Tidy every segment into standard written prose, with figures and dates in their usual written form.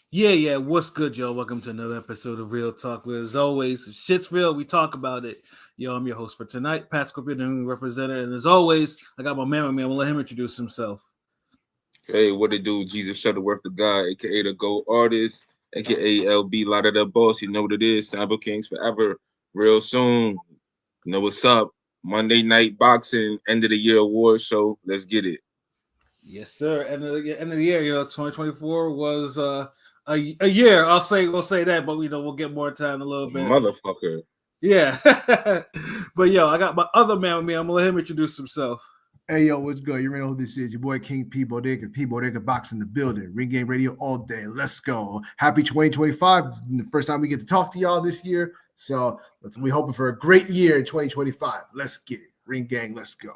Yeah. What's good, yo? Welcome to another episode of Real Talk. Where, as always, if shit's real. We talk about it. Yo, I'm your host for tonight, Pat Scorpion, the representative. And as always, I got my man with me. I'm gonna let him introduce himself. Hey, what it do? Jesus Shuttleworth, the guy, aka the Gold Artist, aka LB Lot of the Boss. You know what it is. Cyber Kings forever. Real soon. You know what's up? Monday night boxing, end of the year award show. Let's get it. Yes, sir. End of the year. 2024 was a year. We'll say that, but we'll get more time in a little bit. Motherfucker. Yeah. But yo, I got my other man with me. I'm gonna let him introduce himself. Hey, yo, what's good? You already know who this is. Your boy King P. Bodega Box in the building. Ring Game Radio all day. Let's go. Happy 2025. This is the first time we get to talk to y'all this year. So we're hoping for a great year in 2025. Let's get it. Ring Gang, let's go.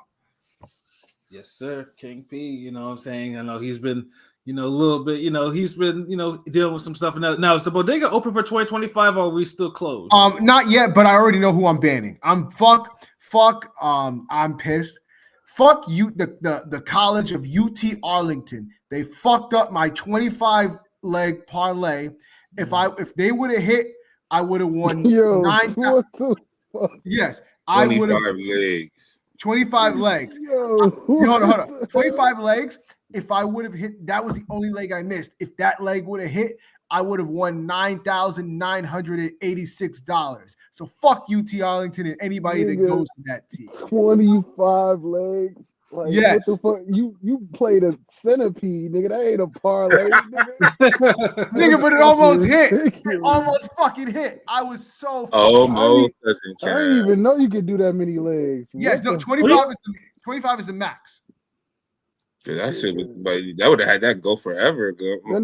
Yes, sir. King P. You know what I'm saying? I know he's been, a little bit, he's been, dealing with some stuff. Now, is the bodega open for 2025 or are we still closed? Not yet, but I already know who I'm banning. I'm pissed. Fuck you, the College of UT Arlington. They fucked up my 25 leg parlay. If they would have hit, I would have won. Yes, I would have 25 legs. 25 legs. Hold on. 25 legs. If I would have hit, that was the only leg I missed. If that leg would have hit, I would have won $9,986. So fuck UT Arlington and anybody that goes to that team. 25 legs. Like, yes. What the fuck? You played a centipede, nigga. That ain't a parlay, nigga, but it almost hit. It almost fucking hit. I was so almost doesn't I count. didn't even know you could do that many legs. Yes, no, 25 is the max. Cause that shit was, but that would have had that go forever ago. I don't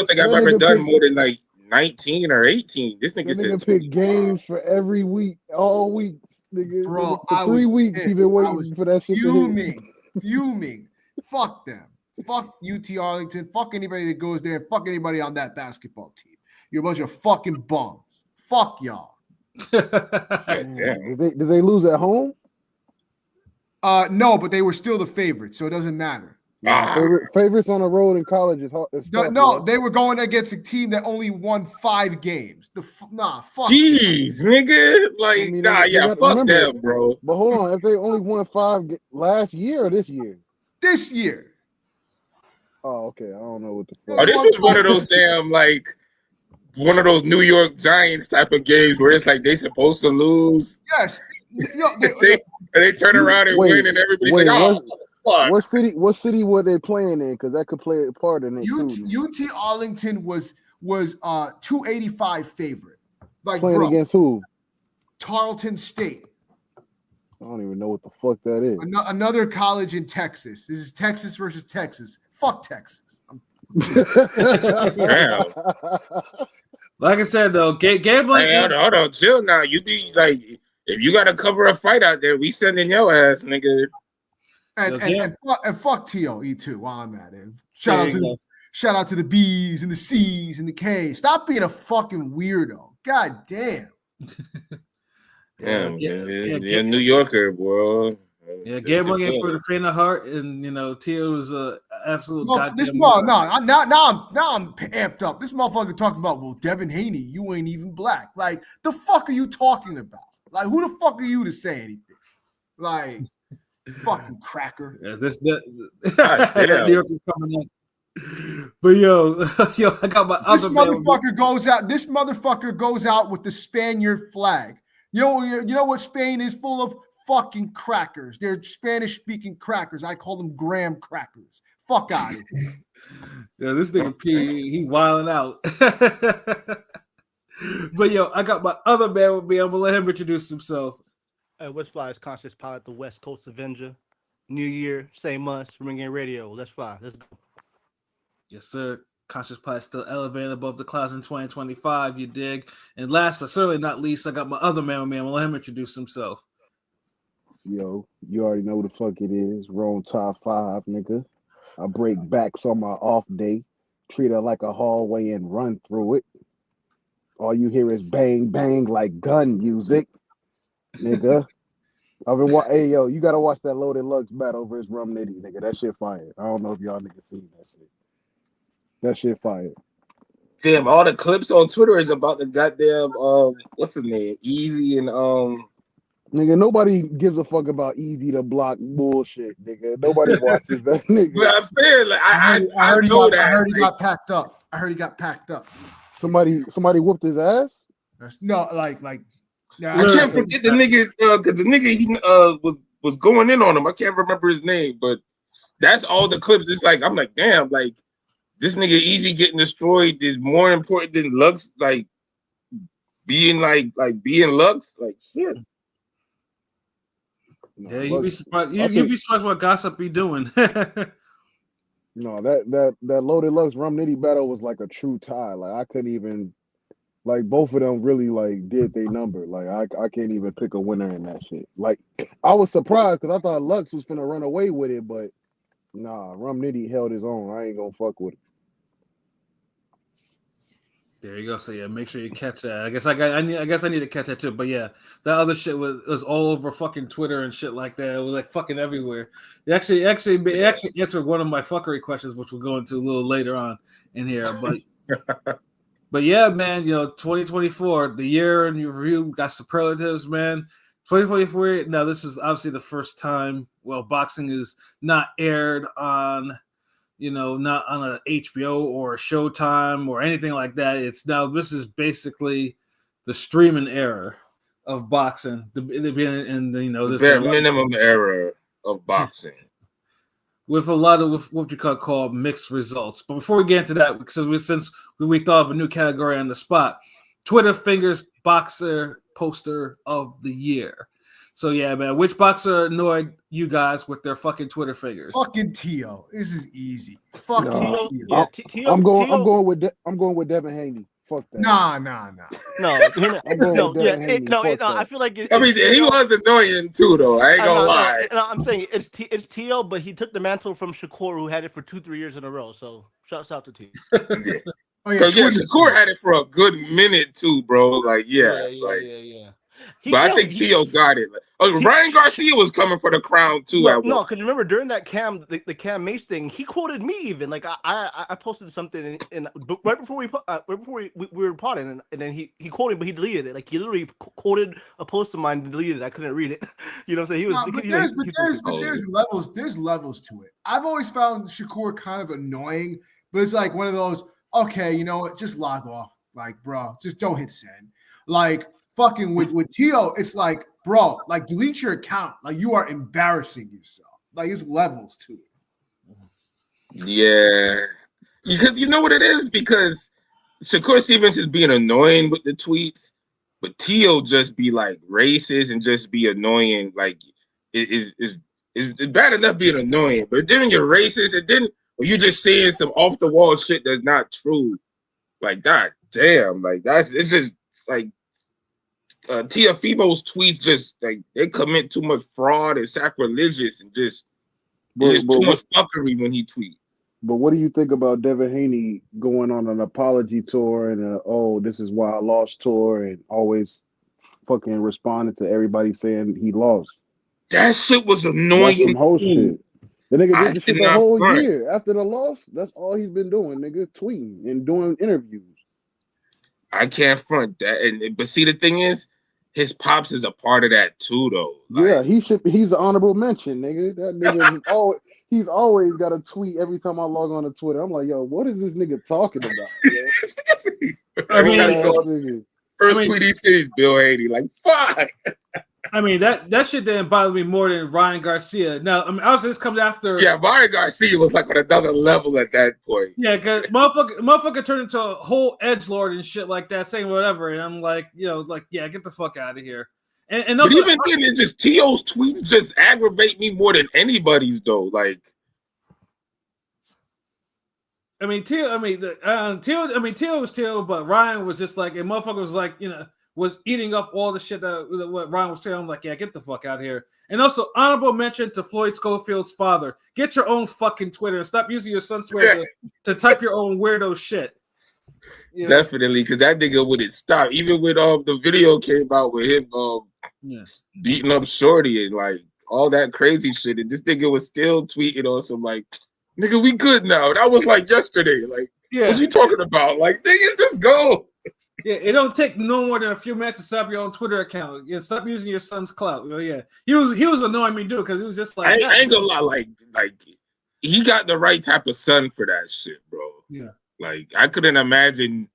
think I've ever done more than like 19 or 18. This nigga said pick games for every week, all weeks, nigga. Bro, for 3 weeks he been waiting for that shit to hit. Fuming. Fuck them. Fuck UT Arlington. Fuck anybody that goes there. Fuck anybody on that basketball team. You're a bunch of fucking bums. Fuck y'all. Did they lose at home? No, but they were still the favorites, so it doesn't matter. Favorites on the road in college is hard. They were going against a team that only won 5 games. Fuck. Jeez, nigga. Like, fuck them, bro. But hold on, if they only won 5 last year or this year? This year. Oh, okay. I don't know what the fuck. Oh, this was one of those damn, like, one of those New York Giants type of games where it's like they supposed to lose. Yes. They turn around and win, and everybody's like, "Oh, fuck." What city were they playing in? Because that could play a part in it too. UT Arlington was 285 favorite. Like playing against who? Tarleton State. I don't even know what the fuck that is. Another college in Texas. This is Texas versus Texas. Fuck Texas. Damn. Like I said though, gambling. Hey, hold on, chill now. You be like. If you gotta cover a fight out there, we sending your ass, nigga. And fuck TOE too while I'm at it. Shout out to the B's and the C's and the K's. Stop being a fucking weirdo. God damn. Damn, you're a New Yorker, bro. Yeah, gambling ain't for the faint of heart, and Tio is a absolute. Now I'm amped up. This motherfucker talking about, well, Devin Haney, you ain't even black. Like, the fuck are you talking about? Like, who the fuck are you to say anything? Like, fucking cracker. Yeah, New York is coming up. But yo, I got my this motherfucker goes out. This motherfucker goes out with the Spaniard flag. You know what Spain is full of? Fucking crackers. They're Spanish-speaking crackers. I call them graham crackers. Fuck out of here. Yeah, this nigga P, he wilding out. But yo, I got my other man with me. I'm gonna let him introduce himself. Hey, what's fly? It's Conscious Pilot, the West Coast Avenger. New Year, same month, Ring Game Radio. Let's fly. Let's go. Yes, sir. Conscious Pilot still elevating above the clouds in 2025. You dig? And last but certainly not least, I got my other man with me. I'm gonna let him introduce himself. Yo, you already know what the fuck it is. We're on top 5, nigga. I break backs on my off day, treat it like a hallway and run through it. All you hear is bang, bang like gun music, nigga. I've been hey yo, you gotta watch that Loaded Lux battle versus Rum Nitty, nigga. That shit fire. I don't know if y'all niggas seen that shit. That shit fire. Damn, all the clips on Twitter is about the goddamn what's his name? Easy and Nigga, nobody gives a fuck about easy to block bullshit, nigga. Nobody watches that nigga. But I'm saying like I heard know I heard he like, got packed up. I heard he got packed up. Somebody whooped his ass. No, like. Yeah, I can't forget the nigga because the nigga he was going in on him. I can't remember his name, but that's all the clips. It's like I'm like, damn, like this nigga Easy getting destroyed is more important than Lux, like being being Lux, like shit. No, Yeah, you'd be Lux, surprised. I You'd think- be surprised what gossip be doing. No, that Loaded Lux Rum Nitty battle was like a true tie. Like I couldn't even like both of them really like did their number. Like I can't even pick a winner in that shit. Like I was surprised because I thought Lux was gonna run away with it, but nah, Rum Nitty held his own. I ain't gonna fuck with it. There you go. So yeah, make sure you catch that. I guess I need to catch that too. But yeah, that other shit was all over fucking Twitter and shit like that. It was like fucking everywhere. It actually answered one of my fuckery questions, which we'll go into a little later on in here. But yeah, man, 2024, the year in review, got superlatives, man. 2024. Now this is obviously the first time. Well, boxing is not aired on. Not on a HBO or a Showtime or anything like that. This is basically the streaming era of boxing. The bare minimum era of boxing. With a lot of what you call mixed results. But before we get into that, since we thought of a new category on the spot, Twitter fingers boxer poster of the year. So yeah, man, which boxer annoyed you guys with their fucking Twitter fingers? Fucking Tio. This is easy. Fucking No. Tio. Yeah, I'm going with Devin Haney. Fuck that. Nah. No, I'm going with Devin Haney. Fuck that. I feel like I mean, he was annoying too, though. I ain't gonna lie. No, I'm saying it's Tio, but he took the mantle from Shakur, who had it for 2-3 years in a row. So shouts out to Tio. Yeah. Oh yeah, Shakur had it for a good minute too, bro. Like, yeah. But I think Tio got it. Ryan Garcia was coming for the crown too. No, because remember during that the Cam Mace thing, he quoted me even. Like I posted something and right before we were potting, and then he quoted, but he deleted it. Like he literally quoted a post of mine and deleted it. I couldn't read it. You know what I'm saying? He was. There's levels. There's levels to it. I've always found Shakur kind of annoying, but it's like one of those. Okay, you know what? Just log off. Like, bro, just don't hit send. Like. Fucking with Tio, it's like, bro, like delete your account. Like you are embarrassing yourself. Like it's levels to it. Yeah. Because you know what it is? Because Shakur Stevens is being annoying with the tweets, but Tio just be like racist and just be annoying. Like it's bad enough being annoying, but then you're racist and then you're just saying some off the wall shit that's not true. Like that, damn, like it's just like Tiafimo's tweets just like they commit too much fraud and sacrilegious and just too much fuckery when he tweets. But what do you think about Devin Haney going on an apology tour and this is why I lost tour and always fucking responding to everybody saying he lost? That shit was annoying. That's some whole shit. The nigga did the shit the whole front. year after the loss. That's all he's been doing, nigga, tweeting and doing interviews. I can't front that, but see, the thing is, his pops is a part of that too, though. Like, yeah, he's an honorable mention, nigga. That nigga he's always got a tweet every time I log on to Twitter. I'm like, yo, what is this nigga talking about? First tweet he sees Bill Haney, like, fuck. I mean, that shit didn't bother me more than Ryan Garcia. Now, I mean, obviously this comes after. Yeah, Ryan Garcia was like on another level at that point. Yeah, because motherfucker turned into a whole edgelord and shit like that, saying whatever, and I'm like, yeah, get the fuck out of here. And but even then, it's just Tio's tweets just aggravate me more than anybody's though. Like, I mean, Tio was Tio, but Ryan was just like, and motherfucker was like, was eating up all the shit that what Ryan was saying. I'm like, yeah, get the fuck out of here. And also, honorable mention to Floyd Schofield's father. Get your own fucking Twitter and stop using your son's Twitter to type your own weirdo shit. Definitely, because that nigga wouldn't stop. Even when the video came out with him beating up Shorty and like all that crazy shit, and this nigga was still tweeting on some like, nigga, we good now. That was like yesterday. Like, Yeah. What you talking about? Like, nigga, just go. Yeah, it don't take no more than a few minutes to set up your own Twitter account. Yeah, stop using your son's clout. Oh, yeah, he was annoying me too because he was just like, I ain't gonna lie, like he got the right type of son for that shit, bro. Yeah, like I couldn't imagine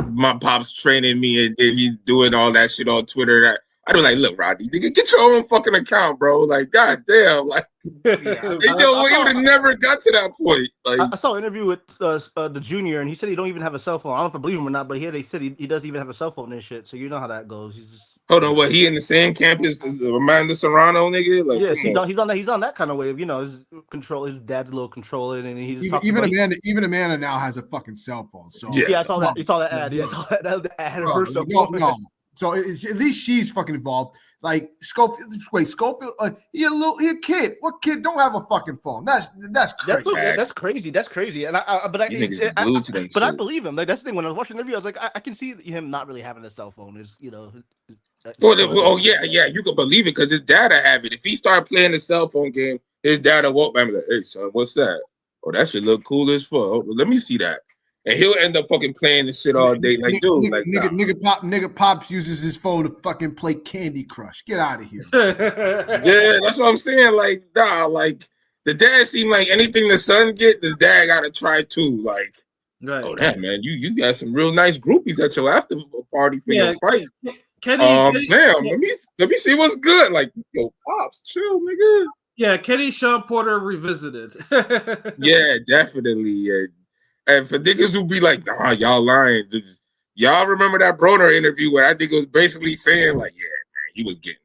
my pops training me and then he's doing all that shit on Twitter. I'd be like, look, Rodney, nigga, get your own fucking account, bro. Like, goddamn, like, Yeah, he would have never got to that point. Like, I saw an interview with the junior, and he said he don't even have a cell phone. I don't know if I believe him or not, but he said he doesn't even have a cell phone and shit. So you know how that goes. He's just hold on, what? He in the same campus as Amanda Serrano, nigga? Like, yeah, he's on that kind of wave. You know, his dad's a little controlling, and he's even Amanda now has a fucking cell phone. So yeah, I saw that. You saw that ad. Yeah, I saw that ad of her cell phone. No. So at least she's fucking involved. Like Schofield, he a kid. What kid don't have a fucking phone? That's crazy. That's crazy. That's crazy. And I believe him. Like that's the thing. When I was watching the interview, I was like, I can see him not really having a cell phone. Is yeah, you can believe it because his dad will have it. If he started playing the cell phone game, his dad will walk by and be like, hey son, what's that? Oh, that shit look cool as fuck. Oh, let me see that. And he'll end up fucking playing this shit all day. Like, dude, nigga Pops uses his phone to fucking play Candy Crush. Get out of here. Yeah, that's what I'm saying. Like, nah, like the dad seemed like anything the son get, the dad gotta try too. Like, right. Oh damn, man, you got some real nice groupies at your after party for your fight. Damn, let me see what's good. Like, yo, Pops, chill, nigga. Yeah, Kenny Sean Porter revisited. Yeah, definitely. Yeah. And for niggas who be like, nah, y'all lying. Y'all remember that Broner interview where I think it was basically saying, like, yeah, man, he was getting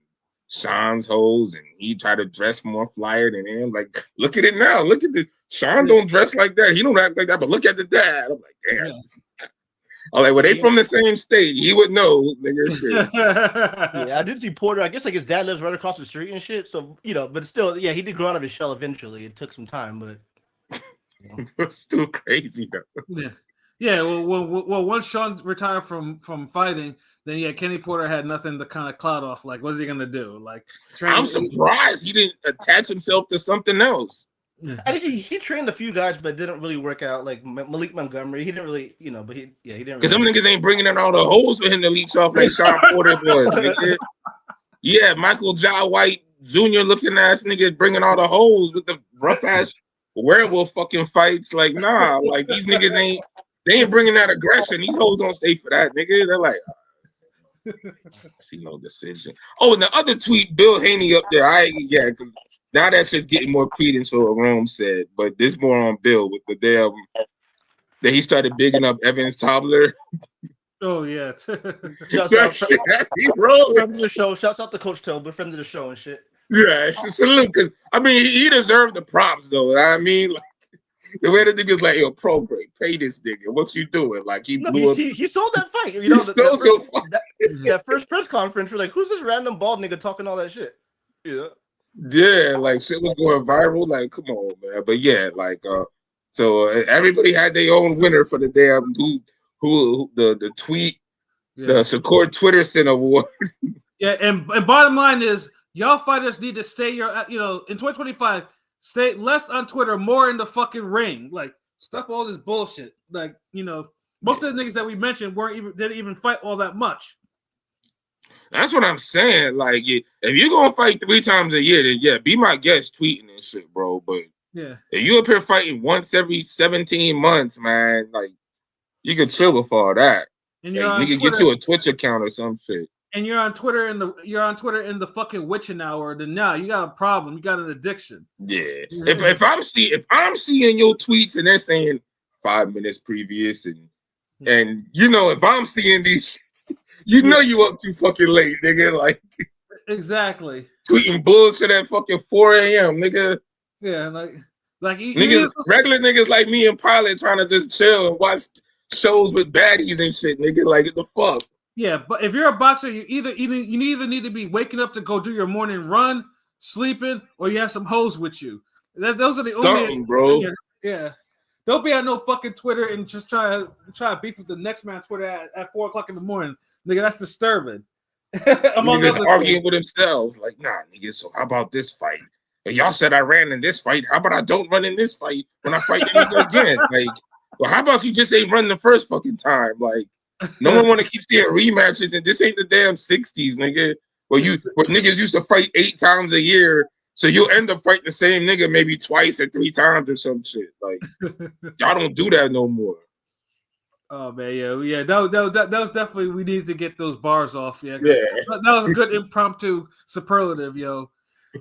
Sean's hoes and he tried to dress more flyer than him. Like, look at it now. Look at Sean don't dress like that. He don't act like that, but look at the dad. I'm like, damn. Yeah. I'm like, well, they from the same state. He would know, nigga. Yeah, I did see Porter. I guess like his dad lives right across the street and shit. So, but still, yeah, he did grow out of his shell eventually. It took some time, but it's still crazy though. Yeah. Well, once Sean retired from fighting, then yeah, Kenny Porter had nothing to kind of clout off. Like, what's he gonna do? Like, I'm surprised he didn't attach himself to something else. Yeah. I think he trained a few guys, but it didn't really work out. Like Malik Montgomery, he didn't really, but he didn't. Because them niggas ain't bringing in all the holes for him to leech off like Sean Porter was. Nigga. Yeah, Michael Jai White Jr. looking ass nigga bringing all the holes with the rough ass werewolf fucking fights. Like, nah, like these niggas ain't bringing that aggression. These hoes don't stay for that, nigga. They're like, see no decision. Oh, and the other tweet, Bill Haney up there. Now that's just getting more credence for what Rome said, but this more on Bill with the damn that he started bigging up Evans Tobler. Oh yeah. Shouts out friend of the show. Shouts out to Coach Tobler, friend of the show and shit. Yeah, it's just salute because I mean he deserved the props though. I mean, like, the way the nigga's like, yo, pro break, pay this nigga. What you doing? Like he blew up. He sold that fight. That first press conference, we're like, who's this random bald nigga talking all that shit? Yeah. Yeah, like shit was going viral. Like, come on, man. But yeah, like, so everybody had their own winner for the damn who the tweet, the Shakur Twitter Center Award. Yeah, and bottom line is, y'all fighters need to stay in 2025, stay less on Twitter, more in the fucking ring. Like, stop all this bullshit. Like, most of the niggas that we mentioned didn't even fight all that much. That's what I'm saying. Like, if you're gonna fight 3 times a year, then yeah, be my guest tweeting and shit, bro. But yeah, if you up here fighting once every 17 months, man, like you can chill with all that. And you can get you a Twitch account or some shit. And you're on Twitter in the fucking witching hour. Then now you got a problem. You got an addiction. Yeah. If I'm seeing your tweets and they're saying 5 minutes previous and if I'm seeing these. You know you up too fucking late, nigga. Like exactly tweeting bullshit at fucking 4 a.m., nigga. Yeah, like niggas, regular niggas like me and Pilot trying to just chill and watch shows with baddies and shit, nigga. Like what the fuck? Yeah, but if you're a boxer, you either need to be waking up to go do your morning run, sleeping, or you have some hoes with you. Those are the only bro. Yeah. Don't be on no fucking Twitter and just try to beef with the next man on Twitter at 4:00 in the morning. Nigga, that's disturbing. Niggas arguing with themselves. Like, nah, nigga, so how about this fight? And y'all said I ran in this fight. How about I don't run in this fight when I fight the nigga again? Like, Well, how about you just ain't run the first fucking time? Like, no one want to keep seeing rematches, and this ain't the damn 60s, nigga. Where niggas used to fight 8 times a year, so you'll end up fighting the same nigga maybe twice or 3 times or some shit. Like, y'all don't do that no more. Oh man, yeah. That was definitely, we needed to get those bars off. Yeah. Yeah. That was a good impromptu superlative, yo.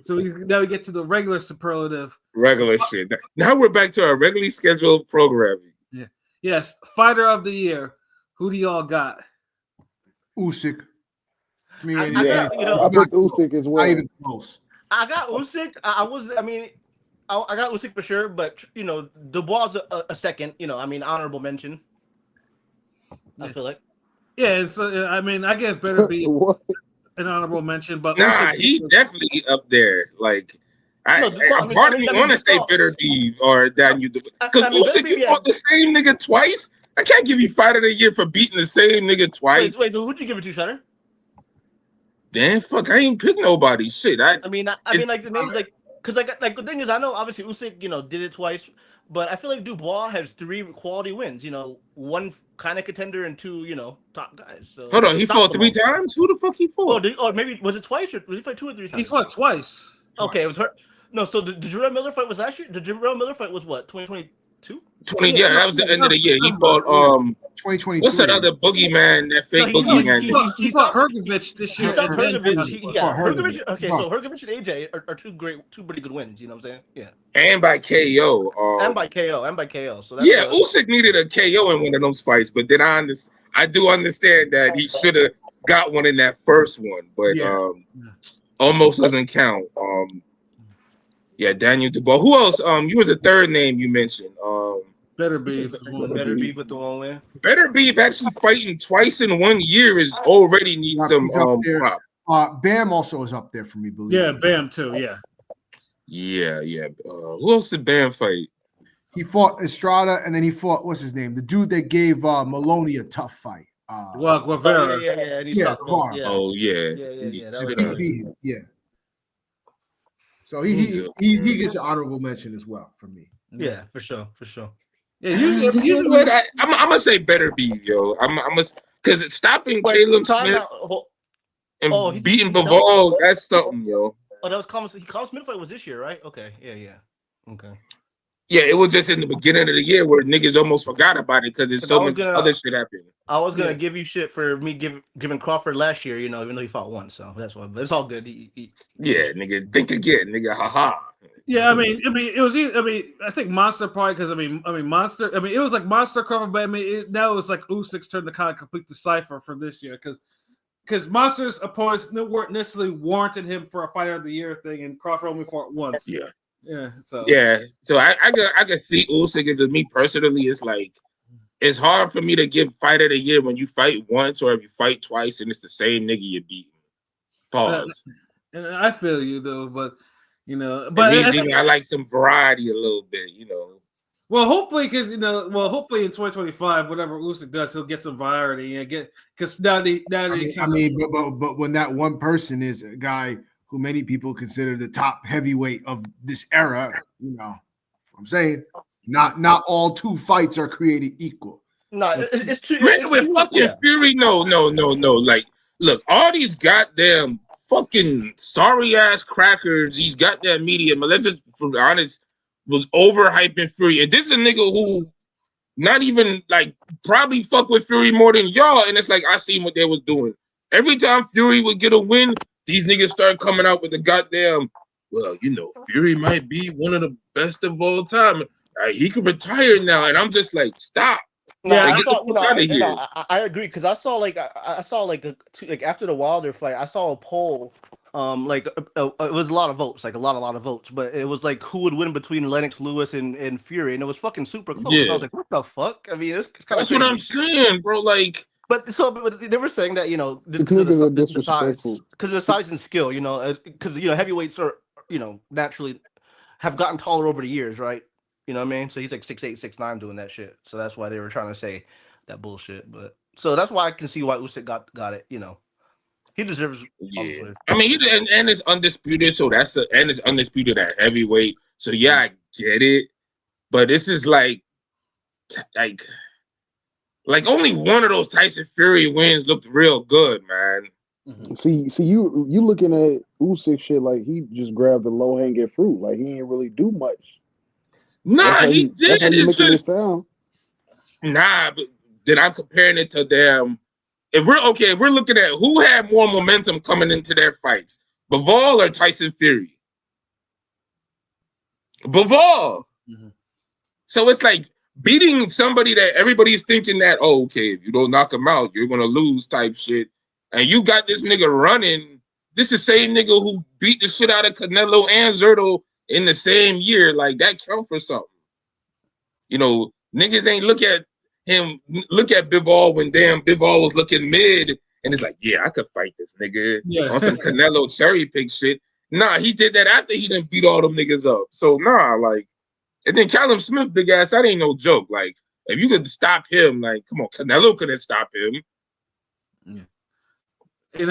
So now we get to the regular superlative. Regular shit. Now we're back to our regularly scheduled programming. Yeah. Yes. Fighter of the year. Who do y'all got? Usyk. To me, I picked Usyk as well. Not even close. I got Usyk. I got Usyk for sure, but Dubois a second. Honorable mention. I feel like. Yeah, and so I guess better be an honorable mention, but nah, he definitely up there. Like, part of me want to say Bitter Beef or Daniel, because Usyk, you fought the same nigga twice. I can't give you Fight of the Year for beating the same nigga twice. Wait, who'd you give it to, Shutter? Damn, fuck, I ain't pick nobody. Shit, like the names, like, because like the thing is, I know obviously Usyk, did it twice, but I feel like Dubois has 3 quality wins. 1 kind of contender and 2, top guys. So hold on, he fought 3 times. Who the fuck he fought? Or maybe was it twice, or did he fight 2 or 3 times? He fought twice. Okay, it was her. No, so the Jarrell Miller fight was last year. The Jarrell Miller fight was what, 2022? That was the end of the year. He fought 2023. What's that other boogeyman? That fake boogeyman. He fought Hergovich this year. Hergovich. Okay, so Hergovich and AJ are 2 pretty good wins. You know what I'm saying? Yeah. And by KO. And by KO. So that's Usyk needed a KO in one of those fights, but then I do understand that he should have got one in that first one, but almost doesn't count. Daniel Dubois. Who else? You was the third name you mentioned. Better Beef. Better Beef with the 1 win. Better Beef actually fighting twice in 1 year is already needs some prop. Bam also is up there for me, believe. Yeah, Bam too. Yeah. Who else did Bam fight? He fought Estrada, and then he fought what's his name? The dude that gave Maloney a tough fight. Guevara. Yeah. So he gets an honorable mention as well from me. Yeah, for sure. Yeah, usually I'm gonna say Better Beef, yo. I'm because stopping Caleb Smith and beating Bivol, that's something, yo. Oh, that was Colin Smith fight was this year, right? Okay, yeah. Okay. Yeah, it was just in the beginning of the year where niggas almost forgot about it because there's so much other shit happening. I was gonna give you shit for me giving Crawford last year, even though he fought once, so that's why. But it's all good. Yeah, nigga, think again, nigga. Haha. Yeah, it was. I think Monster probably because Monster. It was like Monster Crawford, but now it was like Usyk's turn to kind of complete the cipher for this year because Monster's opponents weren't necessarily warranted him for a Fighter of the Year thing, and Crawford only fought once. Yeah. So I can see Usyk. To me personally, it's like it's hard for me to give Fighter of the Year when you fight once or if you fight twice and it's the same nigga you're beating. Pause. And I feel you though, but I like some variety a little bit, Well, hopefully, hopefully in 2025, whatever Usyk does, he'll get some variety and because but when that one person is a guy who many people consider the top heavyweight of this era, I'm saying not all 2 fights are created equal. No, it's true. With fucking Fury, no. Like, look, all these goddamn fucking sorry ass crackers, these goddamn media, legends, for honest, was overhyping Fury. And this is a nigga who not even like probably fuck with Fury more than y'all. And it's like I seen what they was doing. Every time Fury would get a win, these niggas start coming out with the goddamn, Fury might be one of the best of all time. He could retire now. And I'm just like, stop. Yeah, I agree because I saw after the Wilder fight, I saw a poll, it was a lot of votes, like a lot of votes, but it was like who would win between Lennox Lewis and Fury, and it was fucking super close. Yeah. I was like, what the fuck? I mean, it's kind of that's what I'm saying, bro. Like, but they were saying that just because of the size and skill, because heavyweights are naturally have gotten taller over the years, right? You know what I mean? So he's like 6'8", 6'9", doing that shit. So that's why they were trying to say that bullshit. But so that's why I can see why Usyk got it. He deserves. Yeah, and it's undisputed. So and it's undisputed at heavyweight. So yeah, I get it. But this is like like only one of those Tyson Fury wins looked real good, man. Mhm. See, you looking at Usyk shit like he just grabbed the low hanging fruit. Like he ain't really do much. Nah, he did. That's how you It's making it just sound. but then I'm comparing it to them. If we're looking at who had more momentum coming into their fights, Bivol or Tyson Fury. Bivol. Mhm. So it's like beating somebody that everybody's thinking that, oh, okay, if you don't knock him out, you're gonna lose type shit. And you got this nigga running. This is the same nigga who beat the shit out of Canelo and Zerto in the same year. Like that count for something. You know, niggas ain't look at Bivol when damn Bivol was looking mid, and it's like, yeah, I could fight this nigga Yeah. on some Canelo cherry pick shit. Nah, he did that after he done beat all them niggas up. So nah, like, and then Callum Smith, big ass, that ain't no joke. Like, if you could stop him, like, come on, Canelo couldn't stop him. Yeah. And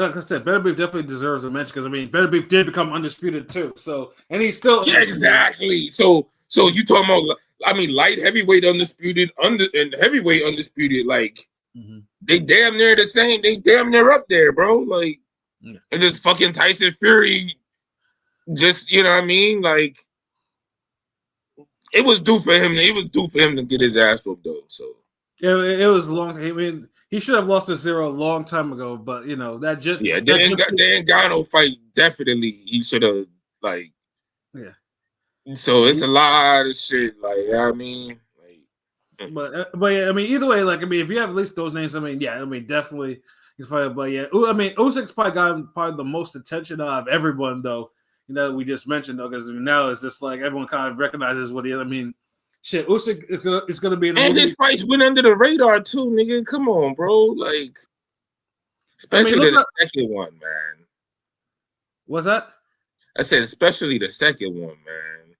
like I said, Better Beef definitely deserves a mention because I mean, Better Beef did become undisputed too. So, and he's still Yeah, undisputed. exactly. So you talking about? I mean, light heavyweight undisputed, and heavyweight undisputed. Like they damn near the same. They damn near up there, bro. Like, and just fucking Tyson Fury. Just you know what I mean? Like, it was due for him. It was due for him to get his ass whooped though. So Yeah, it was long. I mean, he should have lost to Zero a long time ago. But you know that just yeah, the Ngannou fight definitely he should have like. Yeah. So it's a lot of shit. Like you know what I mean. But yeah, I mean, either way, like I mean, if you have at least those names, I mean, yeah, I mean, definitely he's fighting. But yeah, I mean, Usyk's probably got the most attention out of everyone, though. You know, we just mentioned though, because now it's just like everyone kind of recognizes what he. I mean, shit, Usyk is gonna be in the and movie. his fights went under the radar too, nigga. Come on, bro. Like, especially the second one, man. What's that? I said, especially the second one, man.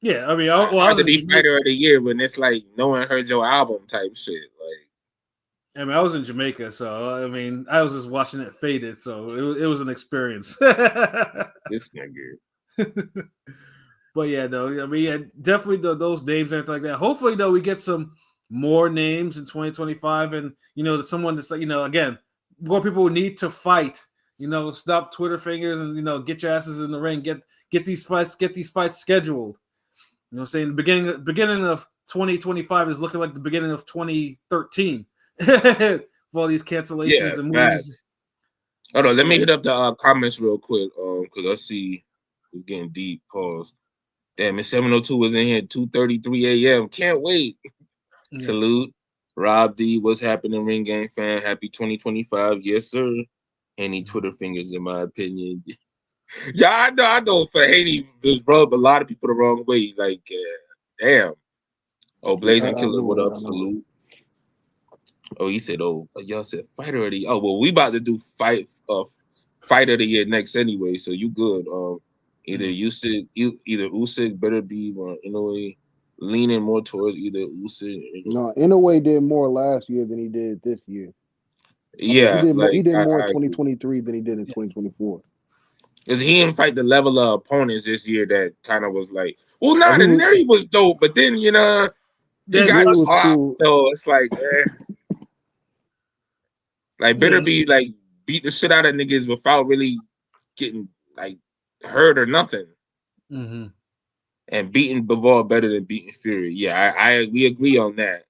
Yeah, I mean, how to be fighter of the year when it's like no one heard your album type shit. Like, I mean, I was in Jamaica, so I mean, I was just watching it faded, so it was an experience. This nigga. But yeah, though, I mean, yeah, definitely those names and everything like that. Hopefully, though, we get some more names in 2025, and you know, someone that's like, you know, again, more people need to fight. You know, stop Twitter fingers and you know, get your asses in the ring. Get these fights scheduled. You know, saying the beginning of 2025 is looking like the beginning of 2013 for all these cancellations and movies. Hold on, let me hit up the comments real quick, because I see it's getting deep. Pause. Damn, it's 7:02 was in here 2:33 a.m. Can't wait. Yeah. Salute, Rob D. What's happening, Ring Game fan? Happy 2025, yes sir. Any Twitter fingers, in my opinion. Yeah, I know. For Haiti, just rub a lot of people the wrong way. Like, damn. Oh, Blazing Killer, what up? Salute. Oh, he said, "Oh, y'all said fight already." Oh, well, we about to do fight of the year next anyway. So you good? Either Usyk, Better Be, or Inoue, leaning more towards either Usyk. No, Inoue did more last year than he did this year. Yeah, he did more in 2023 than he did in 2024. Because he didn't fight the level of opponents this year that kind of was like, well, nah, the Neri was dope, but then, you know, he got caught, cool. So it's like, like, Better Be, like, beat the shit out of niggas without really getting, like, hurt or nothing. Mm-hmm. And beating Bivol better than beating Fury. Yeah, we agree on that.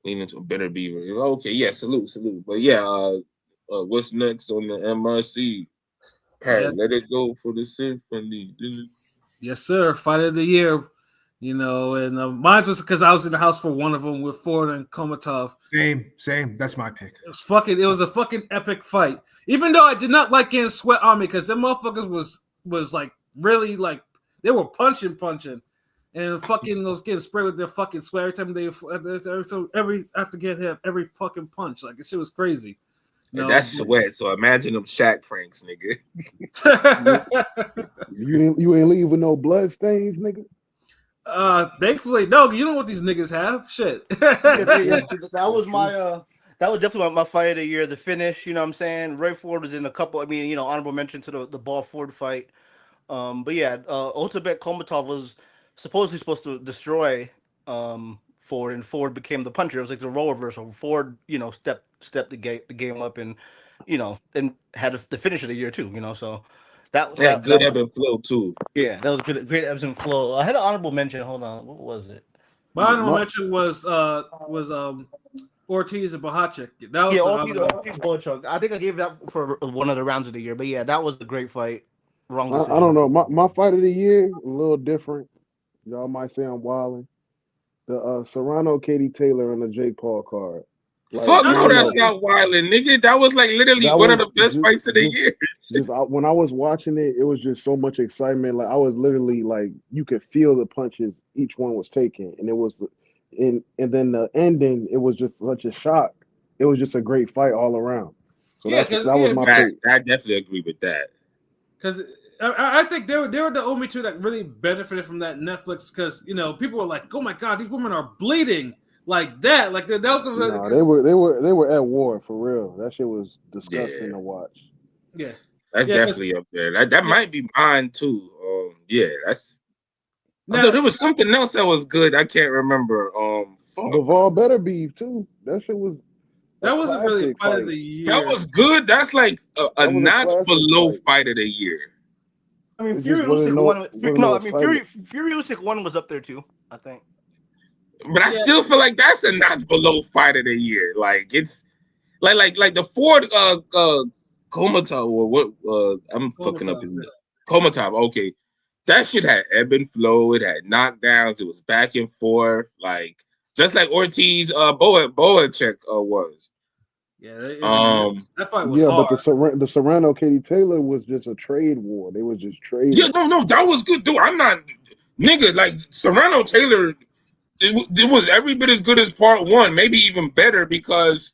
Leaning to Better Be. Okay, yeah, salute. But yeah, what's next on the MRC? Pat, let it go for the symphony. Yes, sir. Fight of the year. You know, and mine was because I was in the house for one of them with Ford and Komatov. Same. That's my pick. It was a fucking epic fight. Even though I did not like getting sweat on me because them motherfuckers was like really like they were punching, and fucking was getting sprayed with their fucking sweat every time every after getting hit every fucking punch. Like this shit was crazy. No, that's sweat. So imagine them Shaq pranks, nigga. you ain't leave with no blood stains, nigga. Thankfully, no. You know what these niggas have? Shit. That was definitely my fight of the year. The finish, you know what I'm saying? Ray Ford was in a couple. I mean, you know, honorable mention to the Ball Ford fight. But yeah, Otabek Komatov was supposed to destroy Ford, and Ford became the puncher. It was like the role reversal. Ford, stepped the game up, and and had the finish of the year too. So that They had that good that ebb and flow too. yeah, that was good. Great ebbs and flow. I had an honorable mention. Hold on, what was it? My honorable My, mention was Ortiz and Bahacek. That was Yeah, the Ortiz Bochuk. I think I gave that for one of the rounds of the year. But yeah, that was a great fight. Wrong I don't decision. know. My fight of the year a little different. Y'all might say I'm wilding. The Serrano, Katie Taylor, and the Jake Paul card. Like Fuck I no, don't that's know. not wildin', nigga. That was like literally That one of was the best fights of the just year. when I was watching it, it was just so much excitement. Like I was literally like you could feel the punches each one was taking, and it was, and then the ending, it was just such a shock. It was just a great fight all around. So yeah, that was my pick. I definitely agree with that. because I think they were the only two that really benefited from that Netflix because people were like, oh my god, these women are bleeding like that, like that was No, cause, they were at war for real. That shit was disgusting Yeah, to watch. yeah, that's yeah. Cause, definitely up there. That yeah. might be mine too. Yeah, that's. Although Now there was something else that was good, I can't remember. Fuck. Bivol better beef too. That shit was a that wasn't really a classic fight of fight. the That year. was good. That's like a That was a notch classic below fight. fight of the year. I mean, It just Fury Usyk one. wasn't No, no I mean Fury excitement. Fury Usyk one was up there too. I think. But I Yeah, still feel like that's a notch below fight of the year. Like it's like the Ford Komatov or what I'm fucking up Komatov, his yeah. name. Komatov, okay. That shit had ebb and flow, it had knockdowns, it was back and forth, like just like Ortiz Boacek was. Yeah, that fight was Yeah, but hard. the Serrano Katie Taylor was just a trade war. They was just Yeah, trading. no, that was good, dude. I'm not nigga, like Serrano Taylor, it was every bit as good as part one, maybe even better because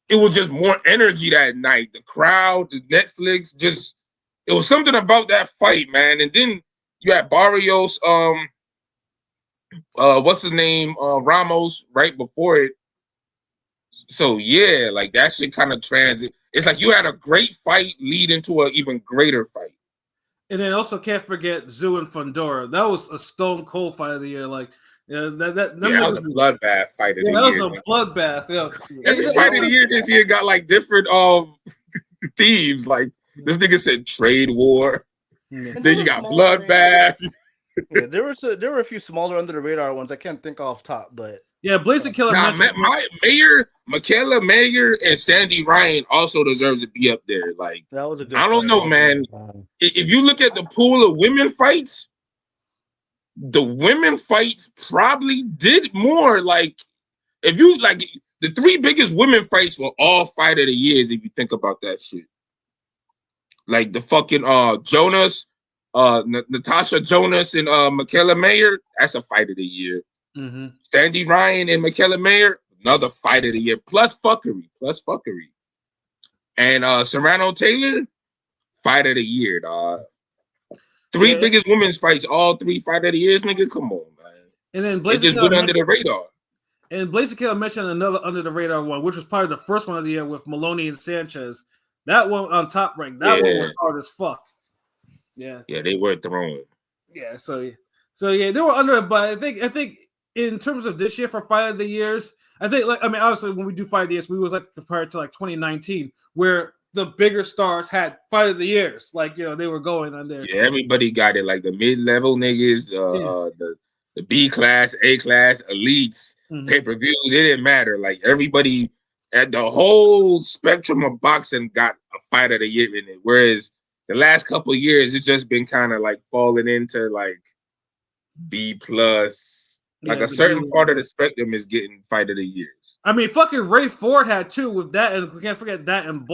it was just more energy that night. The crowd, the Netflix, just it was something about that fight, man. And then you had Barrios, what's his name, Ramos, right before it. So yeah, like that shit kind of transit. It's like you had a great fight lead into an even greater fight. And then also can't forget Zoo and Fundora. That was a stone cold fight of the year. Like them Yeah, that was niggas a bloodbath fight of yeah, the that was year. a bloodbath. Every fight of the year this year got like different themes. Like this nigga said trade war. And there Then you were got smaller. bloodbath. Yeah, there were a few smaller under the radar ones. I can't think off top, but Yeah, Blaze the Killer Nah, mentioned my Mayor, Michaela Mayer, and Sandy Ryan also deserves to be up there. Like, that was a good I don't fight. know, man. If you look at the pool of women fights, the women fights probably did more. Like, if you like the three biggest women fights were all fight of the years, if you think about that shit. Like the fucking Jonas, Natasha Jonas and Michaela Mayer, that's a fight of the year. mm-hmm. Sandy Ryan and Michaela Mayer, another fight of the year, plus fuckery. And Serrano Taylor, fight of the year, dog. Three Yeah, biggest women's fights, all three fight of the years, nigga. Come on, man. and then It just went under the radar. And Blaze the Killer mentioned another under the radar one, which was probably the first one of the year with Maloney and Sanchez. That one on Top Rank. That one was hard as fuck. Yeah. Yeah, they were throwing. Yeah, so yeah, they were under it, but I think in terms of this year for fight of the years, I think obviously when we do fight of the years, we was like compared to like 2019, where the bigger stars had fight of the years, like they were going on there. Yeah, everybody got it. Like the mid-level niggas, the B class, A class, elites, pay-per-views. It didn't matter. Like everybody at the whole spectrum of boxing got a fight of the year in it. Whereas the last couple of years, it's just been kind of like falling into like B plus. Like a certain part of the spectrum is getting fight of the years. I mean, fucking Ray Ford had two with that, and we can't forget that and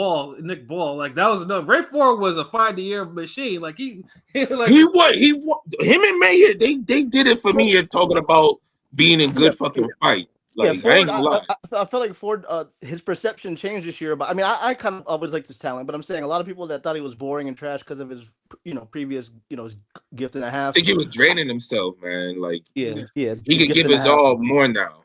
Nick Ball. Like that was enough. Ray Ford was a fight of the year machine. Like he him and Mayer, they did it for me. Talking about being in good fucking fights. Like Ford, I ain't gonna lie. I feel like Ford, his perception changed this year. But I mean, I kind of always liked his talent. But I'm saying a lot of people that thought he was boring and trash because of his, previous, his gift and a half. I think he was draining himself, man. Like yeah, he could give his all more now.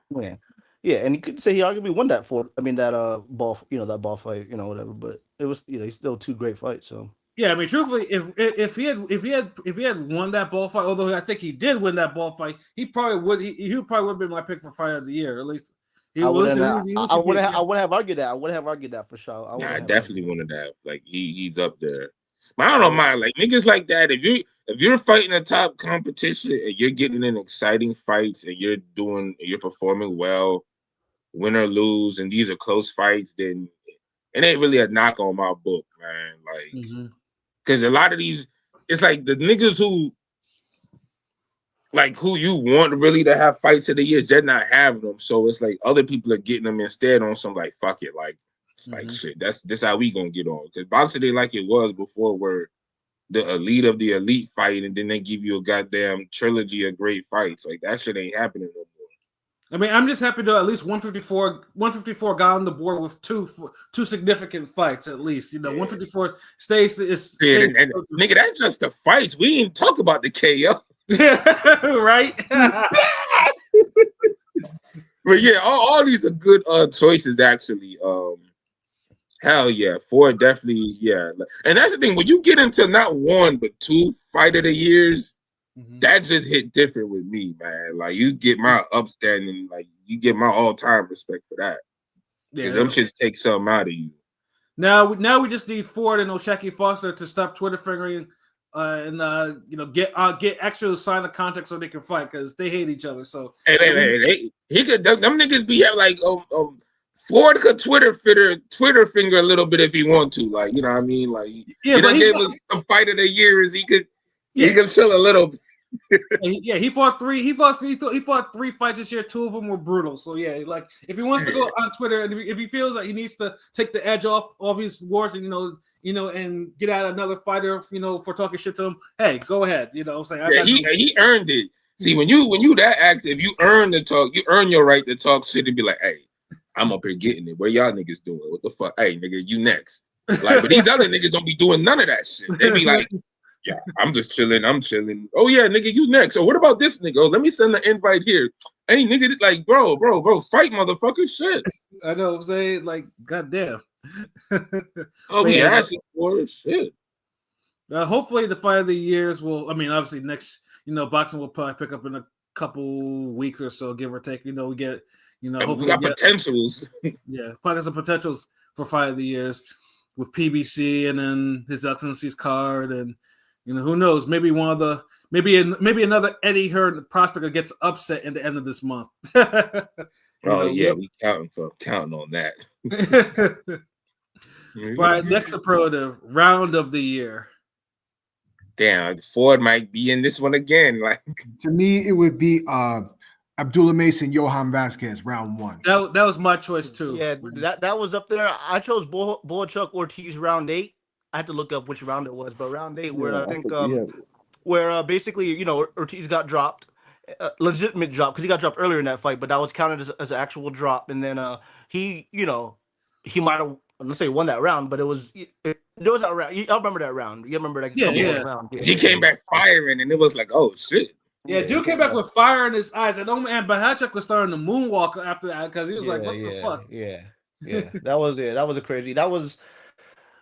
Yeah, and you could say he arguably won that ball, that ball fight, whatever. But it was, he's still two great fights. So Yeah, I mean, truthfully, if he had won that ball fight, although I think he did win that ball fight, he probably would have been my pick for fight of the year. At least I wouldn't have argued that. I wouldn't have argued that for sure. I definitely wanted to have like he's up there. But I don't mind like niggas like that. If you're fighting a top competition and you're getting in exciting fights and you're performing well, win or lose, and these are close fights, then it ain't really a knock on my book, man. Like, because a lot of these, it's like the niggas who you want really to have fights of the year, they're not having them. So it's like other people are getting them instead on some like fuck it, like shit. That's how we gonna get on. Because boxing ain't like it was before, where the elite of the elite fight, and then they give you a goddamn trilogy of great fights. Like that shit ain't happening no more. I mean, I'm just happy to at least 154 got on the board with two significant fights at least. 154 stays. And nigga, that's just the fights. We ain't talk about the KO. Right? But yeah, all these are good choices actually. Hell yeah, 4 definitely, yeah. And that's the thing, when you get into not 1 but 2 fight of the years, that just hit different with me, man. Like you get my upstanding, like you get my all-time respect for that. Because them shits take something out of you. Now we just need Ford and Oshaki Foster to stop Twitter fingering and get actual sign of contract so they can fight, because they hate each other. So them niggas be like Ford could Twitter finger a little bit if he want to, like, you know what I mean? Like, he gave us a fight of the year, he could chill a little bit. He fought 3. He fought 3 fights this year. 2 of them were brutal. So yeah, like if he wants to go on Twitter and if he feels like he needs to take the edge off his wars and and get out another fighter, for talking shit to him, hey, go ahead. I'm saying. He earned it. See, when you that active, you earn the talk. You earn your right to talk shit and be like, hey, I'm up here getting it. What y'all niggas doing? What the fuck? Hey, nigga, you next. Like, but these other niggas don't be doing none of that shit. They be like, yeah, I'm just chilling. I'm chilling. Oh yeah, nigga, you next. Oh, what about this nigga? Oh, let me send the invite here. Hey, nigga, like, bro, fight, motherfucker, shit. I know what I'm saying. Like, goddamn. We asking for shit. Hopefully, the fight of the years will. I mean, obviously, next, boxing will probably pick up in a couple weeks or so, give or take. We get. Hopefully we got potentials. Yeah, probably got some potentials for fight of the years with PBC and then His Excellency's card, and who knows? Maybe maybe another Eddie Hearn prospect gets upset in the end of this month. We counting on that. Right, next superlative, round of the year. Damn, Ford might be in this one again. Like, to me, it would be Abdullah Mason, Johan Vasquez, round 1. That was my choice too. Yeah, that was up there. I chose Boachuk Ortiz round 8. I had to look up which round it was, but round 8, where I think where basically Ortiz got dropped, legitimate drop, because he got dropped earlier in that fight, but that was counted as an actual drop, and then he might have, let's say, won that round, but there was that round. I remember that round. You remember that? Yeah. Round. Yeah. He came back firing, and it was like, oh shit. Yeah, dude came back with fire in his eyes, and Bahachuk was starting to moonwalk after that because he was like, "What the fuck?" Yeah. That was a crazy. That was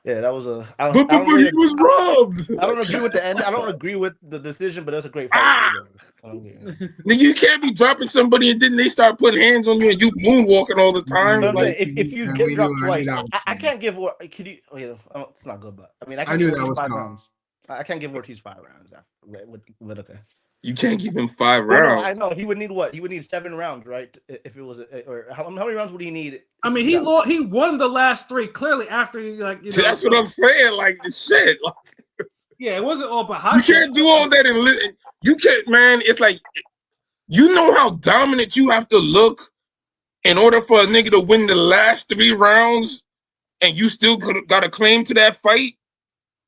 a. But he was robbed. I don't agree with the end. I don't agree with the decision, but that's a great fight. You can't be dropping somebody and then they start putting hands on you and you moonwalking all the time. Like, if you get dropped twice, I can't give. Could you? It's not good, but I mean, I knew that was 5 rounds. I can't give Ortiz 5 rounds. But okay. You can't give him 5 rounds. I know he would need what? He would need 7 rounds, right? If it was, or how many rounds would he need? I mean, he won the last 3 clearly after That's what I'm saying. Like the shit. Yeah, it wasn't all Bahachuk. You can't do all that and you can't, man. It's like how dominant you have to look in order for a nigga to win the last 3 rounds, and you still got a claim to that fight.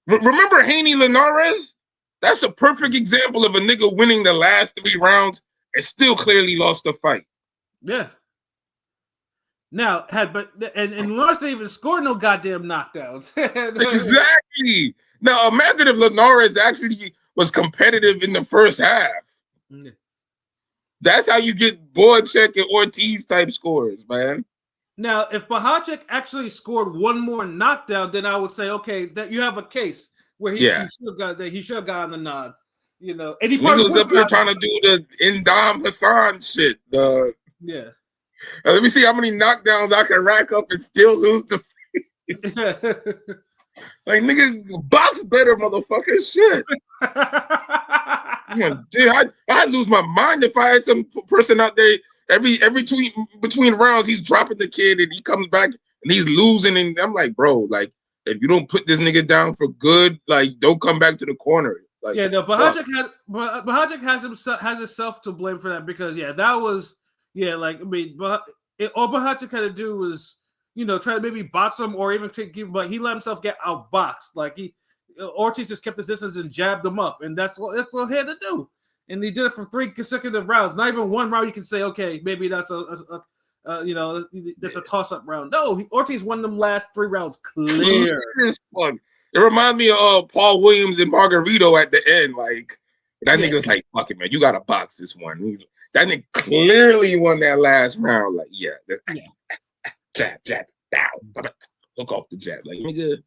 Remember Haney Linares? That's a perfect example of a nigga winning the last 3 rounds and still clearly lost the fight. Yeah. Now, Linares didn't even score no goddamn knockdowns. Exactly. Now, imagine if Linares actually was competitive in the first half. Yeah. That's how you get Boachuk and Ortiz type scores, man. Now, if Bahachuk actually scored 1 more knockdown, then I would say, okay, that you have a case. where he should have got that. He should have gotten the nod. You know, and he Nigga was up here got trying to do the Indom Hassan shit. yeah. Let me see how many knockdowns I can rack up and still lose the. Like nigga, box better, motherfucker. Shit. Dude, I'd lose my mind if I had some person out there every between rounds he's dropping the kid and he comes back and he's losing, and I'm like, bro, like if you don't put this nigga down for good, like don't come back to the corner. Like, yeah, no, but Hadjic has himself to blame for that because that was like I mean, all Hadjic had to do was try to maybe box him or even but he let himself get outboxed. Like Ortiz just kept his distance and jabbed him up, and that's what he had to do. And he did it for 3 consecutive rounds. Not even one round you can say, okay, maybe that's that's a toss-up round. No, Ortiz won them last 3 rounds clear. This one. It reminds me of Paul Williams and Margarito at the end. Like that nigga was like, "Fuck it, man, you gotta box this one." That nigga clearly won that last round. Like, jab, down, hook off the jab. Like, nigga.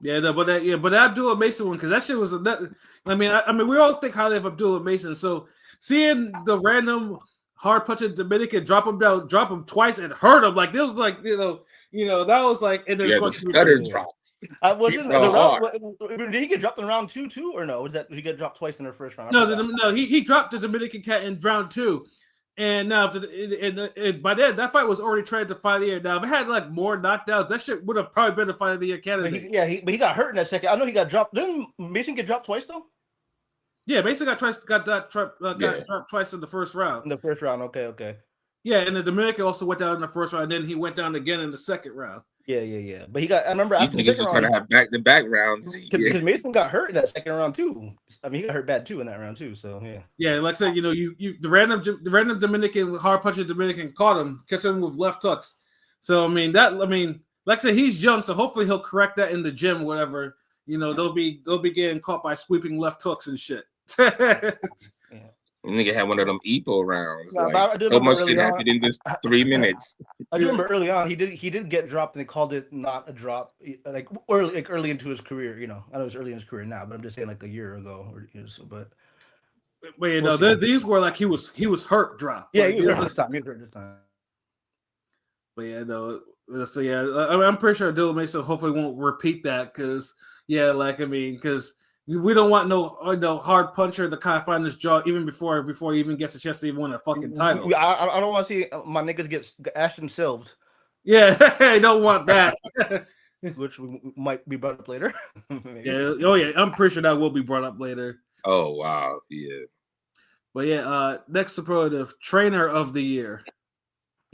Yeah, no, but that Abdullah Mason one, because that shit was I mean, we all think highly of Abdullah Mason. So seeing the random hard punching Dominican drop him twice and hurt him, like this was like that was like, and then the stutter drop. Wasn't the round? Did he get dropped in round 2 too, or no? Did he get dropped twice in the first round? No, he dropped the Dominican cat in round 2. And now, by then, that fight was already trying to fight of the year. Now, if it had like more knockdowns, that shit would have probably been the fight of the year candidate. But he got hurt in that second. I know he got dropped. Didn't Mason get dropped twice though? Yeah, Mason got dropped twice in the first round. In the first round, okay. Yeah, and the Dominican also went down in the first round, and then he went down again in the second round. Yeah. But he got. I remember these niggas just trying to have back-to-back rounds because Mason got hurt in that second round too. I mean, he got hurt bad too in that round too. So yeah. Yeah, like I said, the random Dominican hard punching Dominican caught him, catch him with left hooks. So like I said, he's young, so hopefully he'll correct that in the gym, whatever. They'll be getting caught by sweeping left hooks and shit. Yeah. Nigga had one of them Epo rounds. No, like, so much shit happened in just 3 minutes. I do remember early on he did get dropped and they called it not a drop, like early into his career. I know it's early in his career now, but I'm just saying like a year ago or so. But these were like he was hurt drop. Yeah, like, he was hurt this time. But so I'm pretty sure Dylan Mason hopefully won't repeat that because because we don't want no hard puncher to kind of find his jaw even before he even gets a chance to even win a fucking title. I don't want to see my niggas get ash themselves. Yeah, I don't want that. Which might be brought up later. I'm pretty sure that will be brought up later. Oh wow, yeah. But next superlative, trainer of the year.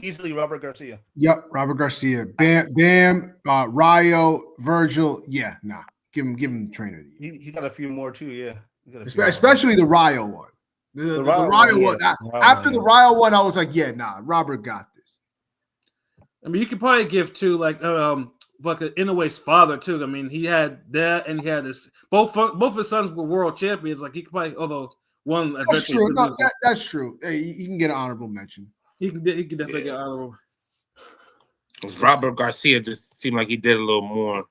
Easily Robert Garcia. Yep, Robert Garcia. Bam, Rayo, Virgil. Yeah, nah. Give him the trainer of the year. He got a few more too, yeah. Especially the Rayo one. The Rayo one. After the Rayo one, I was like, yeah, nah, Robert got this. I mean, you could probably give to like Inoue's father too. I mean, he had that, and he had this. Both his sons were world champions. Like he could probably, although one. That's true. No, that's true. Hey, you can get an honorable mention. He can definitely get honorable. Robert Garcia just seemed like he did a little more.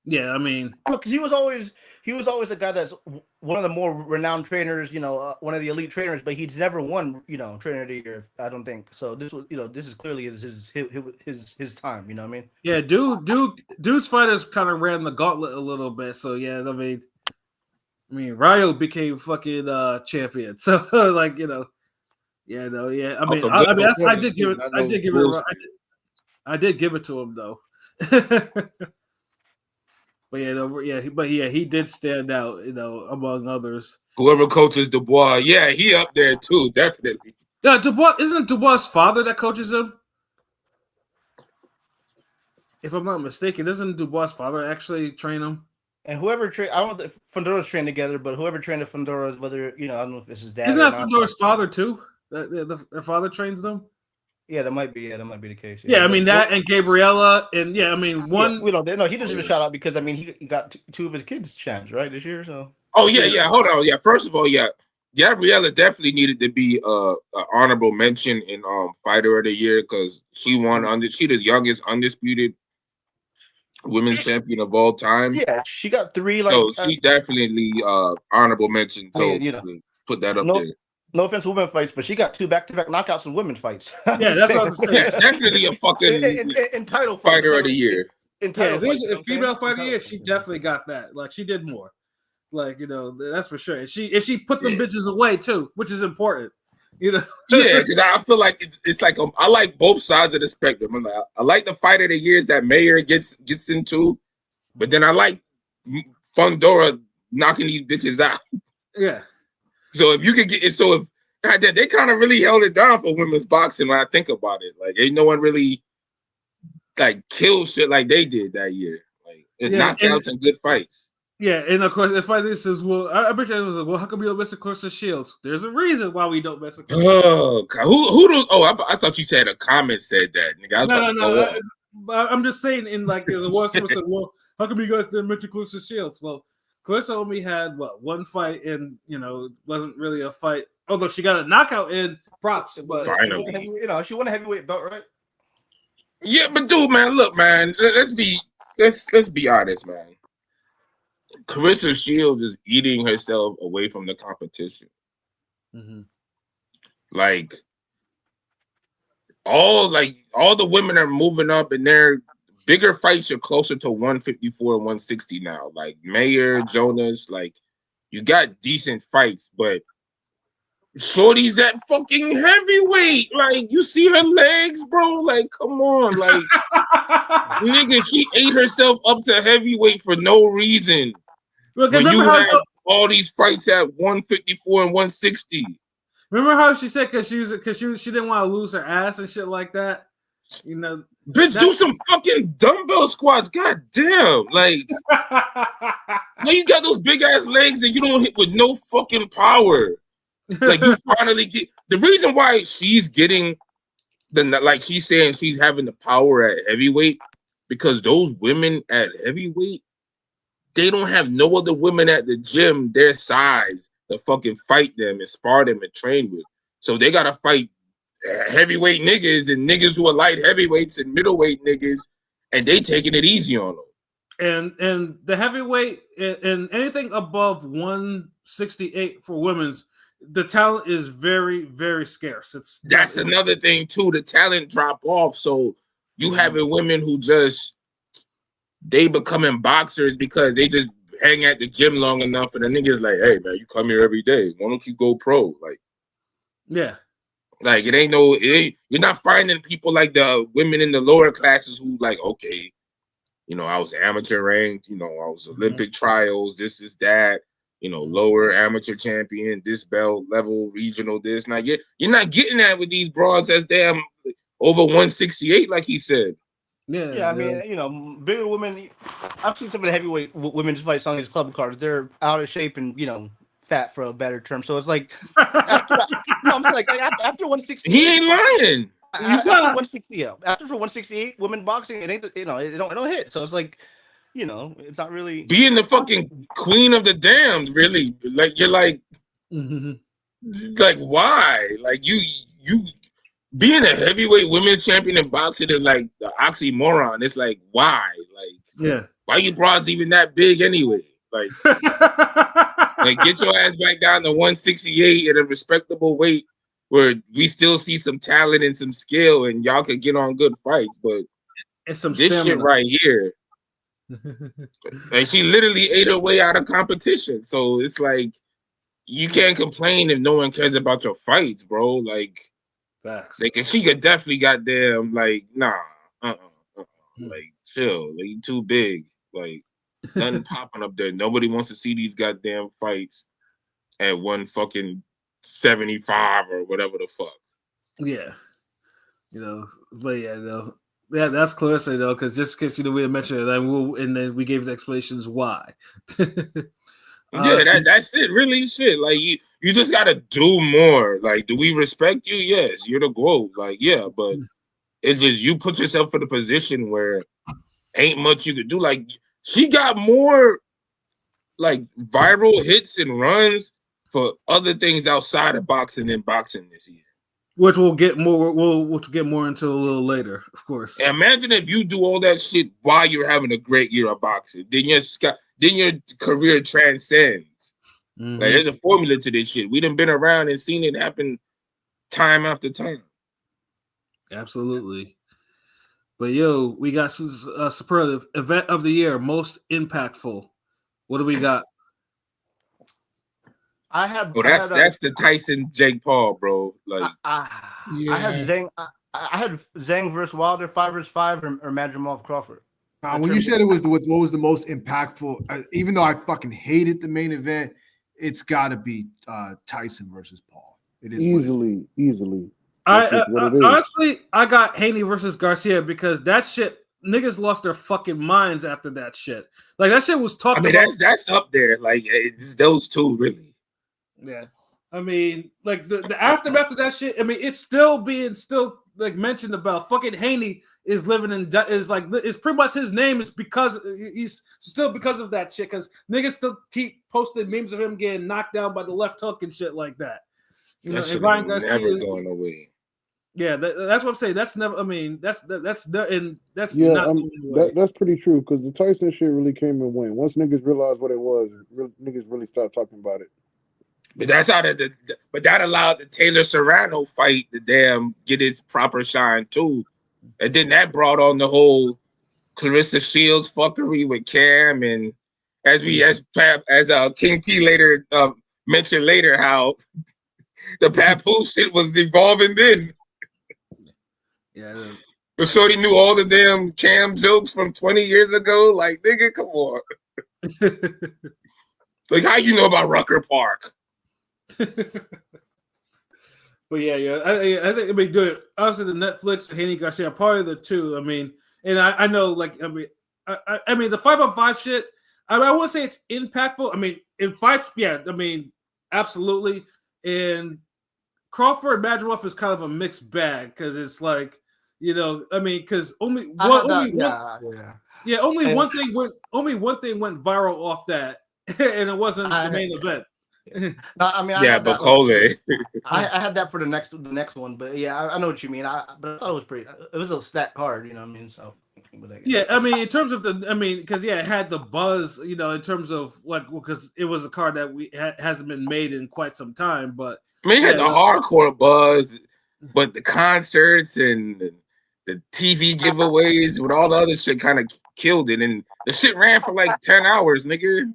Yeah, I mean, because he was always the guy that's one of the more renowned trainers, one of the elite trainers, but he's never won, trainer of the year. I don't think so. This was, this is clearly his time. You know what I mean? Yeah, dude's fighters kind of ran the gauntlet a little bit. So yeah, I mean, Rayo became fucking champion. So like I did give it to him though. But he did stand out, among others. Whoever coaches Dubois, he up there too, definitely. Yeah, isn't Dubois' father that coaches him? If I'm not mistaken, doesn't Dubois' father actually train him? And whoever trained, I don't know if Fundora's trained together, but whoever trained the Fundoras, whether I don't know if it's his dad. Isn't that Fundora's father too? Their father trains them. Yeah, that might be the case. Yeah, I mean that and Gabriella, and one. We don't know. He deserves a shout out because he got 2 of his kids champs right this year. So. Oh yeah. Hold on. Yeah, first of all, Gabriella definitely needed to be an honorable mention in fighter of the year because she won she the youngest undisputed women's champion of all time. Yeah, she got 3 like. So she definitely honorable mention. I So mean, put that up no, there. no offense to women fights, but she got 2 back-to-back knockouts in women's fights. Yeah, that's what I was saying. Yeah, definitely a fucking in title fighter of the year. In Yeah, title there's fights, a female fighter of the year. fights. She definitely got that. Like she did more. Like that's for sure. And she put them bitches away too, which is important. Yeah, because I feel like it's like I like both sides of the spectrum. I like the fight of the years that Mayer gets into, but then I like Fundora knocking these bitches out. Yeah. So if you could get it, so if goddamn, they kind of really held it down for women's boxing when I think about it. Like ain't no one really like killed shit like they did that year. Like knockouts and good fights. Yeah, and of course, if I this says, well, I bet you it was like, well, how come we don't miss the Clarissa Shields? There's a reason why we don't miss the Clarissa. Oh, God. Who do? Oh, I thought you said a comment said that. Nigga, no. I'm just saying, in like the world, someone said, well, how come you guys didn't mention Clarissa Shields? Well, Clarissa only had one fight, and it wasn't really a fight. Although she got a knockout in props, but finally, she won a heavyweight belt, right? Yeah, but dude, man, look, man, let's be honest, man. Clarissa Shields is eating herself away from the competition. Mm-hmm. Like all the women are moving up, and their bigger fights are closer to 154 and 160 now. Like Mayer, Jonas, like you got decent fights, but Shorty's at fucking heavyweight. Like you see her legs, bro. Like come on, like nigga, she ate herself up to heavyweight for no reason. Look, when you have all these fights at 154 and 160. Remember how she said because she didn't want to lose her ass and shit like that? Bitch, do some fucking dumbbell squats. God damn. Like now you got those big ass legs and you don't hit with no fucking power. Like you finally get the reason why she's getting like she's saying she's having the power at heavyweight because those women at heavyweight, they don't have no other women at the gym their size to fucking fight them and spar them and train with. So they gotta fight heavyweight niggas and niggas who are light heavyweights and middleweight niggas, and they taking it easy on them. And the heavyweight and anything above 168 for women's, the talent is very, very scarce. That's another thing too. The talent drop off. So you having women who just they becoming boxers because they just hang at the gym long enough, and the niggas like, hey man, you come here every day. Why don't you go pro? Like, yeah, like you're not finding people like the women in the lower classes who like, okay, I was amateur ranked, I was Olympic trials, this is that, lower amateur champion, this belt level, regional, this. Now you're not getting that with these broads as damn over 168, like he said. Yeah, I mean, bigger women. I've seen some of the heavyweight women's fights on these club cards. They're out of shape and fat for a better term. So it's like, after 160, he ain't lying. After 160, yeah. After 168, women boxing, it ain't it don't hit. So it's like, it's not really being the fucking queen of the damned. Really, like you're like, like why? Like you. Being a heavyweight women's champion in boxing is like the oxymoron. It's like, why? Like, why you broads even that big anyway? Like, like get your ass back down to 168 at a respectable weight where we still see some talent and some skill and y'all could get on good fights. But it's some this stamina. shit right here, like she literally ate her way out of competition. So it's like, you can't complain if no one cares about your fights, bro. Like, facts. Like, and she could definitely goddamn like, nah, like chill, like you too big, like nothing popping up there. Nobody wants to see these goddamn fights at 175 or whatever the fuck. Yeah, but yeah, that's Clarissa though, because just in case we didn't mention it, and then we gave the explanations why. That's it. Really, shit. Like you just gotta do more. Like, do we respect you? Yes, you're the GOAT. Like, yeah, but it's just you put yourself in a position where ain't much you could do. Like, she got more like viral hits and runs for other things outside of boxing than boxing this year. which we'll get more. We'll get more into a little later, of course. Imagine if you do all that shit while you're having a great year of boxing. Then your career transcends. Mm-hmm. Like there's a formula to this shit. We done been around and seen it happen time after time. Absolutely. But yo, we got superlative event of the year, most impactful. What do we got? I have. That's the Tyson Jake Paul, bro. Like I have Zhang. I had Zhang versus Wilder, 5 versus 5, or Madrimov Crawford. When you said it was what was the most impactful, even though I fucking hated the main event, it's got to be Tyson versus Paul. It is easily. Honestly, I got Haney versus Garcia because that shit, niggas lost their fucking minds after that shit. Like that shit was talked about. That's up there. Like it's those two, really. Yeah, I mean, like the aftermath of that shit. I mean, it's still like mentioned about fucking Haney is living in is pretty much his name is because he's still because of that shit. Because niggas still keep posting memes of him getting knocked down by the left hook and shit like that. You know, and Ryan Garcia never going away. Yeah, that's what I'm saying. That's never. I mean, that's not. That's pretty true because the Tyson shit really came and went. Once niggas realized what it was, niggas really stopped talking about it. But that's how but that allowed the Taylor Serrano fight to damn get its proper shine too, and then that brought on the whole Clarissa Shields fuckery with Cam, and as King P later mentioned later how the Papoose shit was evolving then. Yeah, the shorty knew all the damn Cam jokes from 20 years ago. Like, nigga, come on. Like, how you know about Rucker Park? But yeah, I think good. Obviously, the Netflix and Haney Garcia are probably the two. I mean, and I know, like, I mean, the 5-on-5 shit. I would say it's impactful. I mean, in fights, yeah, I mean, absolutely. And Crawford Madrimov is kind of a mixed bag because it's like, you know, I mean, because only one thing went viral off that, and it wasn't the main event. I mean, but Cole. I had that for the next one, but yeah, I know what you mean. But I thought it was pretty. It was a stacked card, you know what I mean? So yeah, I mean, in terms of because it had the buzz, you know, in terms of like because it was a card that hasn't been made in quite some time, but I mean, it had the hardcore buzz, but the concerts and the TV giveaways with all the other shit kind of killed it, and the shit ran for like 10 hours, nigga.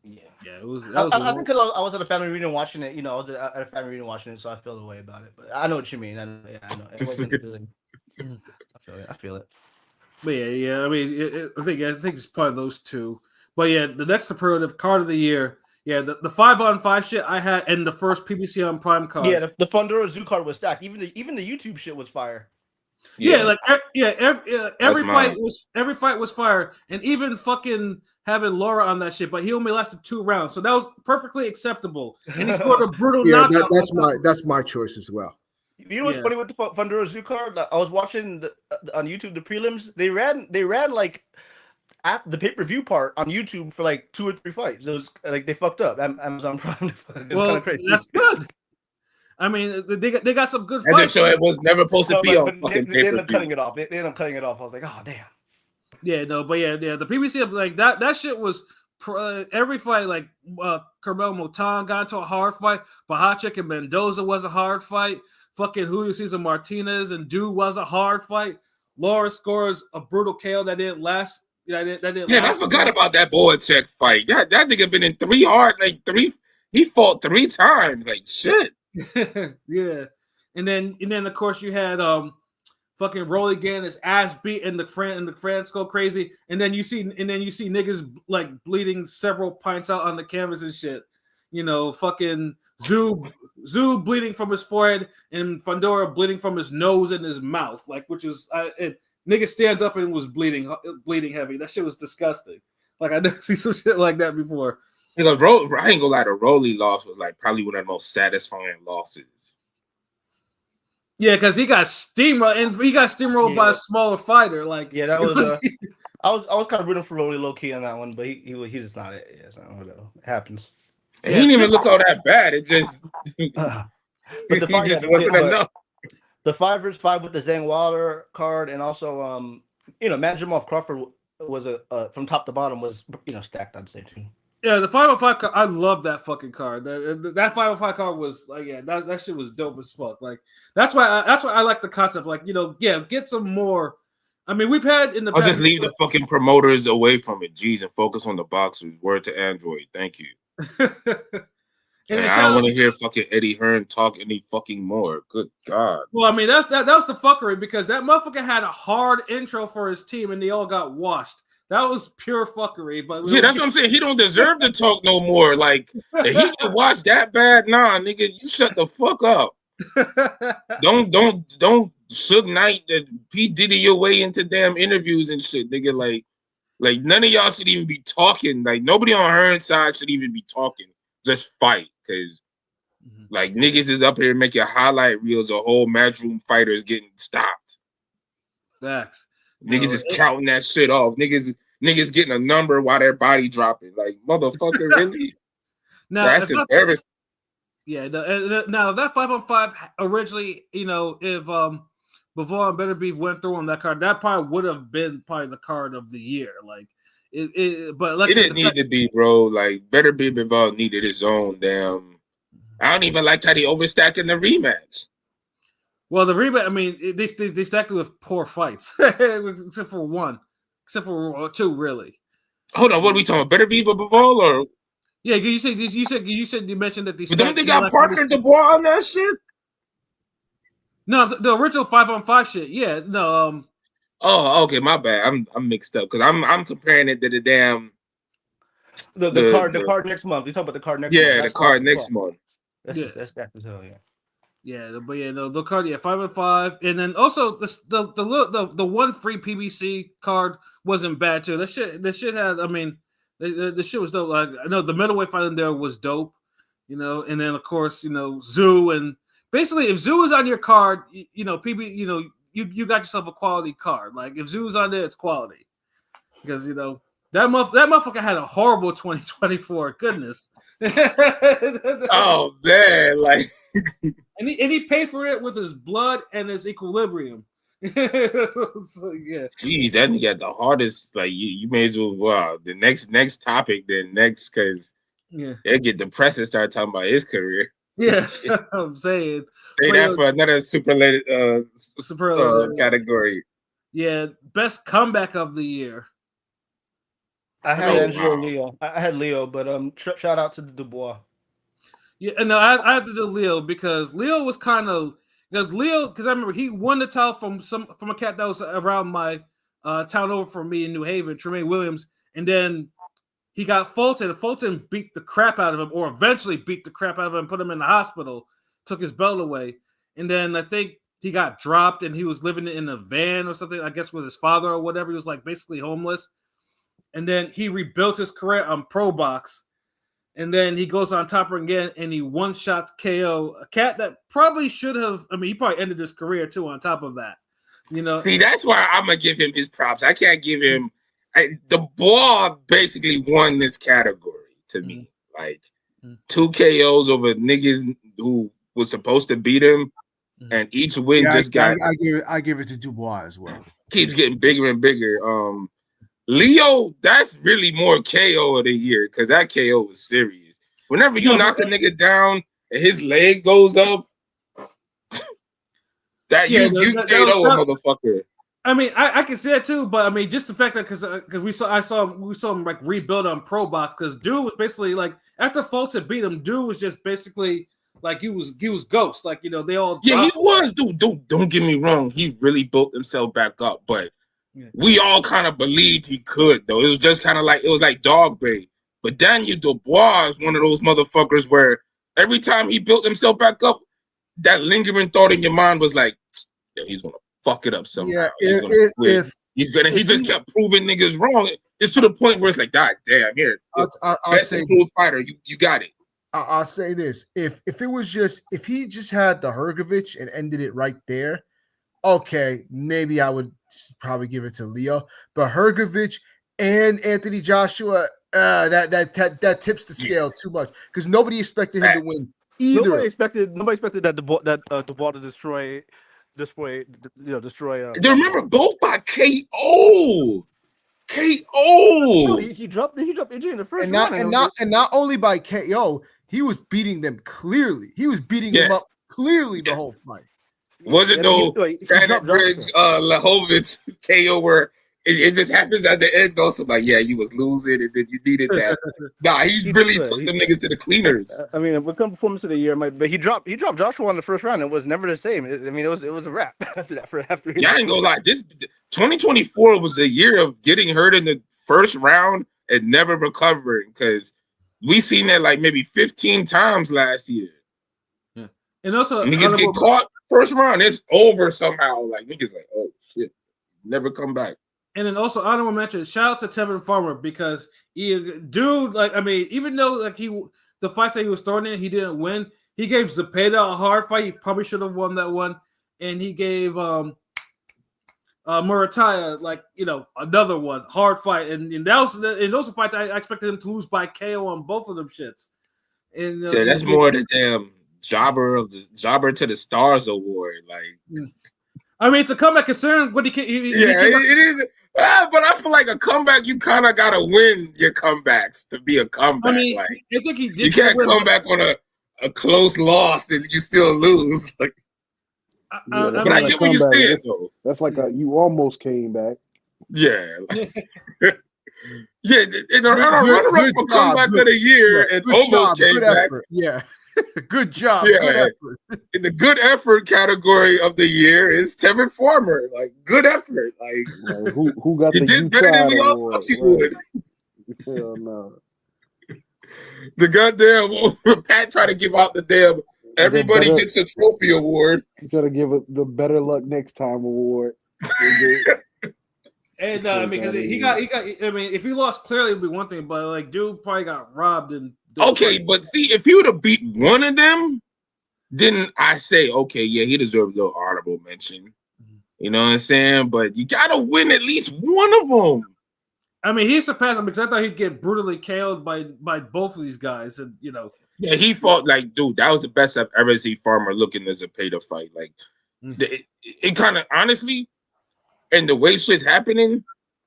Yeah, it was. I think because I was at a family reunion watching it. You know, I was at a family reunion watching it, so I feel the way about it. But I know what you mean. I know. It wasn't really, I feel it. But yeah. I mean, I think it's part of those two. But yeah, the next superlative card of the year. Yeah, the 5-on-5 shit I had, and the first PBC on Prime card. Yeah, the Fundora Zoo card was stacked. Even the YouTube shit was fire. Every fight was fire, and even fucking having Laura on that shit, but he only lasted 2 rounds, so that was perfectly acceptable. And he scored a brutal knockout. That's my choice as well. You know what's funny with the Fundora Zoo card? I was watching on YouTube the prelims. They ran like at the pay-per-view part on YouTube for like 2 or 3 fights. It was like they fucked up. Amazon Prime. Well, that's good. I mean, they got some good fights. And so it was never supposed to be on fucking they ended up cutting it off. They ended up cutting it off. I was like, oh damn. Yeah, no, but yeah. The PBC like that shit was every fight. Like Carmel Motan got into a hard fight. Bahachek and Mendoza was a hard fight. Fucking Julio Cesar Martinez and Dude was a hard fight. Laura scores a brutal KO that didn't last. I forgot about that Boacek fight. That nigga been in 3 hard, he fought 3 times. Like shit. Yeah. And then of course you had fucking Rolly getting his ass beat and the France go crazy. And then you see niggas like bleeding several pints out on the canvas and shit. You know, fucking Zoo bleeding from his forehead and Fundora bleeding from his nose and his mouth, like which is nigga stands up and was bleeding heavy. That shit was disgusting. Like I never see some shit like that before. You know, I ain't gonna lie, the Rolly loss was like probably one of the most satisfying losses. Yeah, because he got steamrolled by a smaller fighter. Like that was. I was kind of rooting for Rolly low key on that one, but he's just not it. Yeah, so whatever. It happens. And he didn't even look all that bad. It just But the He five, yeah, just wasn't enough. the 5 vs. 5 with the Zhang Wilder card, and also Manjamoff Crawford was from top to bottom was stacked. I'd say too. Yeah, the 505 card, I love that fucking card. That 505 card was like, yeah, that shit was dope as fuck. Like that's why I like the concept. Like, get some more. I mean, we've had in the I'll past. just leave the fucking promoters away from it, jeez, and focus on the boxers. Word to Android, thank you. And I don't want to hear fucking Eddie Hearn talk any fucking more. Good God. Well, I mean, that was the fuckery because that motherfucker had a hard intro for his team and they all got washed. That was pure fucking. But yeah, that's what I'm saying. He don't deserve to talk no more. Like, if he can watch that bad, nah, nigga, you shut the fuck up. don't Suge Knight and P. Diddy your way into damn interviews and shit, nigga. Like none of y'all should even be talking. Like, nobody on Hearn's side should even be talking. Just fight, because like niggas is up here making highlight reels of whole matchroom fighters getting stopped. Facts. Niggas is counting that shit off. Niggas getting a number while their body dropping. Like, motherfucker, really? Now, that's embarrassing. Yeah. Now that 5-on-5 originally, if before Better Beef went through on that card, that probably would have been probably the card of the year. Like but it didn't need to be, bro. Like, Better Beef involved needed his own damn. I don't even like how they overstacked in the rematch. Well, the rematch, I mean, they stacked it with poor fights, except for one, except for two, really. Hold on, what are we talking about? Better Beef or Bivol, or? Yeah, you said you mentioned that they. But don't they got Parker Dubois on that shit? No, the original 5-on-5 shit. Yeah, no. Oh, okay, my bad. I'm mixed up because I'm comparing it to the damn. The card next month. You talking about the card next month? Yeah, the card next month. That's stacked as hell. Yeah. Yeah, but the card, 5-on-5, and then also the one free PBC card wasn't bad too. The shit had, I mean, the shit was dope. Like, I know the middleweight fight in there was dope, and then of course Zoo, and basically if Zoo is on your card, PB, you got yourself a quality card. Like if Zoo's on there, it's quality because that motherfucker had a horrible 2024. Goodness. Oh man, like. And he paid for it with his blood and his equilibrium. So, yeah. Jeez, that nigga got the hardest. Like you may as well. Wow, the next topic, then next, because they'll get depressed and start talking about his career. Yeah, I'm saying. Say that for another superlative category. Yeah, best comeback of the year. I had Leo. I had Leo, but shout out to Dubois. Yeah, and no, I have to do Leo because Leo was kind of because I remember he won the title from a cat that was around my town over from me in New Haven, Tremaine Williams, and then he got Fulton. And Fulton beat the crap out of him, or eventually beat the crap out of him, put him in the hospital, took his belt away, and then I think he got dropped and he was living in a van or something, I guess with his father or whatever. He was like basically homeless, and then he rebuilt his career on Pro Box. And then he goes on top again, and he one-shot KO a cat that probably should have. I mean, he probably ended his career too. On top of that, See, that's why I'm gonna give him his props. I can't give him. The ball basically won this category to me. Like 2 KOs over niggas who was supposed to beat him, and each win I give it to Dubois as well. Keeps getting bigger and bigger. Leo, that's really more KO of the year because that KO was serious. Whenever you knock a nigga down and his leg goes up, you KO a motherfucker. I mean, I can say it too, but I mean, just the fact that because we saw him like rebuild on Pro Box because dude was basically like after Fulton beat him, dude was just basically like he was ghost. Like they all he was dude. Don't get me wrong, he really built himself back up, but. We all kind of believed he could, though. It was just kind of like dog bait. But Daniel Dubois is one of those motherfuckers where every time he built himself back up, that lingering thought in your mind was like, he's gonna fuck it up somehow. Yeah, he just kept proving niggas wrong. It's to the point where it's like, God damn, here, I'll say, fighter, you got it. I'll say this: if he just had the Hrgovic and ended it right there. Okay, maybe I would probably give it to Leo, but Hrgovic and Anthony Joshua, that tips the scale too much because nobody expected him to win Either. Nobody expected that Dubois to destroy. Do you remember both by KO? No, KO. he dropped AJ in the first and round. not only by KO, he was beating them clearly. He was beating them Yes. up clearly the whole fight. Was it though? He That dropped bridge, Joshua. Lahovich KO where it just happens at the end though. So like, yeah, you was losing and then you needed that. Nah, he really took them niggas to the cleaners. I mean, what come performance of the year, but he dropped Joshua in the first round. It was never the same. I mean, it was a wrap after that. Yeah, I ain't gonna lie. This 2024 was a year of getting hurt in the first round and never recovering because we seen that like maybe 15 times last year. Yeah, and also niggas get caught first round, it's over somehow. Like niggas like, oh shit, never come back. And then also honorable mention, shout out to Tevin Farmer because even though like the fights that he was throwing in, he didn't win. He gave Zepeda a hard fight. He probably should have won that one, and he gave Murataya another one hard fight. And those are fights I expected him to lose by KO on both of them shits. And yeah, that's more the damn jobber to the stars award. Like, I mean, it's a comeback considering what it is. But I feel like a comeback, you kind of gotta win your comebacks to be a comeback. I mean, like, I think he did. You can't come back on a close loss and you still lose. Like, but I get what you're saying though. That's like you almost came back. Yeah. Yeah, and a runner-up for comeback of the year and almost came back. Yeah. Good job. Yeah. Good effort. In the good effort category of the year is Tevin Farmer. Like, good effort. Like, who got you the did better than we all thought you would. Hell no. The goddamn Pat tried to give out the damn everybody gets a trophy award. You try to give it the better luck next time award. And because he got. I mean, if he lost clearly, it'd be one thing. But like, dude probably got robbed and. Okay, but see, if he would have beat one of them, then I say, okay, yeah, he deserved a little honorable mention. You know what I'm saying? But you gotta win at least one of them. I mean, he surpassed him because I thought he'd get brutally KO'd by both of these guys, and you know. Yeah, he fought like, dude, that was the best I've ever seen Farmer looking as a Zepeda fight. Like, it kind of honestly, and the way shit's happening,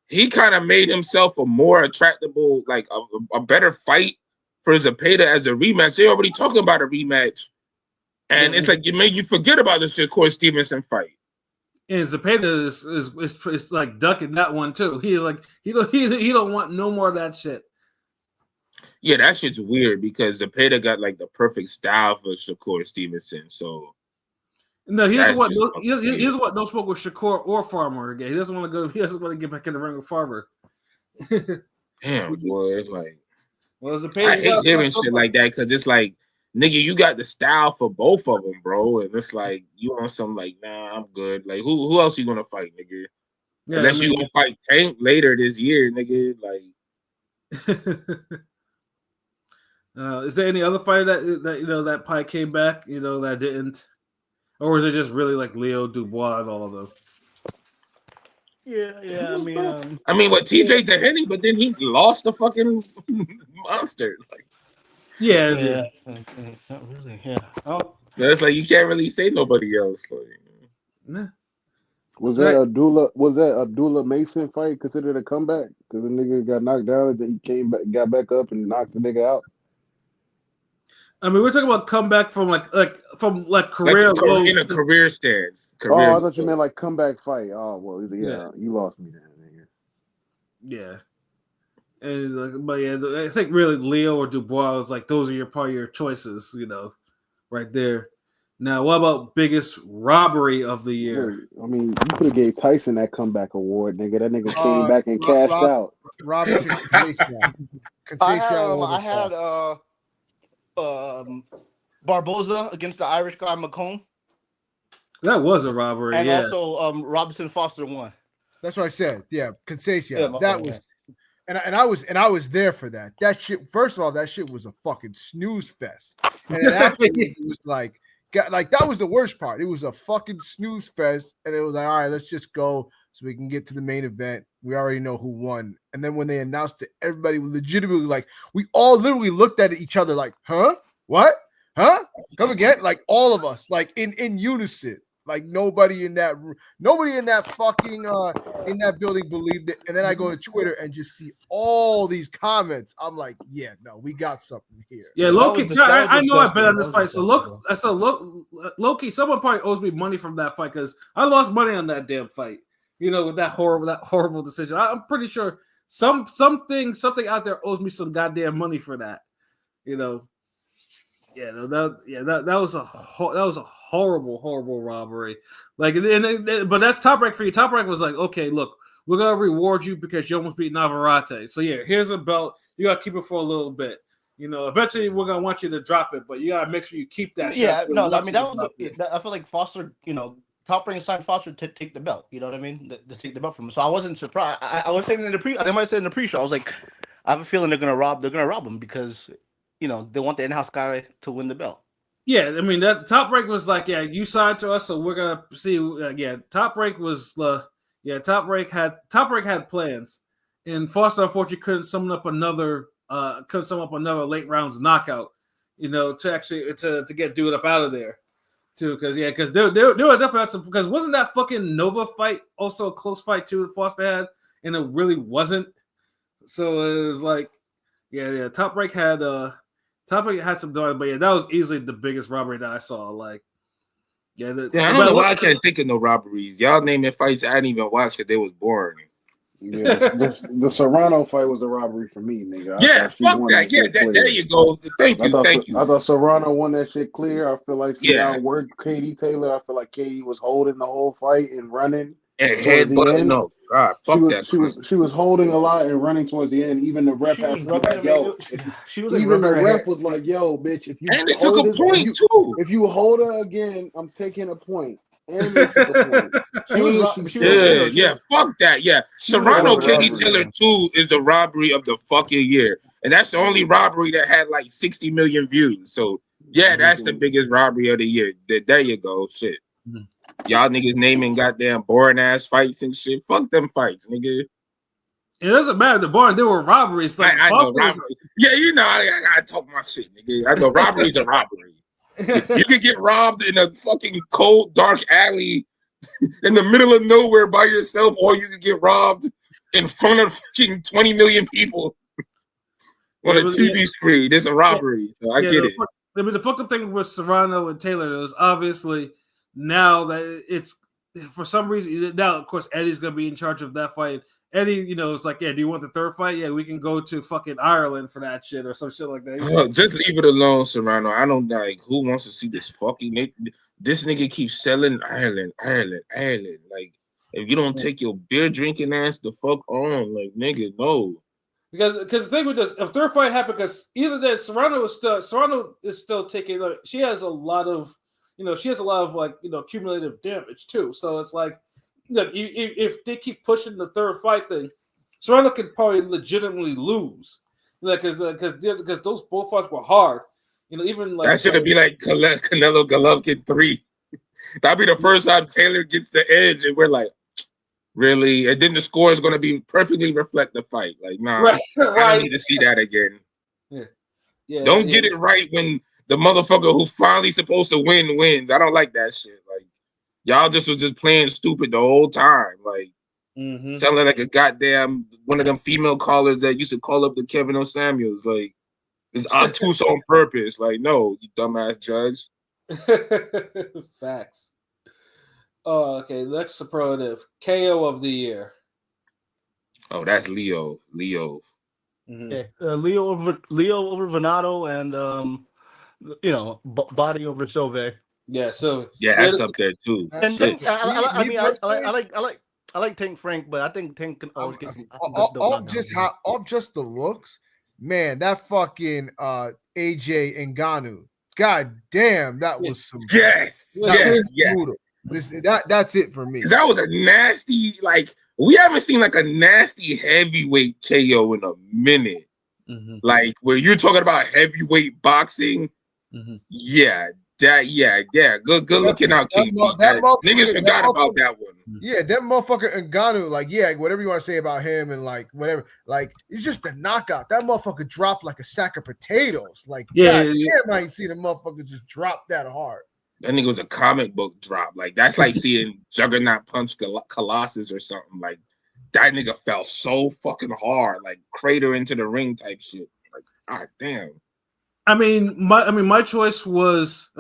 he kind of made himself a more attractable, like a better fight for Zepeda as a rematch. They already talking about a rematch, and it's like you forget about the Shakur Stevenson fight. And Zepeda is like ducking that one too. He's like he don't want no more of that shit. Yeah, that shit's weird because Zepeda got like the perfect style for Shakur Stevenson. So no, he doesn't want no smoke with Shakur or Farmer again. He doesn't want to go. He doesn't want to get back in the ring with Farmer. Damn, boy, it's like. Well, I hate hearing shit like that because it's like, nigga, you got the style for both of them, bro, and it's like you on some like, nah, I'm good. Like, who else you gonna fight, nigga? Yeah, unless you gonna fight Tank later this year, nigga. Like, is there any other fighter that probably came back, that didn't, or is it just really like Leo Dubois and all of them? Yeah. I mean, what TJ Dehaney, but then he lost the fucking monster. Like, yeah. Not really. Yeah. It's like you can't really say nobody else. Like, nah. Was that Abdullah Mason fight considered a comeback? Because the nigga got knocked down and then he came back, got back up and knocked the nigga out. I mean, we're talking about comeback from career lows. In a career stance. I thought you meant like comeback fight. Oh well, yeah. You lost me there, nigga. Yeah, and I think really Leo or Dubois was like those are probably your choices, right there. Now, what about biggest robbery of the year? I mean, you could have gave Tyson that comeback award, nigga. That nigga came back and cashed out. Robinson, I had Barboza against the Irish guy McComb. That was a robbery, and also Robinson Foster won. That's what I said. Yeah, Conceição. That was, and I was there for that. That shit. First of all, that shit was a fucking snooze fest. And then after it was like that was the worst part. It was a fucking snooze fest, and it was like, all right, let's just go so we can get to the main event. We already know who won. And then when they announced it, everybody was legitimately like, we all literally looked at each other like, huh? What? Huh? Come again? Like all of us, like in unison. Like nobody in that fucking in that building believed it. And then I go to Twitter and just see all these comments. I'm like, yeah, no, we got something here. Yeah, That Loki. was I know I bet disgusting. on this That fight. was So disgusting, Loki. Someone probably owes me money from that fight because I lost money on that damn fight. You know, with that horrible decision. I'm pretty sure something out there owes me some goddamn money for that. You know. Yeah, that was a horrible robbery. Like, but that's Top Rank for you. Top Rank was like, okay, look, we're gonna reward you because you almost beat Navarrete. So yeah, here's a belt. You gotta keep it for a little bit. You know, eventually we're gonna want you to drop it, but you gotta make sure you keep that. Yeah, no, I mean I feel like Foster, Top Rank signed Foster to take the belt. You know what I mean? To take the belt from him. So I wasn't surprised. I was saying in the I might have said in the pre-show, I was like, I have a feeling they're gonna rob him because they want the in-house guy to win the belt. Yeah, I mean that Top Rank was like, yeah, you signed to us, so we're gonna see. Top Rank was, Top Rank had plans, and Foster unfortunately couldn't summon up another late rounds knockout, to actually to get Dude up out of there, too, because there were definitely some, because wasn't that fucking Nova fight also a close fight too that Foster had, and it really wasn't, so it was like, Top Rank had some doing, but that was easily the biggest robbery that I saw. Like, I don't know why I can't think of no robberies. Y'all naming fights I didn't even watch because they was boring. Yeah, the Serrano fight was a robbery for me, nigga. Fuck that. Yeah, there you go. Thank you. I thought Serrano won that shit clear. I feel like she outworked Katie Taylor. I feel like Katie was holding the whole fight and running. And headbutting. No, God, fuck that. She was holding a lot and running towards the end. Even the ref had to be like, "Yo." Even the ref was like, "Yo, bitch, if you and it took a point too. If you hold her again, I'm taking a point." And they took a point. Fuck that. Yeah, Serrano Katie Taylor 2 is the robbery of the fucking year, and that's the only robbery that had like 60 million views. So that's the biggest robbery of the year. There you go. Shit. Y'all niggas naming goddamn boring ass fights and shit. Fuck them fights, nigga. It doesn't matter. The boring, there were robberies. Like, I know robbery. Yeah, I gotta talk my shit, nigga. I know robberies are robbery. You could get robbed in a fucking cold, dark alley in the middle of nowhere by yourself, or you could get robbed in front of fucking 20 million people on a TV screen. It's a robbery, so I get it. The fucked up thing with Serrano and Taylor is obviously now that it's for some reason now, of course, Eddie's gonna be in charge of that fight. Eddie, it's like, do you want the third fight? Yeah, we can go to fucking Ireland for that ship or some shit like that. Just leave it alone, Serrano. I don't like who wants to see this fucking this nigga keeps selling Ireland. Like, if you don't take your beer drinking ass the fuck on, like, nigga, no. Because the thing with this, if third fight happened, because either that Serrano is still taking, she has a lot of like, cumulative damage too. So it's like, look, if they keep pushing the third fight thing, Serrano could probably legitimately lose, because those both fights were hard. Even like that should be like Canelo Golovkin 3. That'd be the first time Taylor gets the edge, and we're like, really? And then the score is going to be perfectly reflect the fight. Like, nah, right. I don't need to see that again. Don't get it right when the motherfucker who finally supposed to win wins. I don't like that shit. Like, y'all was just playing stupid the whole time. Like, sounding like a goddamn one of them female callers that used to call up the Kevin O. Samuels. Like, it's obtuse on purpose. Like, no, you dumbass judge. Facts. Oh, okay. Next superlative, KO of the year. Oh, that's Leo. Mm-hmm. Yeah, Leo over Venado, and body over Silve. Yeah, so that's up there too. And I like Tank Frank, but I think Tank can always get off just the looks. Man, that fucking AJ Ngannou. God damn, that was some yes. Brutal. That's it for me. That was a nasty, like, we haven't seen like a nasty heavyweight KO in a minute. Like, where you're talking about heavyweight boxing. Good looking out, King. Niggas forgot about that one. Yeah, that motherfucker Ngannou, like, yeah, whatever you want to say about him and like whatever, like, it's just a knockout. That motherfucker dropped like a sack of potatoes. Like, Yeah, God yeah. damn, I ain't seen a motherfucker just drop that hard. That nigga was a comic book drop. Like that's like seeing Juggernaut punch Colossus or something. Like that nigga fell so fucking hard, like crater into the ring type shit. Like, god damn. My choice was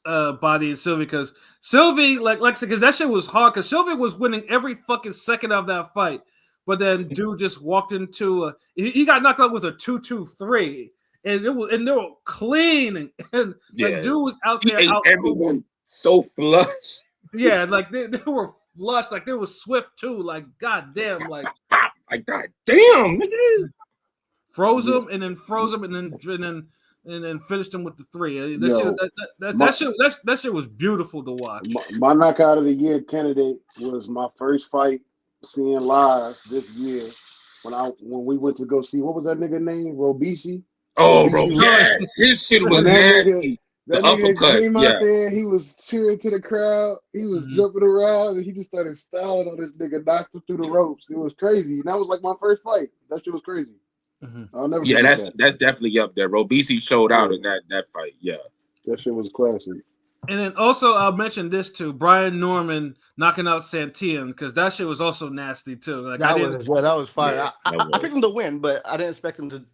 Body and Sylvie because Sylvie, like I said, because that shit was hard because Sylvie was winning every fucking second of that fight, but then dude just walked into he got knocked out with a 2-2-3, and they were clean and Yeah. like dude was out He there ate everyone so flush. Yeah, like they were flush, like they were swift too, like goddamn, like god damn, nigga. froze him and then finished him with the 3. That shit was beautiful to watch. My knockout of the year candidate was my first fight seeing live this year when we went to go see, what was that nigga name? Robici? Oh, bro, yes, his shit was nasty. That the nigga uppercut, came out there, he was cheering to the crowd, he was jumping around, and he just started styling on this nigga, knocked him through the ropes. It was crazy. And that was like my first fight. That shit was crazy. I'll never forget that. That's definitely up there. Robici showed out in that fight. Yeah. That shit was classic. And then also I'll mention this too, Brian Norman knocking out Santillan, because that shit was also nasty too. Like that was fire. Yeah, I picked him to win, but I didn't expect him to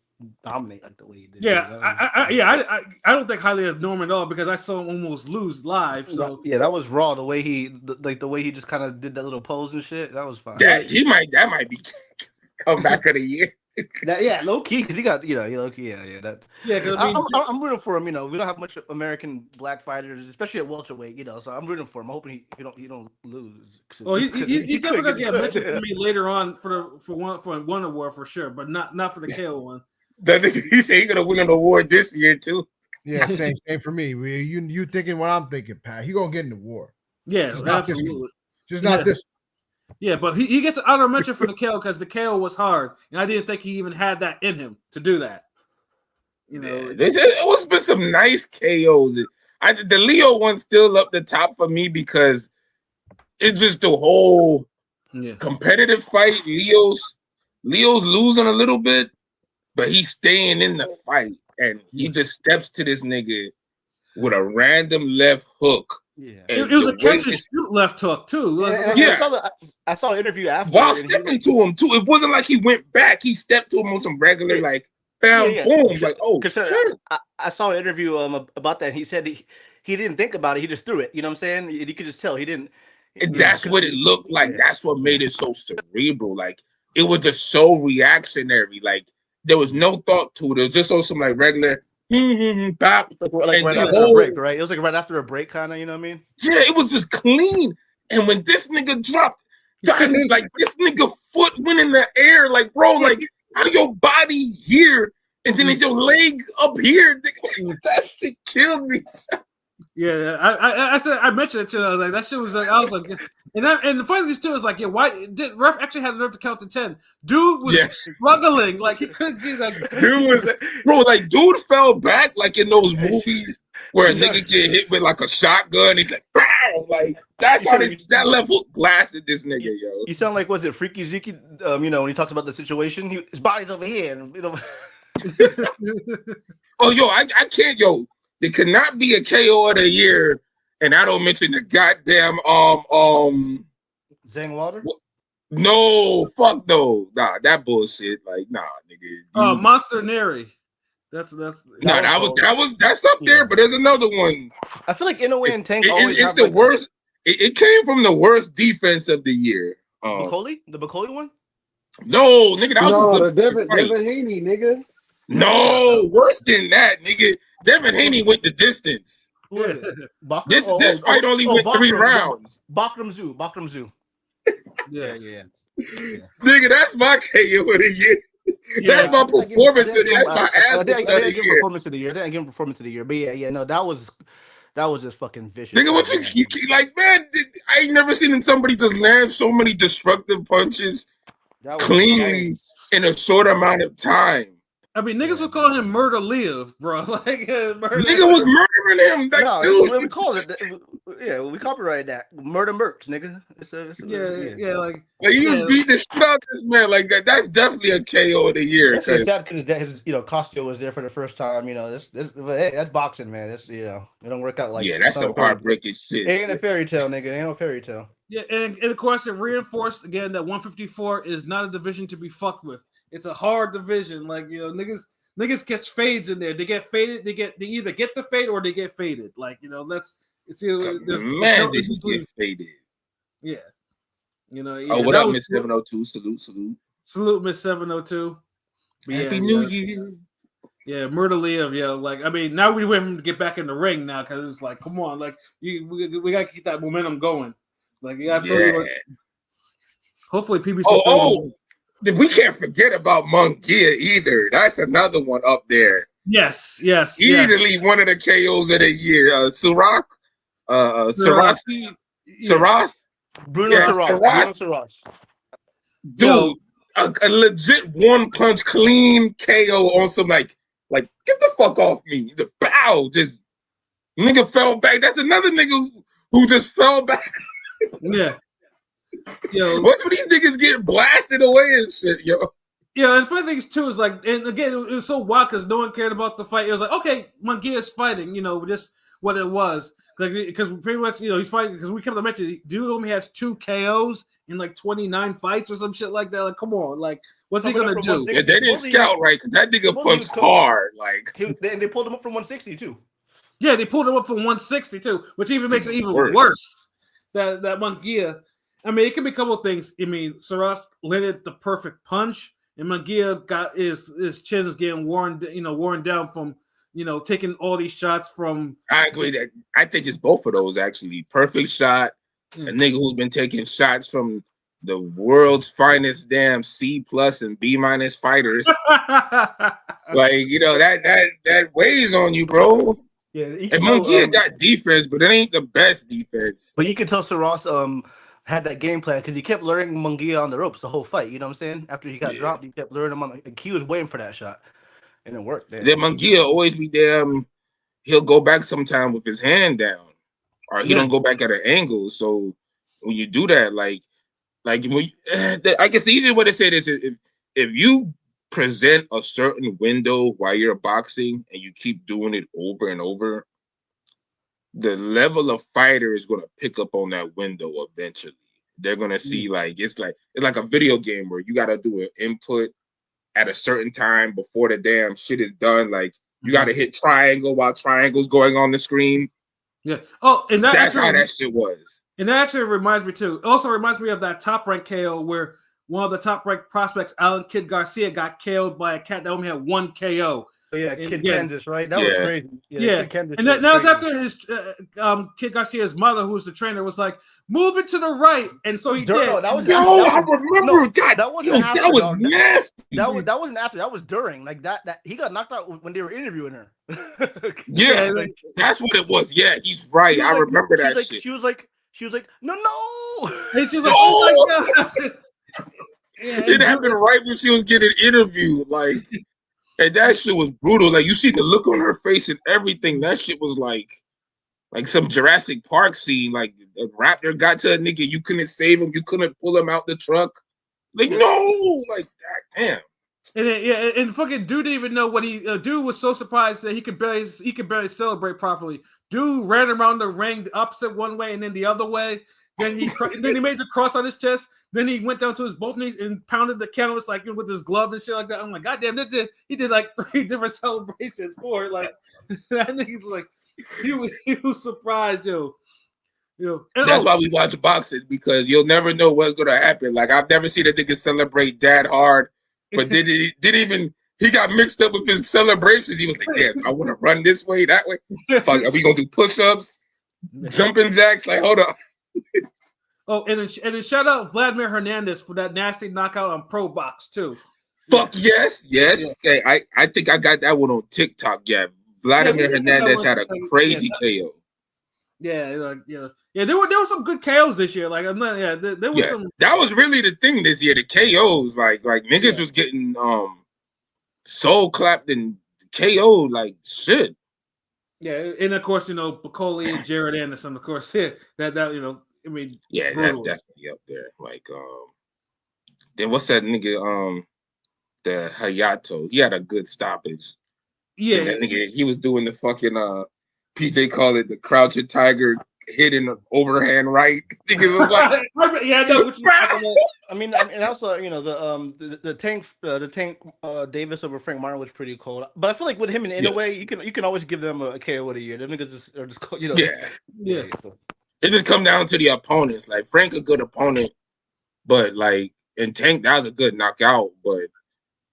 dominate like the way he did. I don't think highly of Norman at all because I saw him almost lose live. So yeah, that was raw. The way he just kind of did that little pose and shit. That was fine. That might be comeback of the year. Low key, because he got low key, I'm rooting for him. We don't have much American black fighters, especially at welterweight. So I'm rooting for him. I'm hoping he don't lose. Well, he's definitely gonna get mentioned for me later on for one award for sure, but not for the KO one. He said he's gonna win an award this year too. Yeah, same for me. You thinking what I'm thinking, Pat? He gonna get an award. Yeah, absolutely. Just not this. Yeah, but he gets an honor mention for the KO because the KO was hard, and I didn't think he even had that in him to do that. It was been some nice KOs. The Leo one's still up the top for me because it's just the whole competitive fight. Leo's losing a little bit, but he's staying in the fight, and he just steps to this nigga with a random left hook. Yeah, it was a catch and shoot left hook too. I saw an interview after while stepping to him too. It wasn't like he went back; he stepped to him on some regular like bam, boom, like shit. I saw an interview about that. He said he didn't think about it; he just threw it. You know what I'm saying? You could just tell he didn't. And that's what it looked like. Yeah. That's what made it so cerebral. Like it was just so reactionary. Like there was no thought to it. It was just some like regular. Bop. Like right after a break, right? It was like right after a break, kind of. You know what I mean? Yeah, it was just clean. And when this nigga dropped, like this nigga foot went in the air, like bro, like how your body here, and then it's your leg up here. That shit killed me. Yeah, I mentioned it too. I was like, that shit was like, I was like, and the funny thing too is like, why did ref actually had the nerve to count to 10? Dude was struggling, like he couldn't get like. Dude fell back like in those movies where a nigga get hit with like a shotgun. He's like, bam, like that's how that level blasted this nigga, yo. You sound like, was it Freaky Zeke? When he talks about the situation, his body's over here, and Oh, yo, I can't, yo. There could not be a KO of the year, and I don't mention the goddamn Zhang Wilder. No, fuck no, nah, that bullshit. Like, nah, nigga. Monster Neri. That's up there, but there's another one. I feel like Inoue and Tank. It's the worst. It came from the worst defense of the year. The Bakoli one. No, nigga, that was the Devin Haney, nigga. No, worse than that, nigga. Devin Haney went the distance. This fight only went 3 rounds. Bakram Zoo. Yeah. Nigga, that's my KO of the year. That's my performance of the year. That's my ass of the year. Performance of the year. They didn't give him performance of the year. But no, that was just fucking vicious. Nigga, what you like, man? I ain't never seen somebody just land so many destructive punches cleanly in a short amount of time. I mean, niggas would call him Murder Live, bro. Like, murder. Nigga was murdering him. Like, No, dude. what we call it. Yeah, we copyright that. Murder merch, nigga. Yeah, like He was beating the shit out of this man like that. That's definitely a KO of the year. That's just sad because his, Costio was there for the first time. But hey, that's boxing, man. That's it don't work out like that's some heartbreaking shit. It ain't a fairy tale, nigga. It ain't no fairy tale. Yeah, and of course it reinforced again that 154 is not a division to be fucked with. It's a hard division. Like, niggas catch fades in there. They get faded. They either get the fade or they get faded. Like, it's either man, did he get faded? Yeah. What up, Miss 702? Salute, Miss 702. Happy New Year. Yeah, Murder Live, Like, I mean, now we want him to get back in the ring now because it's like, come on, like we gotta keep that momentum going. Like, you gotta hopefully PBC. We can't forget about Mungia either. That's another one up there. Yes. Easily one of the KOs of the year. Surak, Sarasi, Saras, Bruno Saras. Dude, a legit one punch clean KO on some like get the fuck off me. The bow just nigga fell back. That's another nigga who just fell back. Yeah. What's when these niggas get blasted away and shit, yo? Yeah, and the funny thing is too is like, and again, it was so wild because no one cared about the fight. It was like, okay, Mungia is fighting, just what it was, because pretty much, he's fighting because we kept to mention, dude only has 2 KOs in like 29 fights or some shit like that. Like, come on, like, what's he gonna do? Yeah, they didn't scout right because that nigga punched hard, like, and they pulled him up from 160 too. Yeah, they pulled him up from 160 too, which even makes it even worse. That Mungia. I mean, it could be a couple of things. I mean, Saras landed the perfect punch, and Mungia got his chin is getting worn down from taking all these shots from. I agree that I think it's both of those actually. Perfect shot, a nigga who's been taking shots from the world's finest damn C+ and B- fighters. Like, that weighs on you, bro. Yeah, and Mungia got defense, but it ain't the best defense. But you can tell Saras had that game plan because he kept luring Mungia on the ropes the whole fight. You know what I'm saying? After he got dropped, he kept luring him on. Like, he was waiting for that shot, and it worked. Then Mungia always be damn. He'll go back sometime with his hand down, or he don't go back at an angle. So when you do that, like I guess the easiest way to say this is if you present a certain window while you're boxing and you keep doing it over and over, the level of fighter is going to pick up on that window eventually. They're going to see it's like a video game where you got to do an input at a certain time before the damn shit is done. Like, you got to hit triangle while triangle's going on the screen. Yeah. Oh, and that's how that shit was. And that actually reminds me too. It also reminds me of that Top Rank KO where one of the top ranked prospects, Alan Kid Garcia, got KO'd by a cat that only had 1 KO. Oh, yeah, Kid Candice, right? That was crazy. Yeah. And that was after his Kid Garcia's mother, who was the trainer, was like, move it to the right. And so he did. I remember. God, that was nasty. That wasn't after. That was during. Like that he got knocked out when they were interviewing her. That's what it was. Yeah, he's right. I remember that shit. She was like, no. And she was like, oh my God. It happened right when she was getting interviewed. Like, and that shit was brutal. Like, you see the look on her face and everything. That shit was like some Jurassic Park scene. Like, a raptor got to a nigga, you couldn't save him, you couldn't pull him out the truck. Like, no, like that, damn. And fucking dude didn't even know what dude was so surprised that he could barely celebrate properly. Dude ran around the ring the opposite one way and then the other way. Then he made the cross on his chest. Then he went down to his both knees and pounded the canvas like with his glove and shit like that. I'm like, goddamn, he did like 3 different celebrations for it. Like, I think he's like, he was surprised, yo. That's why we watch boxing, because you'll never know what's gonna happen. Like, I've never seen a nigga celebrate that hard, but he got mixed up with his celebrations. He was like, damn, I want to run this way, that way. Fuck, are we gonna do push-ups, jumping jacks? Like, hold on. Oh, and then shout out Vladimir Hernandez for that nasty knockout on Pro Box too. Fuck yes. Yeah. Okay, I think I got that one on TikTok. Yeah, Vladimir Hernandez had a crazy KO. Yeah. There were some good KOs this year. Like, there was some. That was really the thing this year. The KOs, like niggas was getting soul clapped and KO like shit. Yeah, and of course, Bacoli and Jared Anderson, of course, yeah, that I mean, Yeah, brutal. that's definitely up there. Like, then what's that nigga? The Hayato. He had a good stoppage. Yeah, And that nigga, he was doing the fucking PJ called it the crouching tiger hitting the overhand right. Nigga was like, yeah, I know what you're talking about. I mean, and also the tank Davis over Frank Martin was pretty cold. But I feel like with him in a way, you can always give them a KO of the year. Them niggas are just Yeah. So. It just come down to the opponents. Like Frank a good opponent, but like in Tank that was a good knockout. But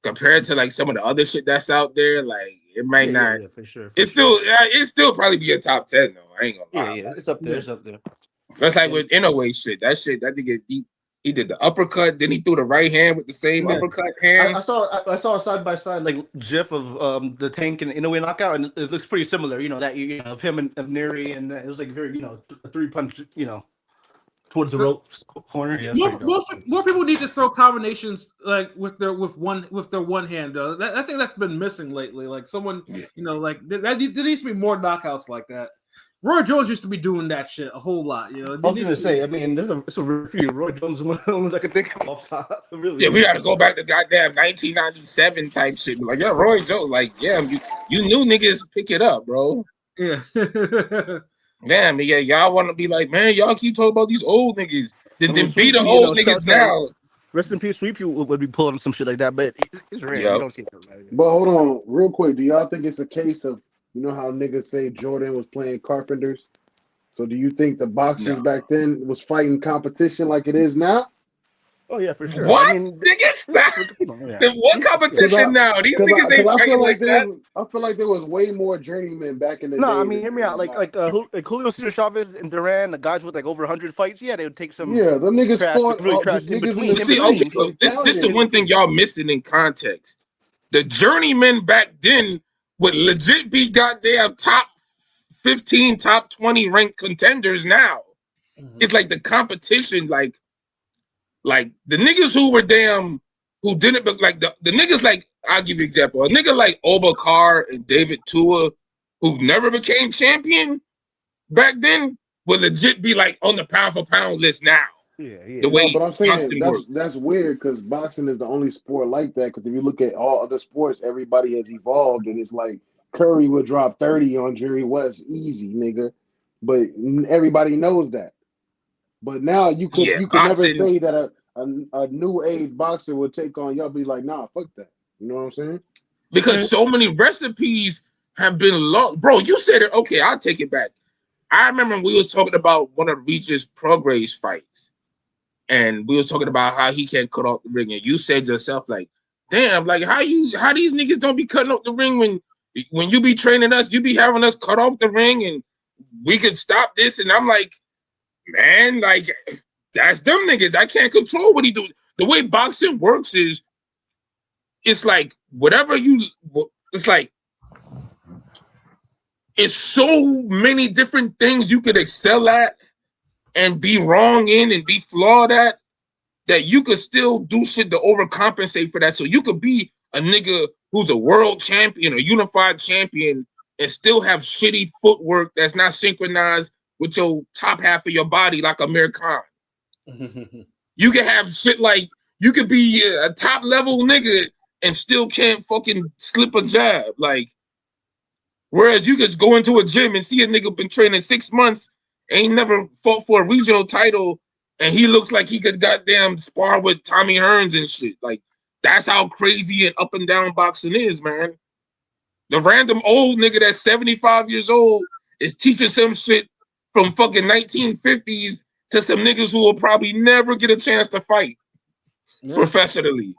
compared to like some of the other shit that's out there, like it might not. Yeah, for sure. It's still probably be a top 10 though. I ain't gonna lie. Yeah, it's up there. It's up there. That's like with Inouye shit. That nigga he did the uppercut, then he threw the right hand with the same uppercut hand. I saw a side by side like GIF of the Tank and Inoue knockout, and it looks pretty similar. Of him and of Neri, and it was like very a 3-punch towards the ropes corner. Yeah, more people need to throw combinations like with their one hand though. I think that's been missing lately. Like someone like there needs to be more knockouts like that. Roy Jones used to be doing that shit a whole lot. I was gonna say, I mean, there's a few Roy Jones ones I could think of off top. Really. Yeah, we got to go back to goddamn 1997 type shit. Like, yeah, Roy Jones, like, yeah, you knew niggas pick it up, bro. Yeah. Damn, yeah, y'all want to be like, man, y'all keep talking about these old niggas. Then be the old niggas now. Rest in peace, Sweep. You would be pulling some shit like that, but it's rare. You don't see that. But hold on, real quick. Do y'all think it's a case of how niggas say Jordan was playing carpenters? So do you think the boxers back then was fighting competition like it is now? Oh yeah, for sure. What? Niggas stop. Then what competition now? These niggas ain't fighting like that. I feel like there was way more journeymen back in the day. No, I mean, hear me out. Like Julio Cesar Chavez and Duran, the guys with like over 100 fights. Yeah, they would take some. Yeah, the niggas fought really trash in between. This is the one thing y'all missing in context. The journeymen back then would legit be goddamn top 15, top 20 ranked contenders now. It's like the competition, like the niggas who didn't, but like the niggas like, I'll give you an example. A nigga like Obakar and David Tua, who never became champion back then, would legit be like on the pound for pound list now. Yeah. But I'm saying that's weird because boxing is the only sport like that. Because if you look at all other sports, everybody has evolved, and it's like Curry would drop 30 on Jerry West easy, nigga. But everybody knows that. But now you could never say that a new age boxer would take on y'all. Be like, nah, fuck that. You know what I'm saying? Because so many recipes have been lost, bro. You said it. Okay, I'll take it back. I remember we was talking about one of Regis Prograis fights, and we was talking about how he can't cut off the ring, and you said to yourself like, damn, like how these niggas don't be cutting off the ring when you be training us, you be having us cut off the ring, and we could stop this. And I'm like, man, like that's them niggas. I can't control what he do. The way boxing works is, it's like it's so many different things you could excel at and be wrong in and be flawed at, that you could still do shit to overcompensate for that. So you could be a nigga who's a world champion, a unified champion, and still have shitty footwork that's not synchronized with your top half of your body, like Amir Khan. You can have shit like, you could be a top level nigga and still can't fucking slip a jab. Like, whereas you could go into a gym and see a nigga been training 6 months, ain't never fought for a regional title, and he looks like he could goddamn spar with Tommy Hearns and shit. Like, that's how crazy and up and down boxing is, man. The random old nigga that's 75 years old is teaching some shit from fucking 1950s to some niggas who will probably never get a chance to fight professionally.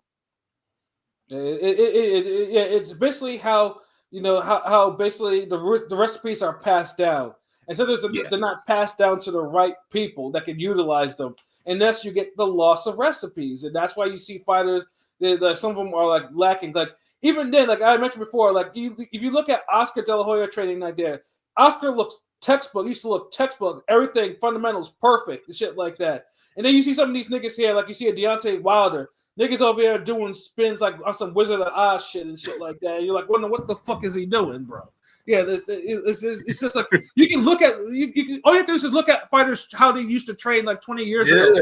It's basically how how basically the recipes are passed down, and so they're not passed down to the right people that can utilize them, and thus you get the loss of recipes, and that's why you see fighters that some of them are like lacking. Like even then, like I mentioned before, like if you look at Oscar De La Hoya training like that, Oscar looks textbook. Used to look textbook. Everything fundamentals perfect and shit like that. And then you see some of these niggas here, like you see a Deontay Wilder. Niggas over here doing spins like on some Wizard of Oz shit and shit like that. And you're like, wondering what the fuck is he doing, bro? Yeah, it's just like you can look at you can, all you have to do is just look at fighters how they used to train like 20 years ago.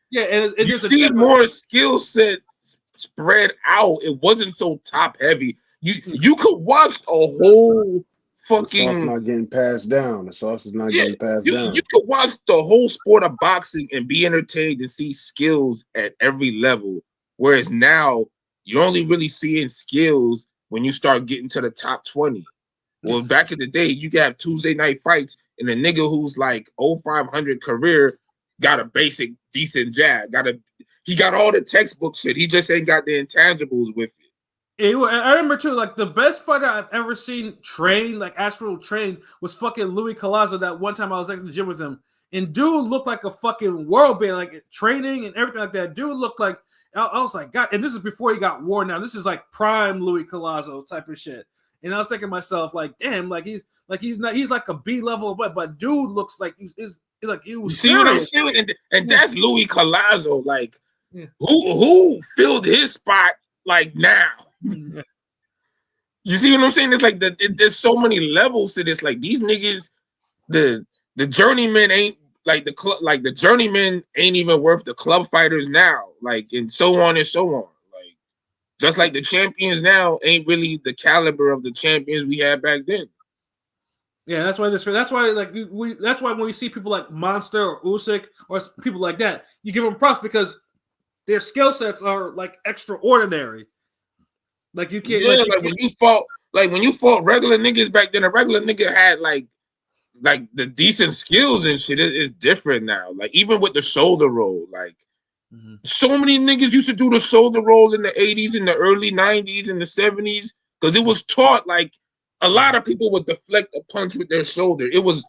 Yeah, and it's you just see more skill sets spread out. It wasn't so top heavy. You could watch a whole fucking. The sauce not getting passed down. The sauce is not getting passed down. You could watch the whole sport of boxing and be entertained and see skills at every level. Whereas now you're only really seeing skills when you start getting to the top 20. Well, back in the day, you could have Tuesday night fights, and a nigga who's like 0500 career got a basic decent jab. He got all the textbook shit. He just ain't got the intangibles with it. I remember too, like the best fighter I've ever seen train, like actual train, was fucking Louis Collazo. That one time I was like in the gym with him, and dude looked like a fucking world beater, like training and everything like that. Dude looked like I was like, God, and this is before he got worn out. This is like prime Louis Collazo type of shit. And I was thinking to myself, like, damn, he's like a B level, but dude looks like he's like he was. You see what I'm saying? And that's Louis Collazo. Like, who filled his spot like now? You see what I'm saying? It's like there's so many levels to this. Like these niggas, the journeyman ain't like the journeyman ain't even worth the club fighters now. Like and so on and so on. Like just like the champions now ain't really the caliber of the champions we had back then. Yeah, that's why that's why when we see people like Monster or Usyk or people like that, you give them props because their skill sets are like extraordinary. Like you can't. Yeah, like when you fought regular niggas back then, a regular nigga had like the decent skills and shit. It's different now. Like even with the shoulder roll, like so many niggas used to do the shoulder roll in the 80s, in the early 90s, in the 70s, because it was taught like a lot of people would deflect a punch with their shoulder. It was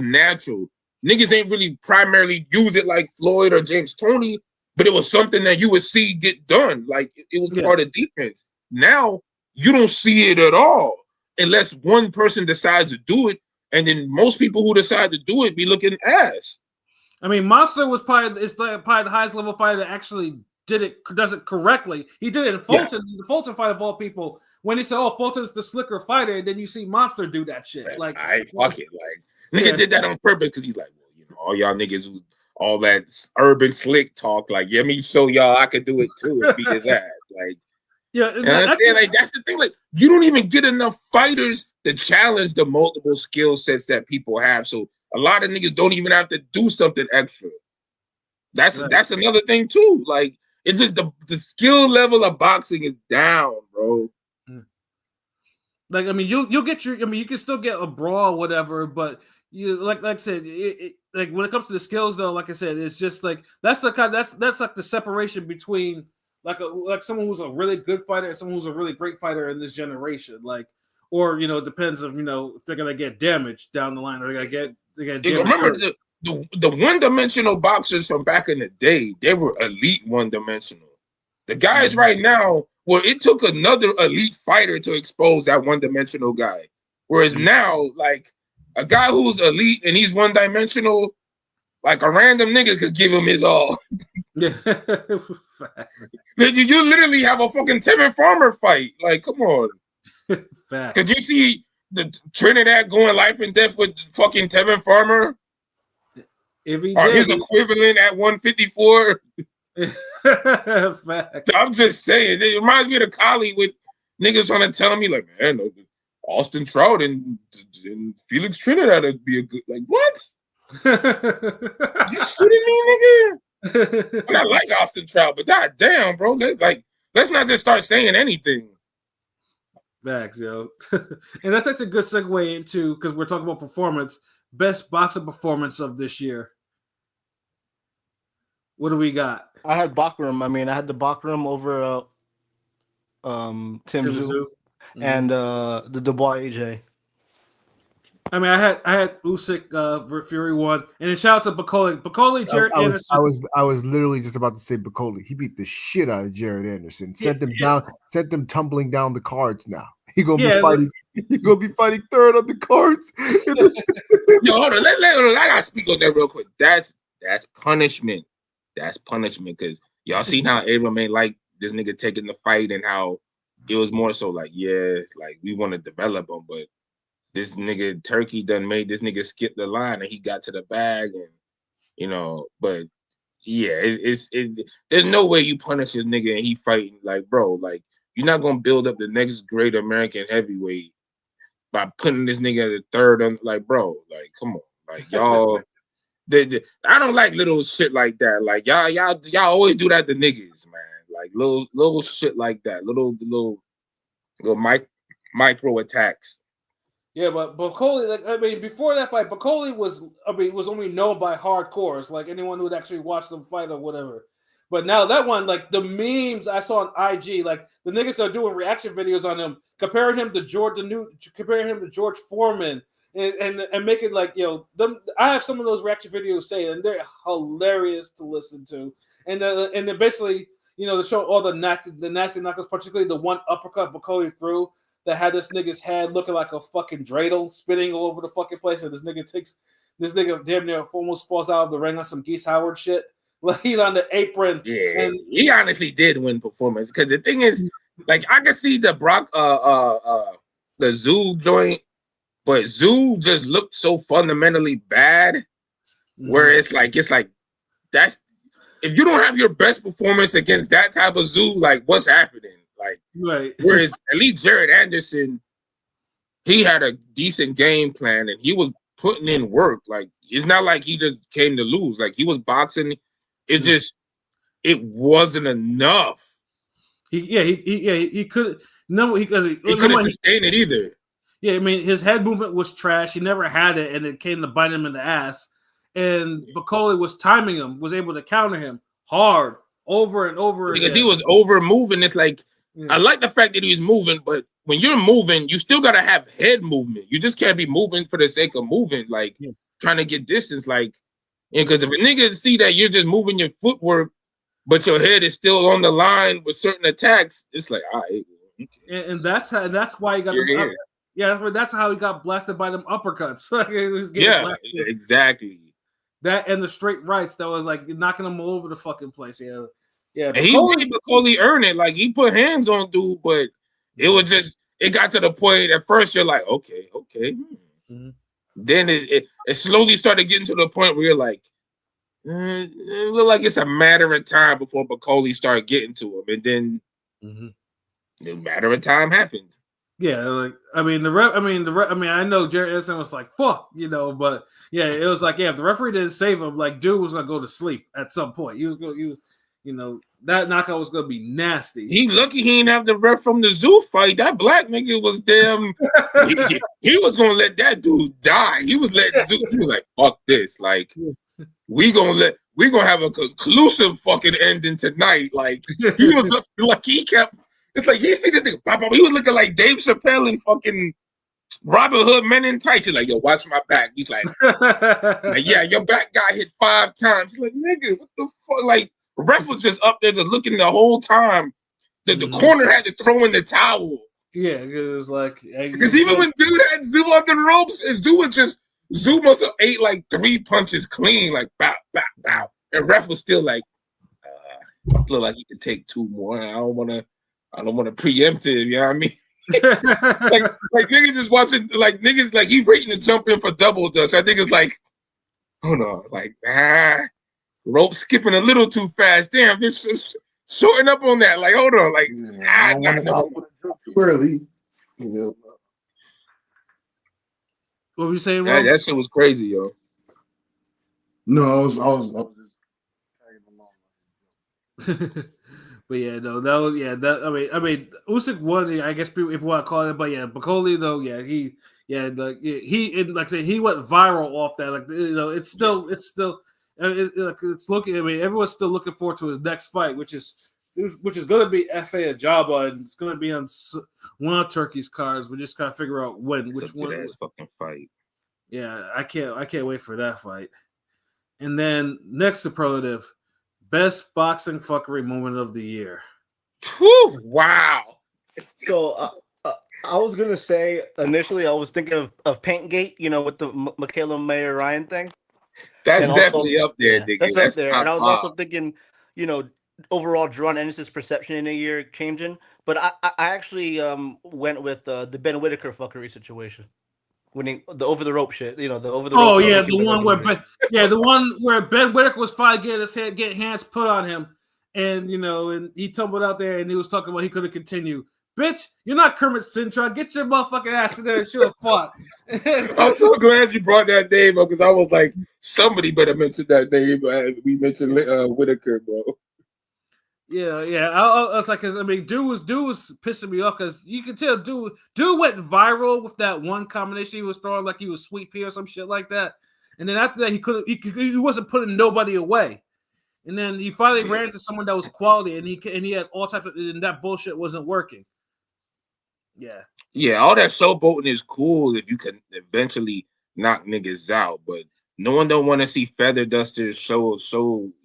natural. Niggas ain't really primarily use it like Floyd or James Toney, but it was something that you would see get done. Like it was part of defense. Now you don't see it at all unless one person decides to do it, and then most people who decide to do it be looking ass. I mean, Monster was probably the highest level fighter that actually does it correctly. He did it in Fulton, the Fulton fight of all people. When he said, "Oh, Fulton's the slicker fighter," and then you see Monster do that shit. Like, fuck it, like nigga did that on purpose because he's like, well, you know, all y'all niggas who all that urban slick talk, like, let me show y'all I could do it too and beat his ass, like. Yeah, like that's the thing. Like, you don't even get enough fighters to challenge the multiple skill sets that people have. So a lot of niggas don't even have to do something extra. That's another thing too. Like, it's just the skill level of boxing is down, bro. Like, I mean, you can still get a brawl, whatever, but you like I said, like when it comes to the skills, though, like I said, it's just like that's like the separation between like someone who's a really good fighter and someone who's a really great fighter in this generation. Like, or it depends if if they're gonna get damaged down the line or they get damaged. Remember the one-dimensional boxers from back in the day, they were elite one-dimensional. The guys right now, well, it took another elite fighter to expose that one-dimensional guy. Whereas now, like a guy who's elite and he's one-dimensional, like a random nigga could give him his all. Yeah. You literally have a fucking Tevin Farmer fight. Like, come on. Could you see the Trinidad going life and death with fucking Tevin Farmer? Or his equivalent at 154? I'm just saying. It reminds me of the collie with niggas trying to tell me, like, man, Austin Trout and Felix Trinidad would be a good, like, what? You shitting me, nigga? I like Austin Trout, but god damn, bro, let's not just start saying anything. Facts, yo. And that's actually a good segue into, because we're talking about performance, best boxing performance of this year. What do we got? I had Bakram. I mean, I had the Bakram over Tim Tszyu and the Dubois AJ. I mean, I had Usyk Fury 1, and then shout out to Bakoli, Jared Anderson. I was literally just about to say Bakoli. He beat the shit out of Jared Anderson. Sent him tumbling down the cards. Now he gonna be fighting. He gonna be fighting third on the cards. Yo, hold on. I gotta speak on that real quick. That's punishment. That's punishment because y'all seen how Abram ain't like this nigga taking the fight and how it was more so like, yeah, like we want to develop him, but this nigga Turkey done made this nigga skip the line and he got to the bag and but yeah, there's no way you punish this nigga and he fighting like, bro, like you're not gonna build up the next great American heavyweight by putting this nigga at the third like, bro, like come on, like y'all. I don't like little shit like that. Like y'all always do that to niggas, man. Like little shit like that. Little micro attacks. Yeah, but Bacoli, like I mean, before that fight, Bacoli was only known by hardcores, like anyone who would actually watch them fight or whatever. But now that one, like the memes I saw on IG, like the niggas are doing reaction videos on him, comparing him to George Foreman, and making like them. I have some of those reaction videos saying, and they're hilarious to listen to, and then basically to show all the nasty knockouts, particularly the one uppercut Bacoli threw that had this nigga's head looking like a fucking dreidel, spinning all over the fucking place, and this nigga damn near almost falls out of the ring on some Geese Howard shit. Like he's on the apron. Yeah, and he honestly did win performance because the thing is, like I could see the the Zoo joint, but Zoo just looked so fundamentally bad. Where it's like that's if you don't have your best performance against that type of Zoo, like what's happening? Like, right. Whereas at least Jared Anderson, he had a decent game plan and he was putting in work. Like it's not like he just came to lose. Like he was boxing. It wasn't enough. He couldn't sustain it either. Yeah, I mean his head movement was trash. He never had it, and it came to bite him in the ass. And Bacoli was timing him, was able to counter him hard over and over because again. he was over moving. It's like I like the fact that he was moving, but when you're moving, you still gotta have head movement. You just can't be moving for the sake of moving, like trying to get distance. Like, because if a nigga see that you're just moving your footwork, but your head is still on the line with certain attacks, it's like, all right. Okay. And that's why he got that's how he got blasted by them uppercuts. Blasted. Exactly. That and the straight rights that was like knocking him all over the fucking place. Yeah. And he made Bacoli earn it. Like he put hands on dude, but it got to the point at first you're like, okay. Mm-hmm. Then it slowly started getting to the point where you're like, it looked like it's a matter of time before Bacoli started getting to him, and then the matter of time happened. Yeah, like I know Jared Anderson was like fuck, but yeah, it was like if the referee didn't save him, like dude was gonna go to sleep at some point. That knockout was gonna be nasty. He lucky he didn't have the ref from the Zoo fight. That black nigga was damn. he was gonna let that dude die. He was letting Zoo. He was like, fuck this. Like we gonna have a conclusive fucking ending tonight. Like he was like he kept. It's like he see this nigga pop up. He was looking like Dave Chappelle and fucking Robin Hood Men in Tights. He's like, yo, watch my back. He's like yeah, your back got hit 5 times. He's like, nigga, what the fuck? Like, ref was just up there just looking the whole time. The corner had to throw in the towel. Yeah, it was like because even when dude had Zoo on the ropes, Zoo must have ate like 3 punches clean, like bow, bow, bow. And ref was still like, look like he could take 2 more. I don't want to preempt it, you know what I mean? like niggas is watching, like niggas, like he waiting to jump in for double dutch. I think it's like, hold on, like, rope skipping a little too fast. Damn, just shorten up on that. Like, hold on, like, too early. What were you saying, Rob? That shit was crazy, yo. No, I was just tagging along. But yeah, no, I mean, Usyk won. I guess people, if you want to call it, but yeah, Bacoli though, he like I said, he went viral off that. Like it's looking. I mean, everyone's still looking forward to his next fight, which is going to be F.A. Ajaba, and it's going to be on one of Turkey's cards. We just got to figure out which one. Ass fucking fight. Yeah, I can't wait for that fight. And then next superlative. Best boxing fuckery moment of the year. Whew, wow. So I was gonna say initially I was thinking of Paintgate, with the Michaela Mayer Ryan thing. That's definitely up there, That's up there. And I was also thinking, overall Jerron Ennis's perception in a year changing. But I actually went with the Ben Whitaker fuckery situation. Winning the over the rope shit, the over the rope. Oh yeah, the one where Ben Whitaker was probably getting hands put on him, and and he tumbled out there and he was talking about he couldn't continue. Bitch, you're not Kermit Cintron. Get your motherfucking ass in there and should have fought. I'm so glad you brought that name up because I was like, somebody better mention that name. We mentioned Whitaker, bro. Yeah. I was like, cause I mean, dude was pissing me off because you could tell dude went viral with that one combination he was throwing, like he was Sweet Pea or some shit like that. And then after that, he wasn't putting nobody away. And then he finally ran into someone that was quality, and he had all types of, and that bullshit wasn't working. Yeah, all that showboating is cool if you can eventually knock niggas out, but no one don't want to see feather dusters show.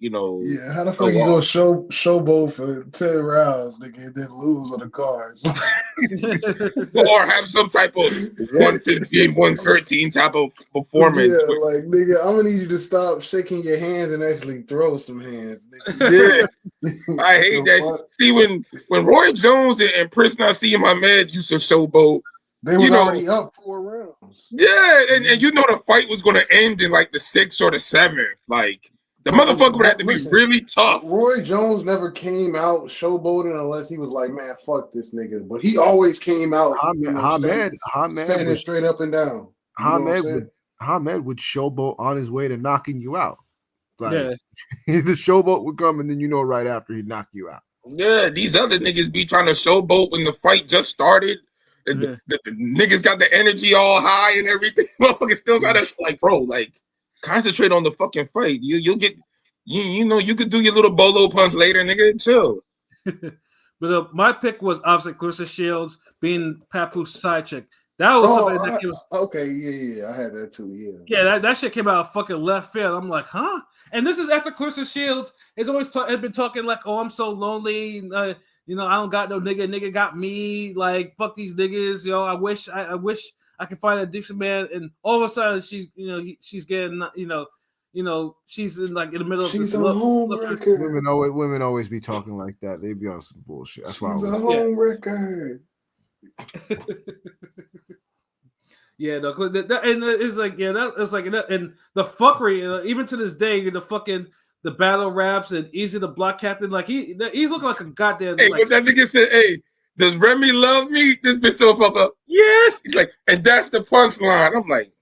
Yeah, how the fuck you go showboat for 10 rounds, nigga, and then lose on the cards? Or have some type of 115, 113 type of performance. Yeah, like, nigga, I'm gonna need you to stop shaking your hands and actually throw some hands. Nigga. Yeah, I hate that. See, when Roy Jones and Prince Nassim Ahmed used to showboat, they were already up 4 rounds. Yeah, and the fight was going to end in like the 6th or the 7th. Like, the motherfucker would have to be really tough. Roy Jones never came out showboating unless he was like, man, fuck this nigga. But he always came out standing straight up and down. Hamed would showboat on his way to knocking you out. Like, yeah. The showboat would come, and then right after he'd knock you out. Yeah, these other niggas be trying to showboat when the fight just started. The niggas got the energy all high and everything. Motherfuckers still trying to concentrate on the fucking fight. You'll get you could do your little bolo punch later, nigga. Chill. But my pick was obviously Clarissa Shields being Papoose side chick. That was something that came. Okay, yeah, I had that too. Yeah, that shit came out of fucking left field. I'm like, huh? And this is after Clarissa Shields has always had been talking like, oh, I'm so lonely. I don't got no nigga. Nigga got me. Like, fuck these niggas. I wish I could find a decent man. And all of a sudden, she's getting she's in like in the middle of she's this. A home record. Women always be talking like that. They be on some bullshit. That's why she's a home record. Yeah, no, and it's like it's like and the fuckery, even to this day, the battle raps and Easy the Block Captain, like he's looking like a goddamn. Hey, what that nigga said? Hey, does Remy love me? This bitch so fuck up. Yes. He's like, and that's the punchline. I'm like,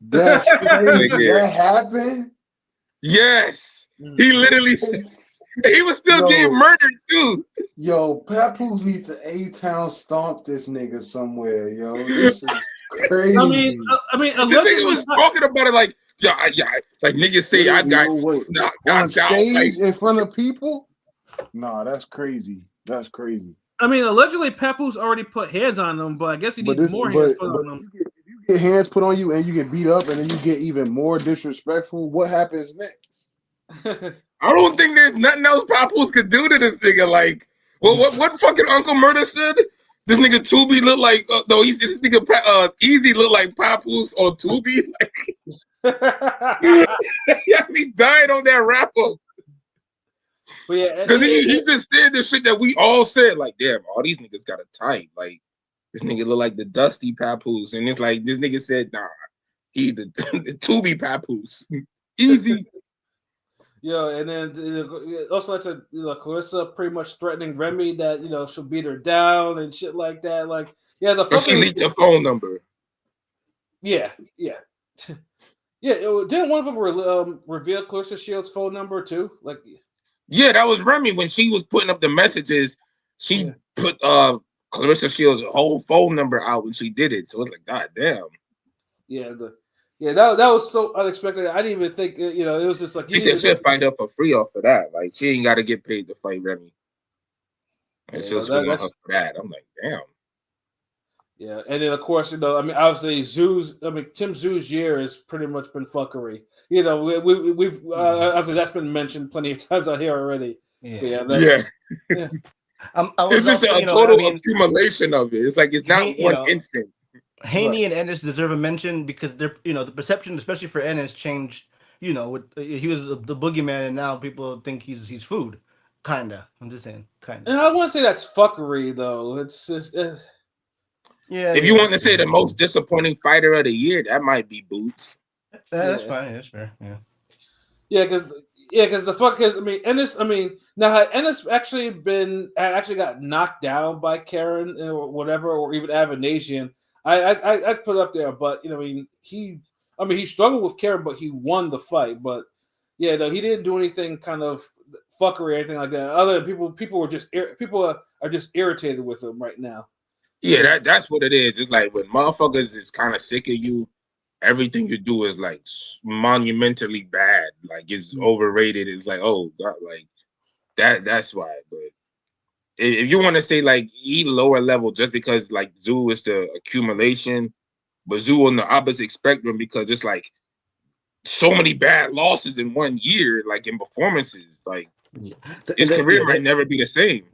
that's crazy. That happened. Yes, he literally said. He was still getting murdered too. Yo, Papoose needs to A-Town stomp this nigga somewhere. Yo, this is crazy. I mean, this nigga was talking about it like, yeah, like niggas say I got on stage in front of people. Nah, that's crazy. That's crazy. I mean, allegedly Papoose already put hands on them, but I guess he needs more hands put on them. If you get hands put on you and you get beat up and then you get even more disrespectful, what happens next? I don't think there's nothing else Papoose could do to this nigga. Like, well, what fucking Uncle Murder said? This nigga Tubi look like this nigga Easy look like Papoose on Tubi. Yeah, he died on that rapper. But yeah, because he just said the shit that we all said. Like, damn, all these niggas got a type. Like, this nigga look like the Dusty Papoose, and it's like this nigga said, nah, he the Tubi Papoose. Easy. Yeah, and then also like Clarissa pretty much threatening Remy that she'll beat her down and shit like that. Like, yeah, the fucking she leaked her phone number. Yeah. Didn't one of them reveal Clarissa Shields' phone number too? Like, yeah, that was Remy when she was putting up the messages. She put Clarissa Shields' whole phone number out when she did it. So it's like, god damn. Yeah, that was so unexpected. I didn't even think, it was just like... She said she'll fight her for free off of that. Like, she ain't got to get paid to fight Remy. And she'll swing on her for that. I'm like, damn. Yeah, and then, of course, obviously, Tim Zoo's year has pretty much been fuckery. We've obviously that's been mentioned plenty of times out here already. Yeah. It's just a total accumulation of it. It's like, it's not one instant. Haney and Ennis deserve a mention because they're, the perception, especially for Ennis, changed. He was the boogeyman, and now people think he's food. Kinda. I'm just saying, kinda. And I wouldn't say that's fuckery though. It's just Yeah. If you want to say the most disappointing fighter of the year, that might be Boots. That's fine. That's fair. Yeah. Because the fuck is Ennis. Now had Ennis actually got knocked down by Karen or whatever, or even Avanasian, I'd put up there. But he struggled with Karen, but he won the fight. But yeah, no, he didn't do anything kind of fuckery or anything like that. Other than people are just irritated with him right now. Yeah, that's what it is. It's like when motherfuckers is kind of sick of you, everything you do is like monumentally bad. Like it's overrated. It's like, oh God, like that's why. But if you want to say like lower level, just because like Zoo is the accumulation, but Zoo on the opposite spectrum because it's like so many bad losses in 1 year, like in performances. Like his career might never be the same.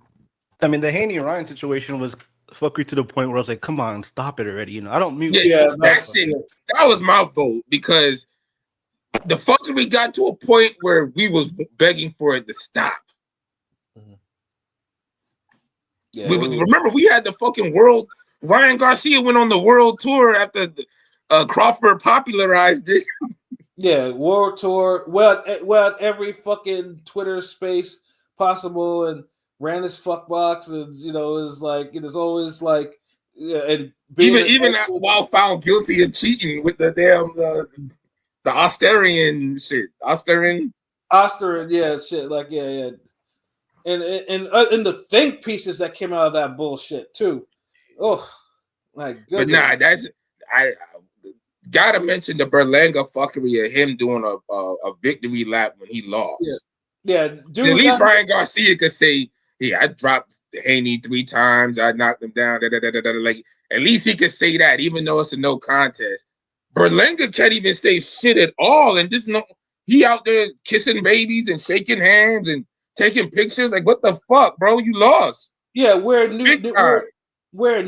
I mean, the Haney Ryan situation was fuckery to the point where I was like, "Come on, stop it already!" I don't mute. That was my vote because the fuckery got to a point where we was begging for it to stop. Yeah, remember we had the fucking world. Ryan Garcia went on the world tour after Crawford popularized it. Yeah, world tour. Well, every fucking Twitter space possible, and ran his fuck box, and is like it is always like, and even while found guilty of cheating with the damn the Austerian shit, Austerian, yeah, shit, like yeah, and the think pieces that came out of that bullshit too. Oh my goodness! But nah, I gotta mention the Berlanga fuckery of him doing a victory lap when he lost. Yeah, dude, at least Ryan Garcia could say, "Yeah, I dropped Haney 3 times. I knocked him down." Like at least he could say that, even though it's a no contest. Berlanga can't even say shit at all, and just he out there kissing babies and shaking hands and taking pictures. Like what the fuck, bro? You lost. Yeah, wearing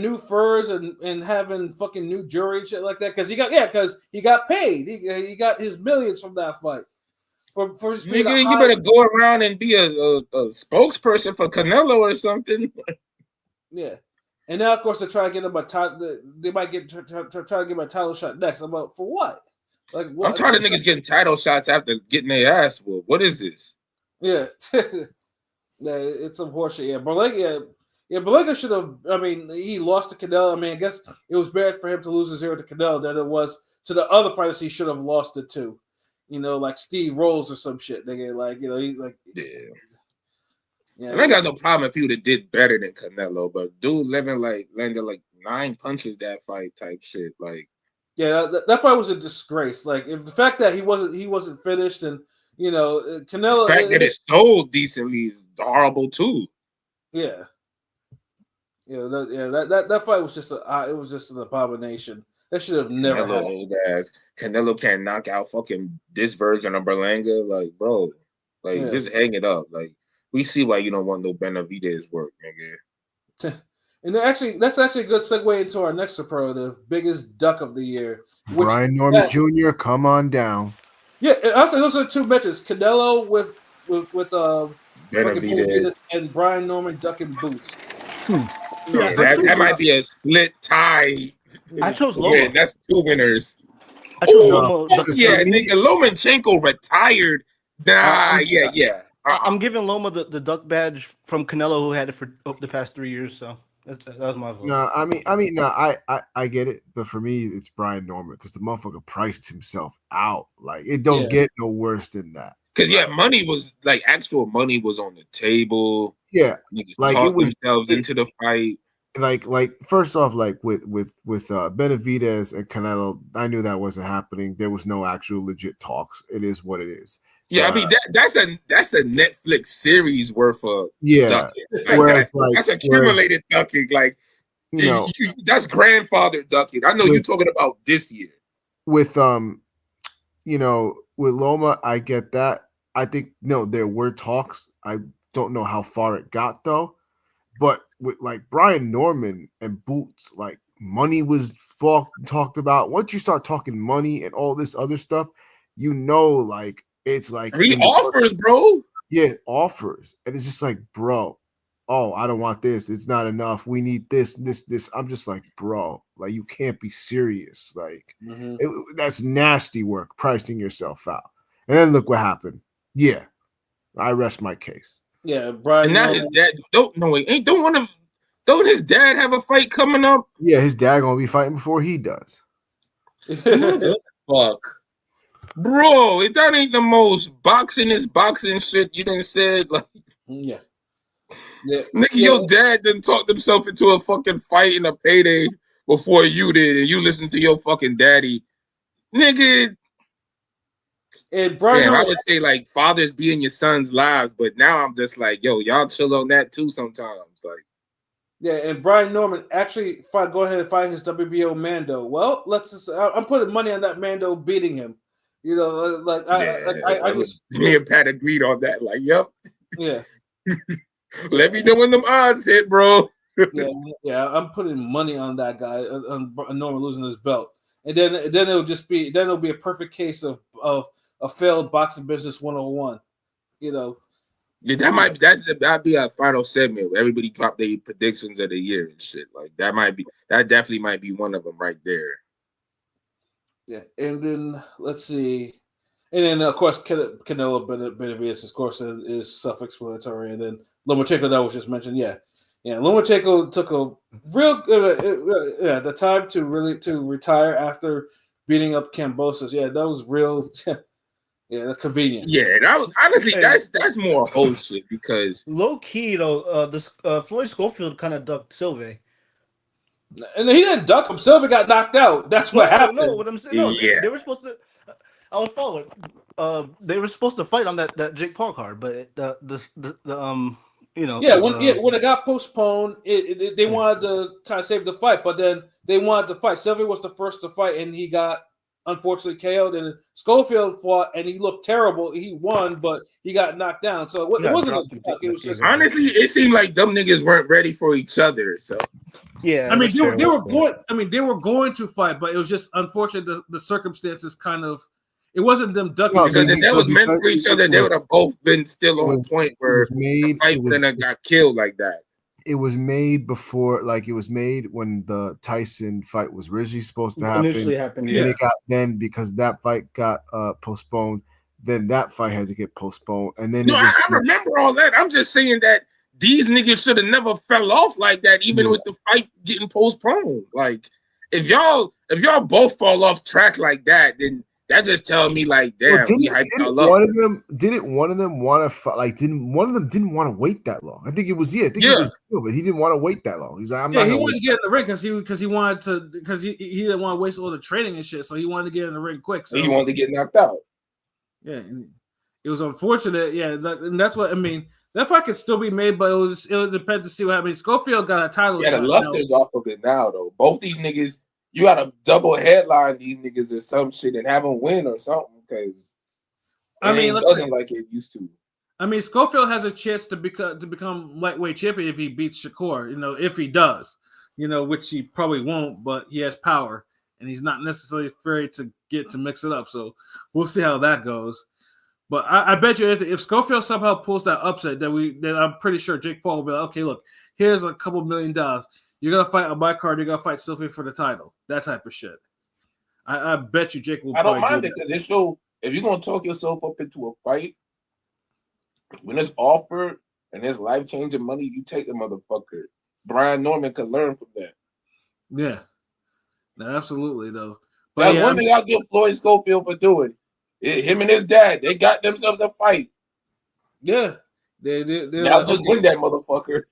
new furs and having fucking new jewelry and shit like that because he got paid. He got his millions from that fight. For nigga, you better go around and be a spokesperson for Canelo or something. Yeah, and now of course they try to get him a title. They might try to get him a title shot next. I'm like, for what? Like, I'm tired of niggas getting title shots after getting their ass whooped. What is this? Yeah, yeah, it's some horseshit. Yeah, Berlanga should have. He lost to Canelo. I guess it was bad for him to lose a 0 to Canelo than it was to the other fighters he should have lost it to. Like Steve Rolls or some shit. Nigga, yeah. And I got no problem if he would have did better than Canelo, but dude landed like 9 punches that fight type shit. Like, yeah, that fight was a disgrace. Like, if the fact that he wasn't finished, and Canelo, the fact that it sold decently is horrible too. Yeah, that fight was just it was just an abomination. That should have never happened. Old ass. Canelo can't knock out fucking this version of Berlanga. Like, bro, just hang it up. Like, we see why you don't want no Benavidez work, nigga. And that's actually a good segue into our next superlative, biggest duck of the year. Brian Norman Jr., come on down. Yeah, also those are 2 matches. Canelo with Benavidez and Brian Norman ducking boots. Yeah, that might be a split tie. I chose Loma. Yeah, that's 2 winners. I chose Loma. Yeah, nigga, Lomachenko retired. Yeah. I'm giving Loma the duck badge from Canelo, who had it for the past 3 years. So that was my vote. No, I get it, but for me, it's Brian Norman because the motherfucker priced himself out. Like it don't get no worse than that. Because money was like actual money was on the table. Yeah, niggas talked themselves into the fight. Like first off, like with Benavidez and Canelo, I knew that wasn't happening. There was no actual legit talks. It is what it is. Yeah, that's a Netflix series worth of ducking. That's accumulated ducking. Like that's grandfather ducking. I know you're talking about this year. With with Loma, I get that. I think there were talks. I don't know how far it got though. But with like Brian Norman and Boots, like money was talked about. Once you start talking money and all this other stuff, like it's like 3 offers, bro. Yeah, offers, and it's just like, bro, oh, I don't want this. It's not enough. We need this. I'm just like, bro, like you can't be serious. Like that's nasty work, pricing yourself out. And then look what happened. Yeah, I rest my case. Yeah, Brian. And now his dad don't his dad have a fight coming up? Yeah, his dad gonna be fighting before he does. Fuck. Bro, if that ain't the most boxing shit you done said, like yeah. Nigga, your dad done talked himself into a fucking fight in a payday before you did, and you listen to your fucking daddy. Nigga. And Brian, I would say like fathers be in your son's lives, but now I'm just like, yo, y'all chill on that too sometimes. Like, yeah, and Brian Norman actually go ahead and fight his WBO Mando. Well, let's just I'm putting money on that Mando beating him. You know, like I just me and Pat agreed on that. Like, yep. Yeah. Let me know when them odds hit, bro. yeah, I'm putting money on that guy on Norman losing his belt. And then it'll be a perfect case of a failed boxing business 101. You know. Yeah, that'd be our final segment where everybody drop their predictions of the year and shit. Like that definitely might be one of them right there. Yeah, and then let's see, and then of course Canelo Benavidez, of course, is self-explanatory, and then Lomachenko that was just mentioned. Yeah, Lomachenko took a real the time to retire after beating up Kambosos. Yeah, that was real. Yeah, convenient. Yeah, that was honestly that's more whole shit because low key though, this Floyd Schofield kind of ducked Silva. And he didn't duck him. Silva got knocked out. That's what happened. No, what I'm saying, they were supposed to. I was following. They were supposed to fight on that Jake Paul card, but when it got postponed, they wanted to kind of save the fight, but then they wanted to fight. Silva was the first to fight, and he got unfortunately KO'd. And Schofield fought, and he looked terrible. He won, but he got knocked down. So it wasn't. It was just honestly, it seemed like them niggas weren't ready for each other. So. Yeah, I mean, they were going. I mean, they were going to fight, but it was just unfortunate. The circumstances kind of. It wasn't them ducking because if they was meant for each other, they would have both been still on point where the fight then got killed like that. It was made before, like it was made when the Tyson fight was originally supposed to happen. Initially happened, and it got then because that fight got postponed. Then that fight had to get postponed, and then I remember all that. I'm just saying that. These niggas should have never fell off like that, even with the fight getting postponed. Like, if y'all both fall off track like that, then that just tells me like, damn, we hyped y'all up. Didn't one of them want to fight? Like, didn't one of them didn't want to wait that long? I think it was it was still, but he didn't want to wait that long. He's like, I'm not. He wanted to get in the ring because he wanted to he didn't want to waste all the training and shit, so he wanted to get in the ring quick. So he wanted to get knocked out. Yeah, it was unfortunate. Yeah, and that's what I mean. That fight could still be made, but it depends to see what happens. Schofield got a title. Yeah, the luster's off of it now, though. Both these niggas, you got to double headline these niggas or some shit and have them win or something because it doesn't like it used to. I mean, Schofield has a chance to become lightweight champion if he beats Shakur. If he does, which he probably won't, but he has power and he's not necessarily afraid to mix it up. So we'll see how that goes. But I bet you if Schofield somehow pulls that upset, then I'm pretty sure Jake Paul will be like, okay, look, here's a couple $1 million. You're gonna fight on my card. You're gonna fight Sylvia for the title. That type of shit. I bet you Jake will. I don't mind it because it show if you're gonna talk yourself up into a fight when it's offered and it's life changing money, you take the motherfucker. Brian Norman could learn from that. Yeah, no, absolutely though. But that's one thing I'll give Floyd Schofield for doing. Him and his dad, they got themselves a fight. Yeah, they did. Now just win that motherfucker.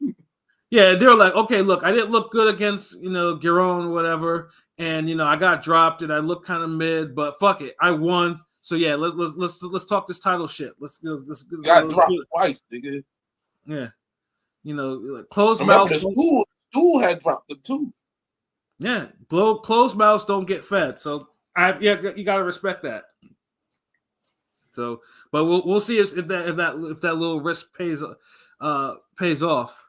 Yeah, they're like, okay, look, I didn't look good against Giron or whatever, and I got dropped and I looked kind of mid, but fuck it, I won. So yeah, let's talk this title shit. Let's got dropped twice, nigga. Yeah, like closed mouths. Stool had dropped them too. Yeah, closed mouths don't get fed. So you got to respect that. So, but we'll see if that little risk pays off.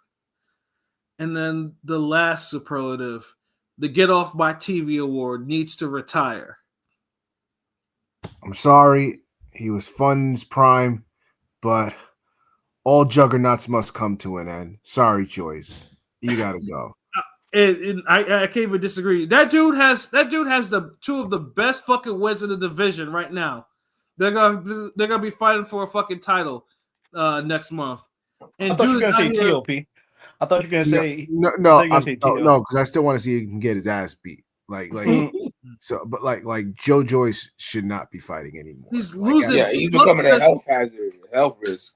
And then the last superlative, the Get Off My TV award needs to retire. I'm sorry, he was fun in his prime, but All juggernauts must come to an end. Sorry, Joyce. You gotta go. And I can't even disagree. That dude has the two of the best fucking wins in the division right now. They're gonna be fighting for a fucking title next month. And I thought you were dude gonna is say out here. TOP. I thought you were gonna say no, because I still want to see him get his ass beat. Like so, but like Joe Joyce should not be fighting anymore. He's losing. Yeah, he's becoming a health hazard, health risk.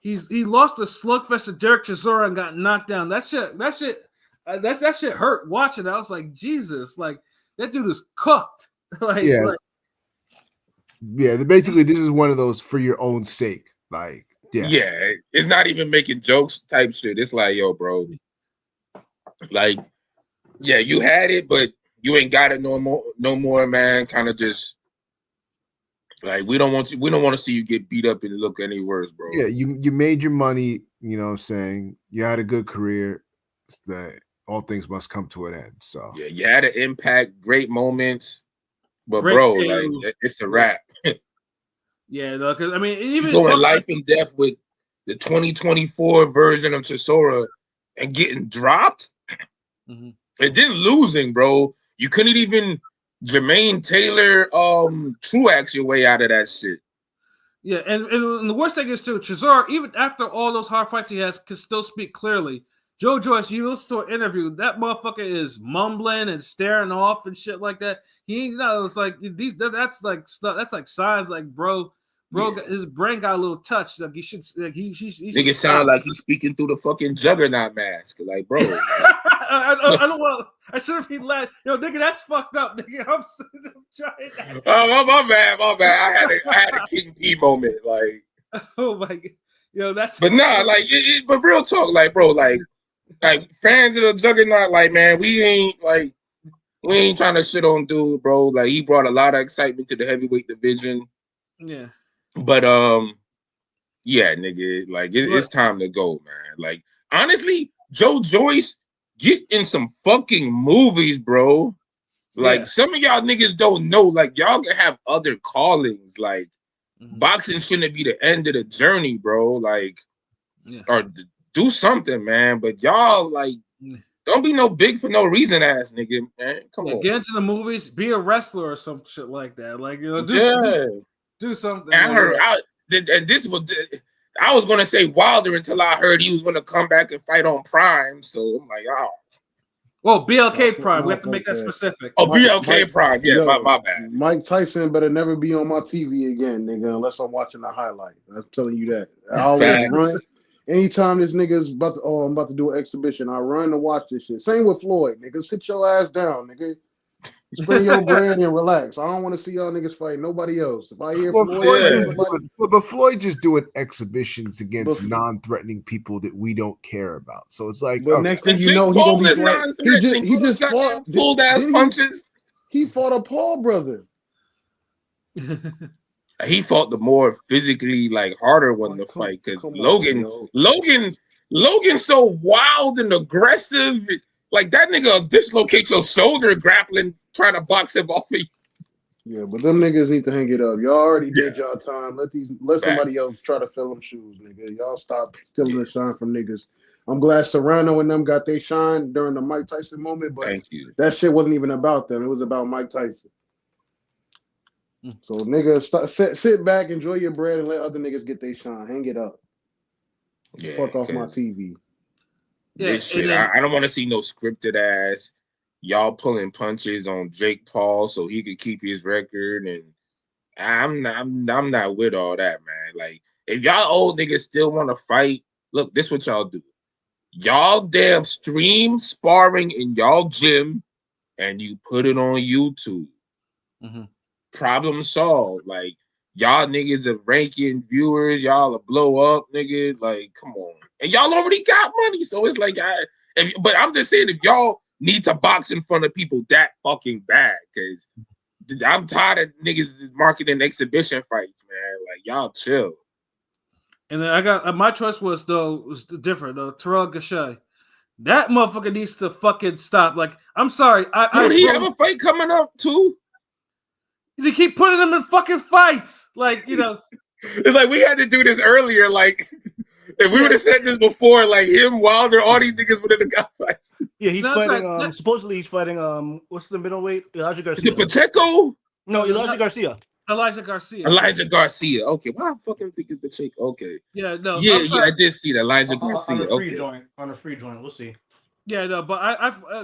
He lost a slugfest to Derek Chisora and got knocked down. That shit hurt watching. I was like, Jesus, like that dude is cooked. Yeah. Basically, this is one of those for your own sake. Like, yeah, it's not even making jokes type shit. It's like, yo, bro, like, yeah, you had it, but you ain't got it no more, man. Kind of just like we don't want to see you get beat up and look any worse, bro. Yeah, you made your money. You know what I'm saying? You had a good career. That all things must come to an end. So yeah, you had an impact, great moments, but great bro, like it's a wrap. Yeah, no, because I mean, even going life and death with the 2024 version of Chisora and getting dropped, and then losing, bro. You couldn't even Jermaine Taylor Truax your way out of that shit. Yeah, and the worst thing is too, Chisora, even after all those hard fights he has, can still speak clearly. Joe Joyce, you listen to an interview, that motherfucker is mumbling and staring off and shit like that. It's like that's like stuff. That's like signs, like bro, his brain got a little touched. Like he should nigga sound like he's speaking through the fucking juggernaut mask. Like, bro, I don't want. I should have been like, yo, nigga, that's fucked up, nigga. I'm trying. Oh, my bad. I had a King P moment, like. Oh my god, yo, that's. But nah, like, but real talk, like, bro, like fans of the juggernaut, like, man, we ain't trying to shit on dude, bro. Like, he brought a lot of excitement to the heavyweight division. Yeah. But yeah, nigga, like it's time to go, man. Like, honestly, Joe Joyce, get in some fucking movies, bro. Like, some of y'all niggas don't know, like, y'all can have other callings. Like, boxing shouldn't be the end of the journey, bro. Like, or do something, man. But y'all, like, don't be no big for no reason ass nigga, man. Come on. Get into the movies, be a wrestler or some shit like that. Like, you know, do something. And I heard, I was gonna say Wilder until I heard he was gonna come back and fight on Prime. So I'm like, oh. Well, BLK Prime. We have to make that specific. Oh, BLK Prime. Yeah, my bad. Mike Tyson better never be on my TV again, nigga, unless I'm watching the highlight. I'm telling you that. I always run. Anytime this nigga's about to, I'm about to do an exhibition, I run to watch this shit. Same with Floyd, nigga. Sit your ass down, nigga. Spend your bread and relax. I don't want to see y'all niggas fight nobody else. If I hear but Floyd just doing exhibitions against non-threatening people that we don't care about. So it's like, but next thing you know, he gonna be like, he just fought pulled ass punches. He fought a Paul brother. He fought the more physically like harder one to fight because Logan's so wild and aggressive. Like that nigga dislocate your shoulder grappling, trying to box him off of you. Yeah, but them niggas need to hang it up. Y'all already did y'all time. Let somebody else try to fill them shoes, nigga. Y'all stop stealing the shine from niggas. I'm glad Serrano and them got their shine during the Mike Tyson moment, but that shit wasn't even about them. It was about Mike Tyson. So nigga, sit back, enjoy your bread, and let other niggas get their shine. Hang it up. Yeah, fuck off my TV. This shit, I don't want to see no scripted ass y'all pulling punches on Jake Paul so he could keep his record, and I'm not with all that, man. Like, if y'all old niggas still want to fight, look, this what y'all do. Y'all damn stream sparring in y'all gym, and you put it on YouTube. Problem solved. Like, y'all niggas are ranking viewers, y'all are blow up, nigga. Like, come on. And y'all already got money, so it's like, but I'm just saying, if y'all need to box in front of people that fucking bad, because I'm tired of niggas marketing exhibition fights, man. Like, y'all chill. And then I got my choice was different though. Terrell Gachet. That motherfucker needs to fucking stop. Like, I'm sorry. Don't he have a fight coming up too? They keep putting him in fucking fights. Like, you know. It's like we had to do this earlier. Like, If we would have said this before, like him, Wilder, all these niggas would have got fights. Yeah, he's No, that's fighting. right. Supposedly he's fighting. What's the middleweight? Elijah Is Garcia. it Pacheco? No, Elijah Garcia. Elijah Garcia. Elijah Garcia. Okay, why I fucking think it's Pacheco? Okay. Yeah, no. Yeah, I did see that. Elijah On Garcia. a free Okay. joint. On a free joint. We'll see. Yeah, no, but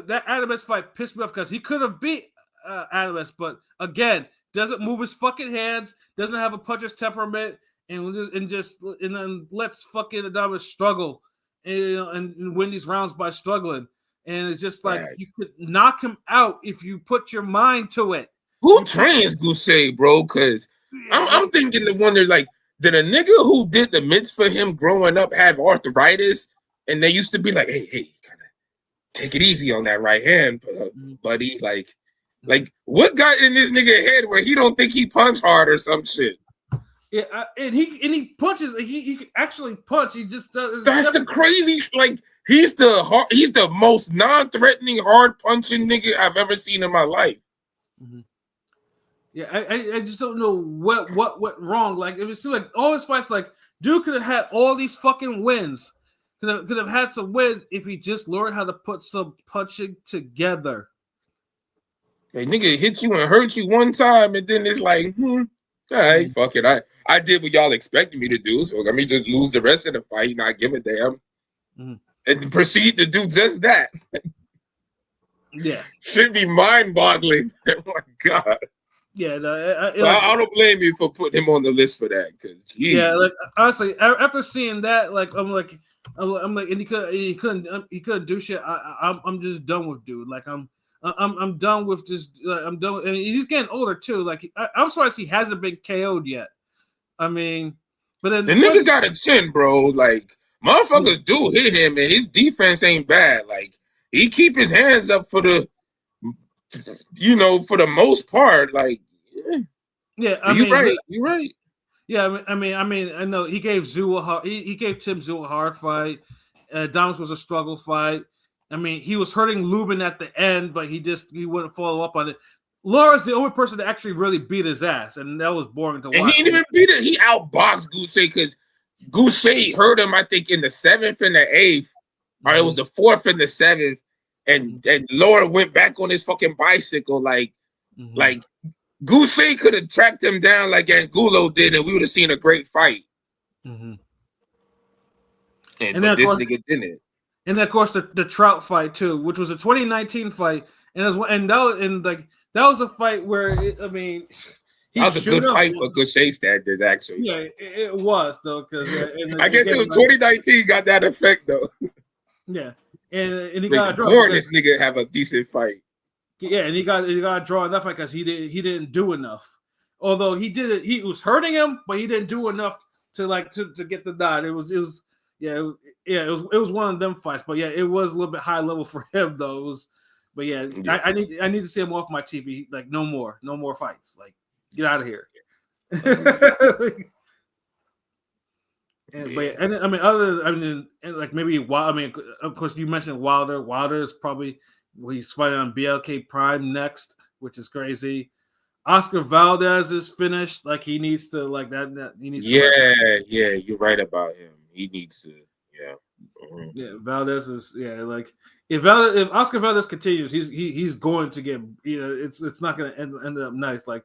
that Adames fight pissed me off because he could have beat Adames, but again, doesn't move his fucking hands, doesn't have a puncher's temperament, and then lets fucking Adames struggle and win these rounds by struggling. And it's just like you could knock him out if you put your mind to it. Who trains Goucher, bro? Because I'm thinking to wonder, like, did a nigga who did the mitts for him growing up have arthritis? And they used to be like, hey, kind of take it easy on that right hand, buddy. Like what got in this nigga head where he don't think he punch hard or some shit? Yeah, and he punches. He can actually punch. He just does. That's the crazy. Like he's the most non-threatening, hard punching nigga I've ever seen in my life. Mm-hmm. Yeah, I just don't know what went wrong. Like it seemed like all his fights, like dude could have had all these fucking wins. Could have had some wins if he just learned how to put some punching together. Hey, nigga hit you and hurt you one time, and then it's like, all right, fuck it. I did what y'all expected me to do, so let me just lose the rest of the fight and not give a damn. And proceed to do just that. Yeah. Should be mind-boggling. Oh my God. Yeah, I don't blame you for putting him on the list for that. Yeah, like honestly, after seeing that, like I'm like, and he couldn't do shit. I'm just done with dude. Like I'm done with just. I'm done. And he's getting older too. Like I'm surprised he hasn't been KO'd yet. I mean, but then the nigga got a chin, bro. Like motherfuckers do hit him, and his defense ain't bad. Like he keep his hands up for the, for the most part. Like you're right. Yeah, I mean, I know he gave Zoo he gave Tim Zoo a hard fight. Doms was a struggle fight. I mean, he was hurting Lubin at the end, but he wouldn't follow up on it. Laura's the only person that actually really beat his ass, and that was boring to watch. And he didn't even beat it. He outboxed Goucher because Goucher hurt him, I think, in the 7th and the 8th, or it was the 4th and the 7th, and Laura went back on his fucking bicycle, like Goucher could have tracked him down like Angulo did, and we would have seen a great fight. Mm-hmm. But this nigga didn't. And then, of course, the Trout fight too, which was a 2019 fight, and that was a fight where that was a good fight for Goucher standards, actually. Yeah, it was though, because I guess it was 2019 got that effect though. Yeah, and he got a draw. This nigga have a decent fight. Yeah, and he got a draw in that fight because he didn't do enough. Although he was hurting him, but he didn't do enough to get the nod. It was one of them fights, but yeah, it was a little bit high level for him though. I need to see him off my TV. Like no more fights. Like get out of here. Of course you mentioned Wilder. Wilder is probably he's fighting on BLK Prime next, which is crazy. Oscar Valdez is finished. Like he needs to he needs. Yeah, you're right about him. He needs to. Yeah. Mm-hmm. Yeah, Valdez is if Oscar Valdez continues, he's going to get it's not going to end up nice. Like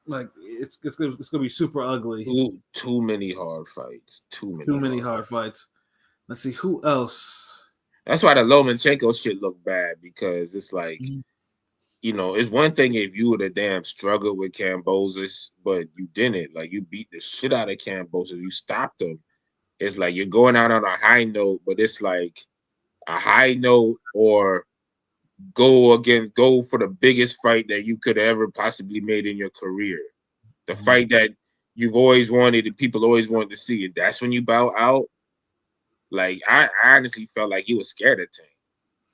it's gonna be super ugly. Too many hard fights. Too many hard fights. Let's see who else. That's why the Lomachenko shit look bad because it's like, it's one thing if you would have damn struggled with Kambosos, but you didn't. Like you beat the shit out of Kambosos. You stopped him. It's like you're going out on a high note, but it's like a high note or go for the biggest fight that you could have ever possibly made in your career. The fight that you've always wanted and people always wanted to see. And that's when you bow out. Like I honestly felt like he was scared of Tank.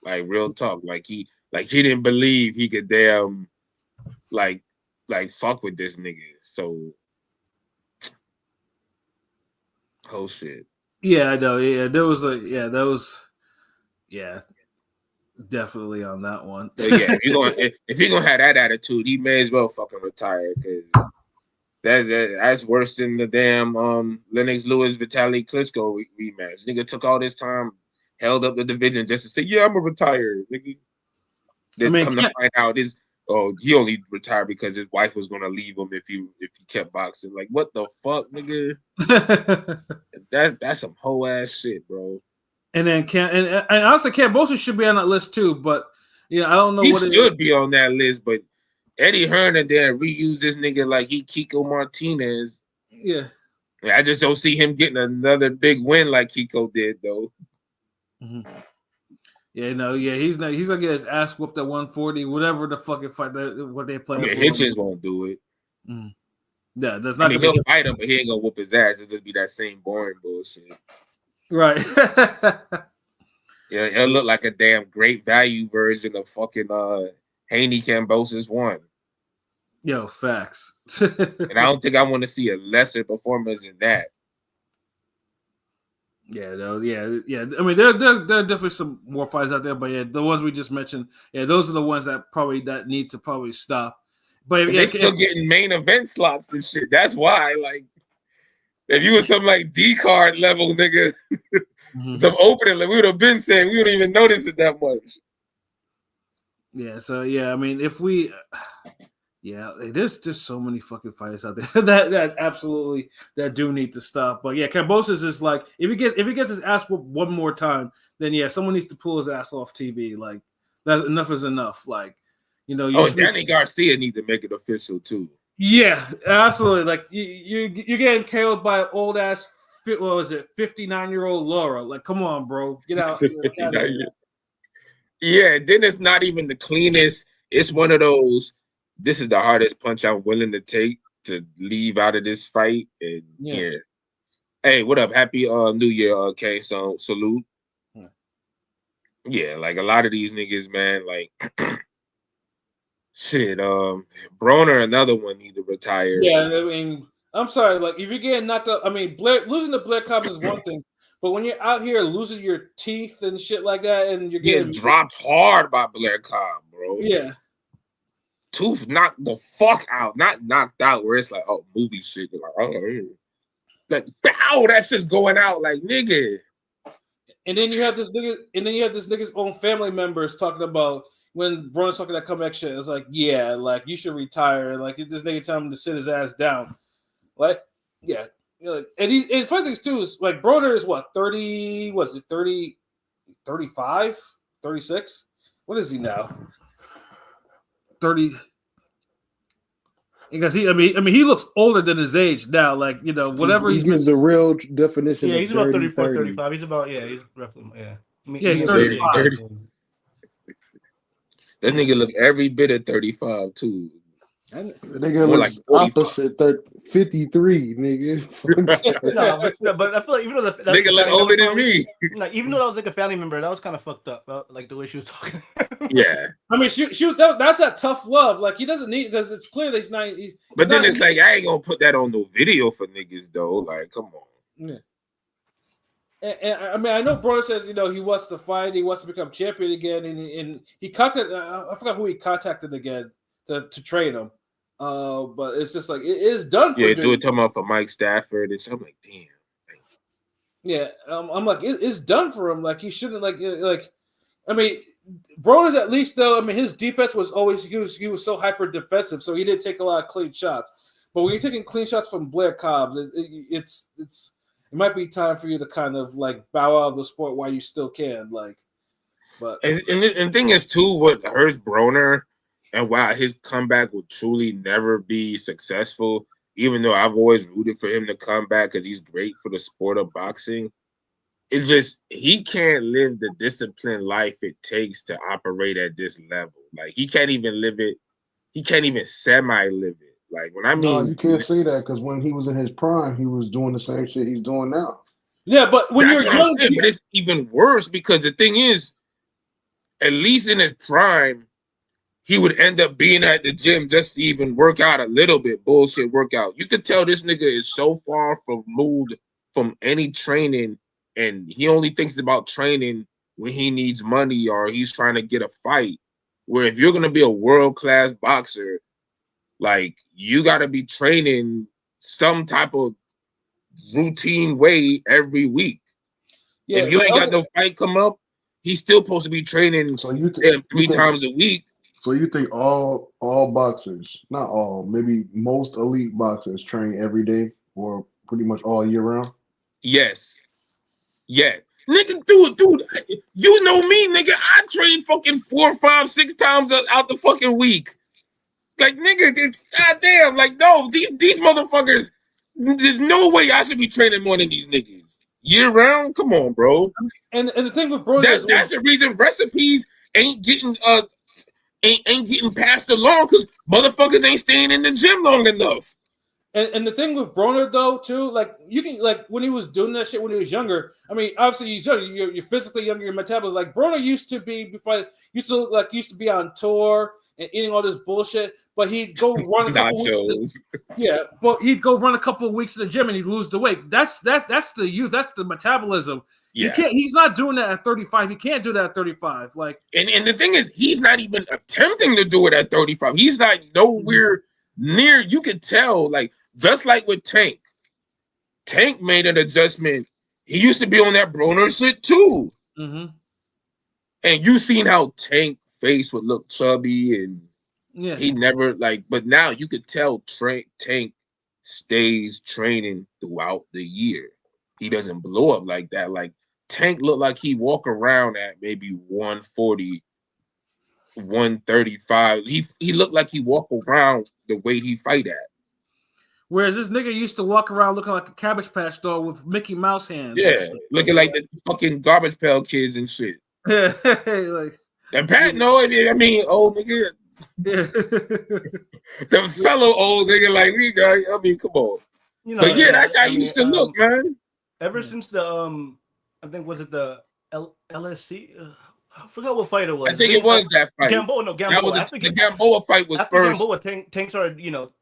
Like real talk. Like he didn't believe he could damn like fuck with this nigga. So oh shit. Yeah, I know. Yeah, definitely on that one. Yeah, if you're gonna have that attitude, he may as well fucking retire because That's worse than the damn Lennox Lewis Vitaly Klitschko rematch. Nigga took all this time, held up the division just to say, yeah, I'm gonna retire. Nigga. Then come to find out he only retired because his wife was gonna leave him if he kept boxing. Like, what the fuck, nigga? That's some whole ass shit, bro. And then and honestly, Kambosos should be on that list too, but I don't know he what should be on that list, but Eddie Hearn and then reuse this nigga like he Kiko Martinez. Yeah. I just don't see him getting another big win like Kiko did though. Mm-hmm. Yeah, he's gonna get his ass whooped at 140, whatever the fucking fight what they play. Hitchens won't do it. Mm. Yeah, there's not. He'll fight him, but he ain't gonna whoop his ass. It'll just be that same boring bullshit. Right. Yeah, he'll look like a damn great value version of fucking Haney Kambosos 1. Yo, facts. And I don't think I want to see a lesser performance than that. Yeah, though, yeah. I mean, there are definitely some more fights out there, but yeah, the ones we just mentioned, those are the ones that need to probably stop. But they're still getting main event slots and shit. That's why, like, if you were some like D card level nigga, some opening, like we would have been saying, we wouldn't even notice it that much. Yeah. So yeah, I mean, if we. Yeah, there's just so many fucking fighters out there that absolutely do need to stop. But yeah, Kambosos is like if he gets his ass whooped one more time, then yeah, someone needs to pull his ass off TV. Like that enough is enough. Like Danny Garcia needs to make it official too. Yeah, absolutely. Like you're getting KO'd by an old ass 59-year-old Laura. Like, come on, bro, get out. Yeah, then it's not even the cleanest. It's one of those. This is the hardest punch I'm willing to take to leave out of this fight. And yeah. Hey, what up? Happy New Year, okay? So salute. Yeah, like a lot of these niggas, man, like shit. Broner, another one need to retire. Yeah, I mean, I'm sorry, like if you're getting knocked up, I mean, losing to Blair Cobbs is one thing, but when you're out here losing your teeth and shit like that, and you're getting dropped hard by Blair Cobb, bro. Yeah. Tooth knocked the fuck out, not knocked out where it's like, oh, movie shit. Like, oh, like, bow, that's just going out like nigga. And then you have this nigga's own family members talking about when Broner's talking that comeback shit. It's like, yeah, like you should retire. Like this nigga tell him to sit his ass down. Like, yeah. And funny things too is like Broner is what, 30, was it 30, 35, 36? What is he now? 30, because he looks older than his age now. Like, whatever he gives the real definition. Yeah, of he's about 34, 30. 35. He's about he's roughly he's 35. 30. That nigga look every bit of 35 too. The nigga looks like opposite 53, nigga. no, but I feel like even though that nigga look older than me. Like, even though that was like a family member, that was kind of fucked up. Like the way she was talking. Yeah. I mean, that's a tough love. Like he doesn't need, because it's clear that he's not. But then it's like I ain't gonna put that on no video for niggas though. Like, come on. Yeah. And I mean, I know Broner says he wants to fight, he wants to become champion again, and he contacted. I forgot who he contacted again to train him. But it's just like it is done for. Yeah, do it talking about for Mike Stafford, and I'm like, damn. Yeah, I'm like, it's done for him. Like he shouldn't like. I mean, Broner's at least though. I mean, his defense was always he was so hyper defensive, so he didn't take a lot of clean shots. But when you're taking clean shots from Blair Cobb, it might be time for you to kind of like bow out of the sport while you still can. Like, but and the thing is too, what hurts Broner and why his comeback will truly never be successful, even though I've always rooted for him to come back because he's great for the sport of boxing. It's just he can't live the disciplined life it takes to operate at this level. Like he can't even live it. He can't even semi-live it. Like when I mean, no, you can't say that because when he was in his prime, he was doing the same shit he's doing now. Yeah, but when you're young, but it's even worse because the thing is, at least in his prime, he would end up being at the gym just to even work out a little bit, bullshit workout. You could tell this nigga is so far removed from any training, and he only thinks about training when he needs money or he's trying to get a fight. Where if you're gonna be a world-class boxer, like you gotta be training some type of routine way every week. Yeah, if you ain't got no fight come up, he's still supposed to be training So you damn three think times a week. so you think all boxers, not all, maybe most elite boxers train every day or pretty much all year round? Yes. Yeah. Nigga, dude, you know me, nigga. I train fucking 4, 5, 6 times out the fucking week. Like, nigga, goddamn, like, no, these motherfuckers, there's no way I should be training more than these niggas. Year round? Come on, bro. and the thing with Broner is That's the reason recipes ain't getting ain't getting passed along, because motherfuckers ain't staying in the gym long enough. And the thing with Broner though too, like you can like when he was doing that shit when he was younger. I mean, obviously he's young. You're physically younger. Your metabolism. Like Broner used to be before. Used to be on tour and eating all this bullshit. But he'd go run a couple weeks. Yeah, but he'd go run a couple of weeks in the gym and he'd lose the weight. That's the youth. That's the metabolism. Yeah. He's not doing that at 35. He can't do that at 35. Like, and the thing is, he's not even attempting to do it at 35. He's like nowhere near. You could tell, like, just like with Tank. Tank made an adjustment. He used to be on that Broner shit too. mm-hmm. And you seen how Tank face would look chubby, and he never but now you could tell Tank stays training throughout the year. He doesn't blow up like that. Like, Tank looked like he walk around at maybe 140, 135. He looked like he walk around the weight he fight at. Whereas this nigga used to walk around looking like a Cabbage Patch doll with Mickey Mouse hands. Yeah, looking like the fucking Garbage Pail Kids and shit. Yeah, like, and Pat, no, I mean, old nigga. Yeah. The fellow old nigga like me, guy. I mean, come on. You know, but yeah, that's how he used to look, man. Ever since the I think was it the LSC? I forgot what fight it was. I think it was that fight. Gamboa. That was the Gamboa fight was after first. Gamboa, Tank started,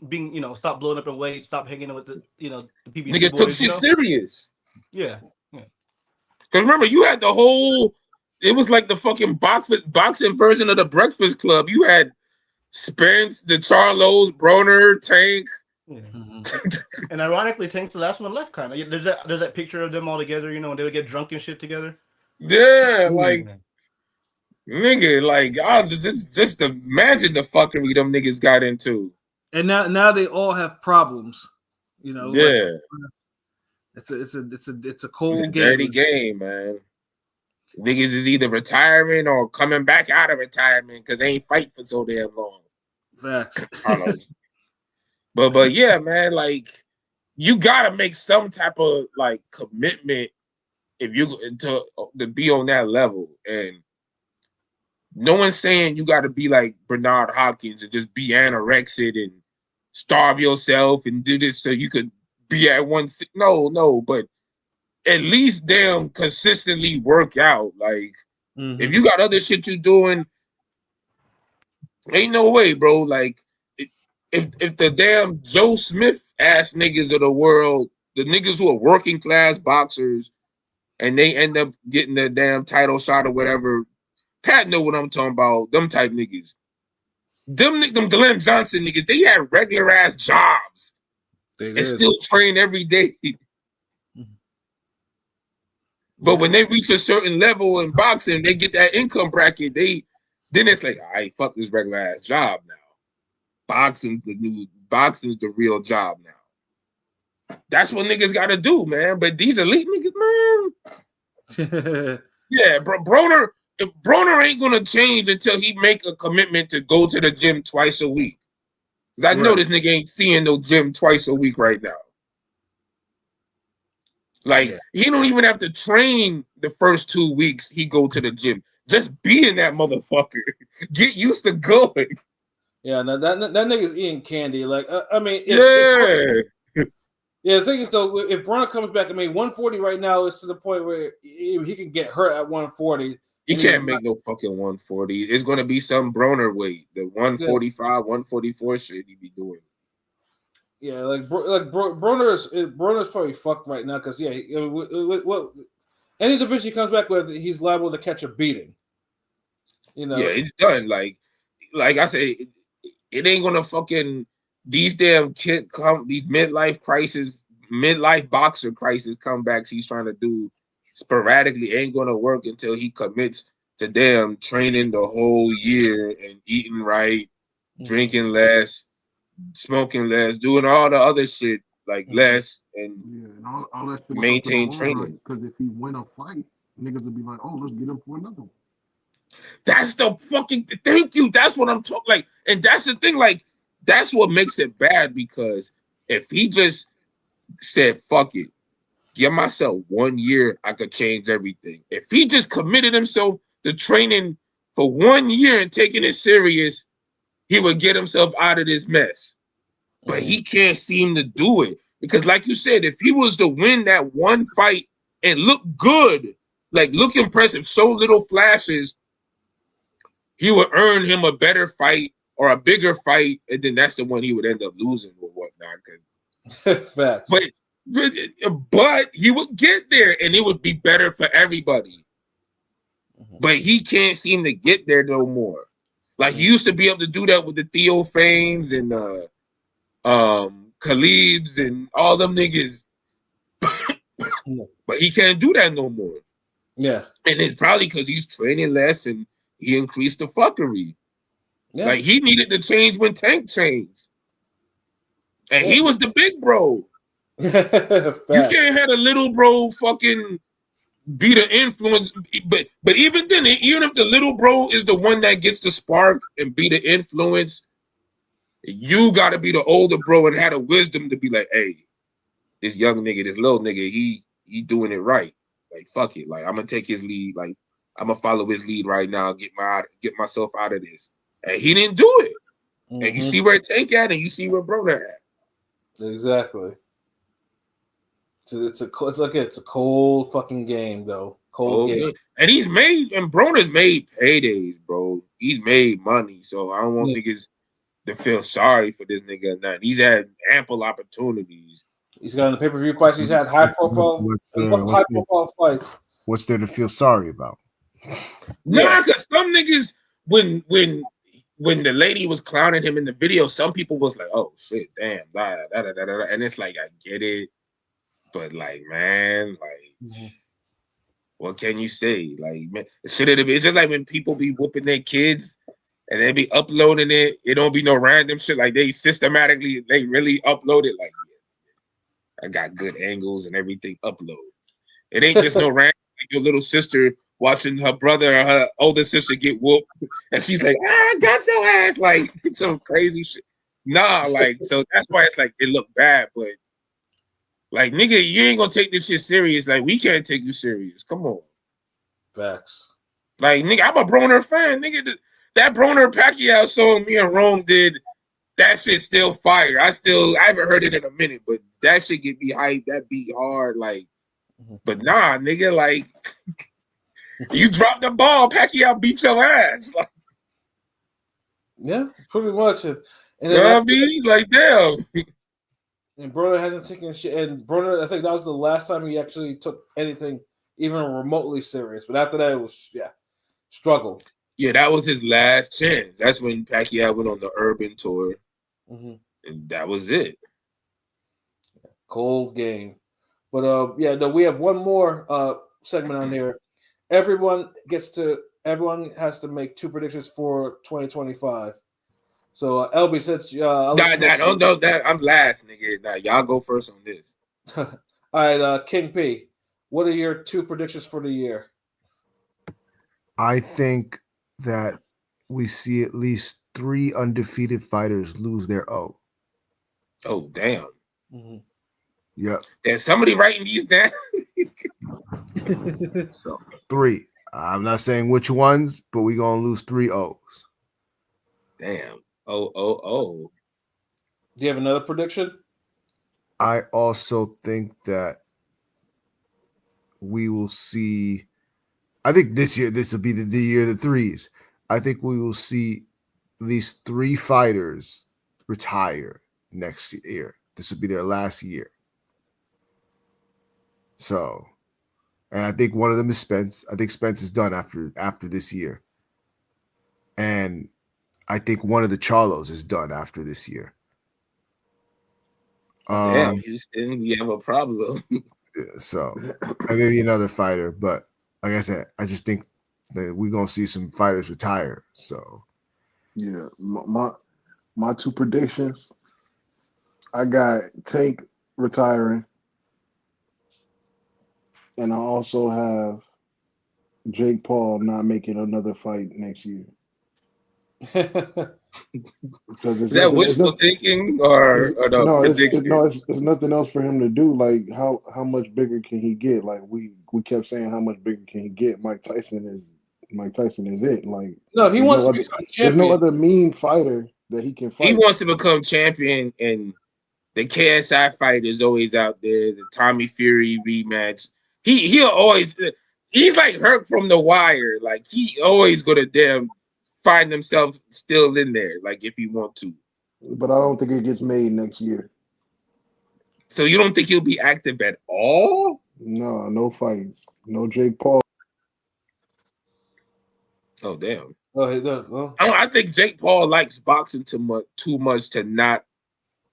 being, stop blowing up in weight, stop hanging out with the, the PBC Nigga boys, took shit serious. Yeah. Because remember, you had the whole. It was like the fucking boxing version of the Breakfast Club. You had Spence, the Charlos, Broner, Tank. Yeah. And ironically, Tank's the last one left, kind of. There's that picture of them all together, when they would get drunk and shit together. Yeah, like, nigga, like, just imagine the fuckery them niggas got into. And now they all have problems, Yeah, like, it's a cold game. Dirty game, man. Niggas is either retiring or coming back out of retirement because they ain't fight for so damn long. Facts. But yeah, man, like, you gotta make some type of like commitment if you to be on that level. And no one's saying you gotta be like Bernard Hopkins and just be anorexic and starve yourself and do this so you could be at one. No, but at least damn consistently work out. Like, if you got other shit you doing, ain't no way, bro. Like, if the damn Joe Smith ass niggas of the world, the niggas who are working class boxers, and they end up getting the damn title shot or whatever, Pat know what I'm talking about. Them type niggas. Them Glenn Johnson niggas, they had regular ass jobs and still train every day. But when they reach a certain level in boxing, they get that income bracket. Then it's like, all right, fuck this regular ass job now. Boxing's the real job now. That's what niggas gotta do, man. But these elite niggas, man. Yeah, Broner ain't gonna change until he make a commitment to go to the gym twice a week. I know this nigga ain't seeing no gym twice a week right now. Like, he don't even have to train the first 2 weeks he go to the gym. Just be in that motherfucker. Get used to going. Yeah, no, that nigga's eating candy. Like, I mean, the thing is, though, if Broner comes back, I mean, 140 right now is to the point where he can get hurt at 140. He can't make no fucking 140. It's going to be some Broner weight. The 145, 144 shit he be doing. Yeah, Broner's probably fucked right now because any division he comes back with, he's liable to catch a beating. Yeah, it's done. Like I say, it ain't gonna fucking these damn these midlife boxer crisis comebacks he's trying to do sporadically ain't gonna work until he commits to damn training the whole year and eating right, drinking less, smoking less, doing all the other shit like less, and and all that shit maintain training. Because if he win a fight, niggas will be like, oh, let's get him for another one. That's the fucking thank you. That's what I'm talking like, and that's the thing. Like, that's what makes it bad because if he just said fuck it, give myself 1 year, I could change everything. If he just committed himself to training for 1 year and taking it serious, he would get himself out of this mess. But he can't seem to do it because, like you said, if he was to win that one fight and look good, like look impressive, show little flashes, he would earn him a better fight or a bigger fight, and then that's the one he would end up losing or whatnot. Facts. But he would get there, and it would be better for everybody. But he can't seem to get there no more. Like he used to be able to do that with the Theo Fanes and Khalibs and all them niggas. But he can't do that no more. Yeah. And it's probably because he's training less and he increased the fuckery. Yeah. Like he needed to change when Tank changed. And he was the big bro. You can't have a little bro fucking be the influence. But even then, even if the little bro is the one that gets the spark and be the influence, you got to be the older bro and have the wisdom to be like, hey, this young nigga, this little nigga, he doing it right. Like, fuck it. Like, I'm going to take his lead. Like, I'm going to follow his lead right now, get myself out of this. And he didn't do it. And you see where Tank at and you see where Broner at. Exactly. It's a cold fucking game, though. Cold game. And Broner's made paydays, bro. He's made money. So I don't want niggas to feel sorry for this nigga or nothing. He's had ample opportunities. He's got in the pay-per-view fights. He's had high-profile fights. What's there to feel sorry about? Nah, because some niggas, when the lady was clowning him in the video, some people was like, "Oh shit, damn, blah, blah, blah, blah, blah." And it's like, I get it, but like, man, like, what can you say? Like, man, should it be? It's just like when people be whooping their kids and they be uploading it. It don't be no random shit. Like they really upload it. Like, I got good angles and everything. Upload. It ain't just no random. Like your little sister watching her brother or her older sister get whooped, and she's like, I got your ass, like some crazy shit. Nah, like, so that's why it's like it looked bad, but like, nigga, you ain't gonna take this shit serious. Like, we can't take you serious. Come on. Facts. Like, nigga, I'm a Broner fan. Nigga, that Broner Pacquiao song me and Rome did, that shit still fire. I haven't heard it in a minute, but that shit get me hyped. That beat hard, like, but nah, nigga, like, you dropped the ball, Pacquiao beat your ass. Like, yeah, pretty much. And you know what I mean? Like, damn. And Broner hasn't taken shit. And Broner, I think that was the last time he actually took anything even remotely serious. But after that, it was, struggle. Yeah, that was his last chance. That's when Pacquiao went on the Urban Tour. And that was it. Cold game. But, we have one more segment on there. Everyone has to make two predictions for 2025. So, LB, since I'm last, nigga. Nah, y'all go first on this. All right, King P, what are your two predictions for the year? I think that we see at least 3 undefeated fighters lose their O. Oh, damn. Yeah. There's somebody writing these down. So 3. I'm not saying which ones, but we're gonna lose 3 O's. Damn. Oh. Do you have another prediction? I also think that we will see. I think this will be the year of the threes. I think we will see at least 3 fighters retire next year. This will be their last year. So, and I think one of them is Spence. I think Spence is done after this year. And I think one of the Charlos is done after this year. Damn, Houston, we have a problem. So maybe another fighter, but like I said, I just think that we're gonna see some fighters retire. So Yeah, my two predictions. I got Tank retiring, and I also have Jake Paul not making another fight next year because Is that wishful thinking or the prediction? it's nothing else for him to do. Like how much bigger can he get? Like we kept saying, how much bigger can he get? Mike Tyson is it. Like no, he there's wants no to other become there's no champion. other mean fighter that he can fight. He wants to become champion, and the KSI fight is always out there. The Tommy Fury rematch. He'll always. He's like Herc from The Wire. Like he always gonna find himself still in there. Like if you want to. But I don't think it gets made next year. So you don't think he'll be active at all? No fights. No Jake Paul. Oh damn. Oh, he does. Well, I think Jake Paul likes boxing too much to not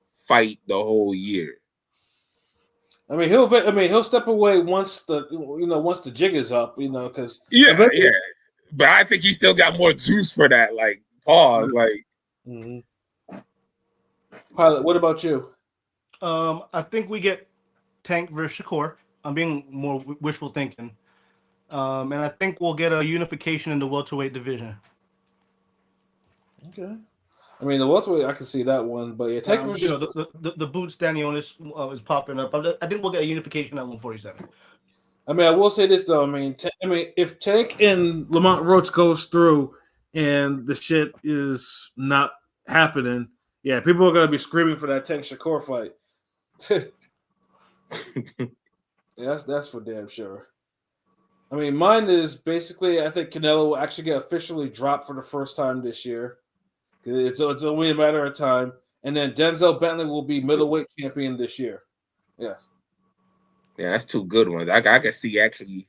fight the whole year. I mean, he'll step away once the jig is up, because yeah. But I think he still got more juice for that. Like pause. Like. Mm-hmm. Pilot, what about you? I think we get Tank versus Shakur. I'm being more wishful thinking. And I think we'll get a unification in the welterweight division. Okay. I mean, the welterweight, I can see that one, but yeah, Tank versus the boots Danny on this is popping up. I think we'll get a unification at 147. I mean, I will say this though. I mean, if Tank and Lamont Roach goes through, and the shit is not happening, yeah, people are gonna be screaming for that Tank Shakur fight. Yeah, that's for damn sure. I mean, mine is basically I think Canelo will actually get officially dropped for the first time this year. It's only a matter of time, and then Denzel Bentley will be middleweight champion this year. Yes. Yeah, that's two good ones. I can see actually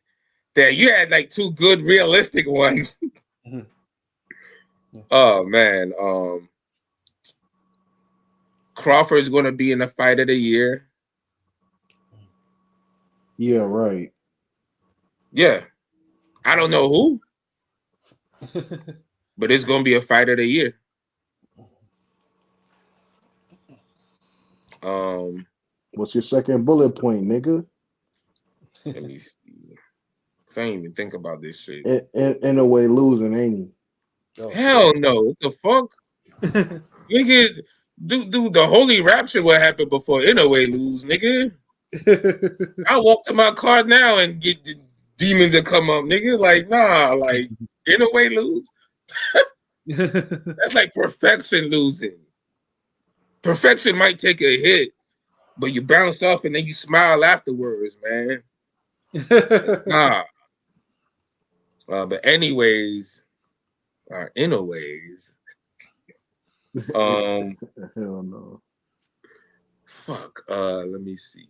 that you had like two good realistic ones. Mm-hmm. Yeah. Oh man, Crawford's going to be in the fight of the year. Yeah, right. Yeah, I don't know who, but it's going to be a fight of the year. What's your second bullet point, nigga? Let me see. I ain't even think about this shit. In a way, losing, ain't he? Oh, hell no! What the fuck? Nigga, dude, the holy rapture will happen before Inouye lose, nigga. I walk to my car now and get the demons that come up, nigga. Like, nah, like Inouye lose. That's like perfection losing. Perfection might take a hit, but you bounce off and then you smile afterwards, man. Nah. But anyways, anyways. Hell no. Fuck. Let me see.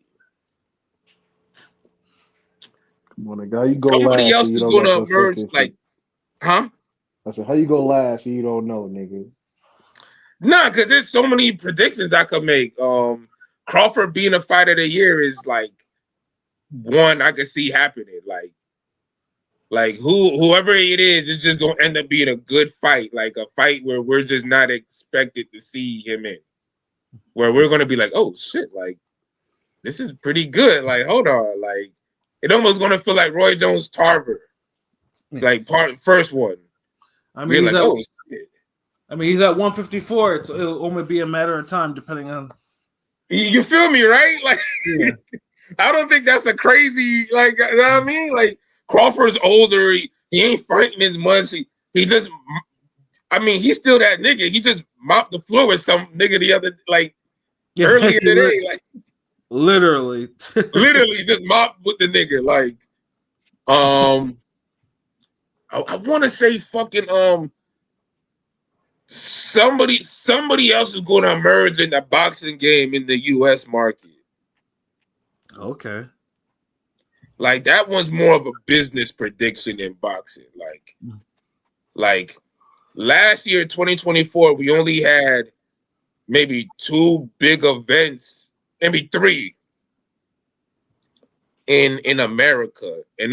Come on, the guy, you go Somebody last. else is gonna emerge. Like, huh? I said, how you go last and you don't know, nigga? Nah, because there's so many predictions I could make. Crawford being a fight of the year is like one I could see happening. Like whoever it is just gonna end up being a good fight, like a fight where we're just not expected to see him in. Where we're gonna be like, oh shit, like this is pretty good. Like, hold on, like it almost gonna feel like Roy Jones Tarver, like first one. I mean, he's like, shit. I mean, he's at 154. It'll only be a matter of time, depending on. You feel me, right? Like, yeah. I don't think that's a crazy. Like, you know what I mean? Like Crawford's older. He ain't fighting as much. He just. I mean, he's still that nigga. He just mopped the floor with some nigga the other earlier today. Like, literally just mopped with the nigga. Like, I want to say fucking somebody else is going to emerge in the boxing game in the U.S. market. Okay. Like that one's more of a business prediction in boxing. Like last year, 2024, we only had maybe two big events maybe 3 in America, and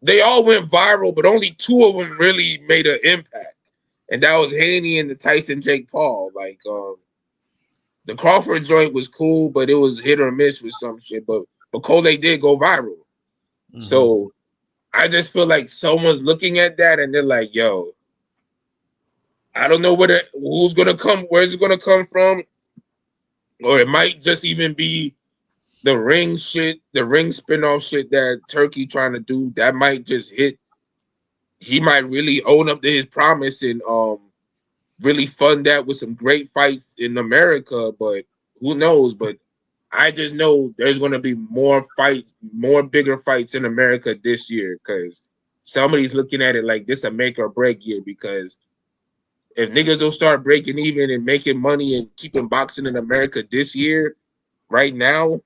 they all went viral, but only 2 of them really made an impact, and that was Haney and the Tyson Jake Paul. Like the Crawford joint was cool, but it was hit or miss with some shit. But Cole did go viral, so I just feel like someone's looking at that and they're like, "Yo, I don't know who's gonna come, where's it gonna come from, or it might just even be." The ring shit, the ring spinoff shit that Turkey trying to do, that might just hit. He might really own up to his promise and really fund that with some great fights in America. But who knows? But I just know there's gonna be more fights, more bigger fights in America this year because somebody's looking at it like this a make or break year. Because if niggas don't start breaking even and making money and keeping boxing in America this year, right now,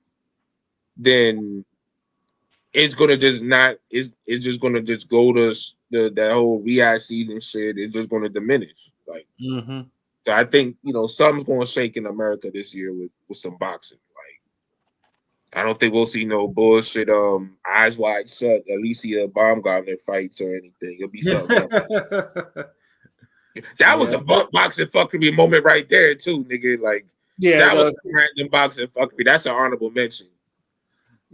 then it's gonna just not. It's just gonna just go to that whole Riyadh season shit. It's just gonna diminish. Like, so I think something's gonna shake in America this year with some boxing. Like, I don't think we'll see no bullshit. Eyes wide shut, Alicia Baumgartner fights or anything. It'll be something else. That was a boxing fuckery moment right there too, nigga. Like, that was some random boxing fuckery. That's an honorable mention.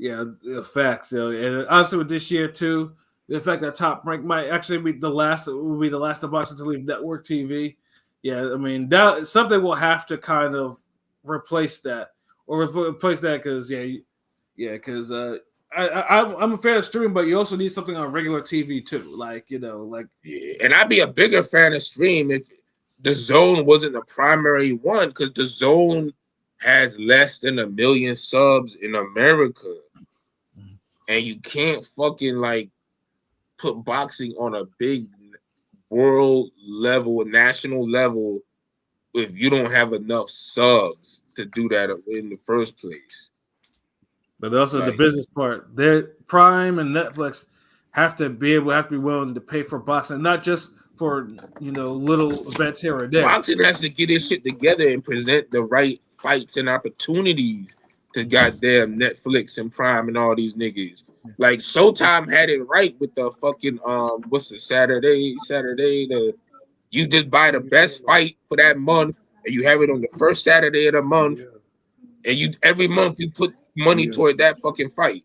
Yeah, facts. And obviously with this year too, the fact that Top Rank might actually be the last of boxing to leave network TV. Yeah, I mean that something will have to kind of replace that because because I'm a fan of streaming, but you also need something on regular TV too. Like and I'd be a bigger fan of stream if the Zone wasn't the primary one, because the Zone has less than 1 million subs in America. And you can't fucking like put boxing on a big world level, national level, if you don't have enough subs to do that in the first place. But also the business part, their Prime and Netflix have to be willing to pay for boxing, not just for little events here or there. Boxing has to get its shit together and present the right fights and opportunities to goddamn Netflix and Prime and all these niggas. Like Showtime had it right with the fucking what's the Saturday you just buy the best fight for that month and you have it on the first Saturday of the month, and every month you put money toward that fucking fight.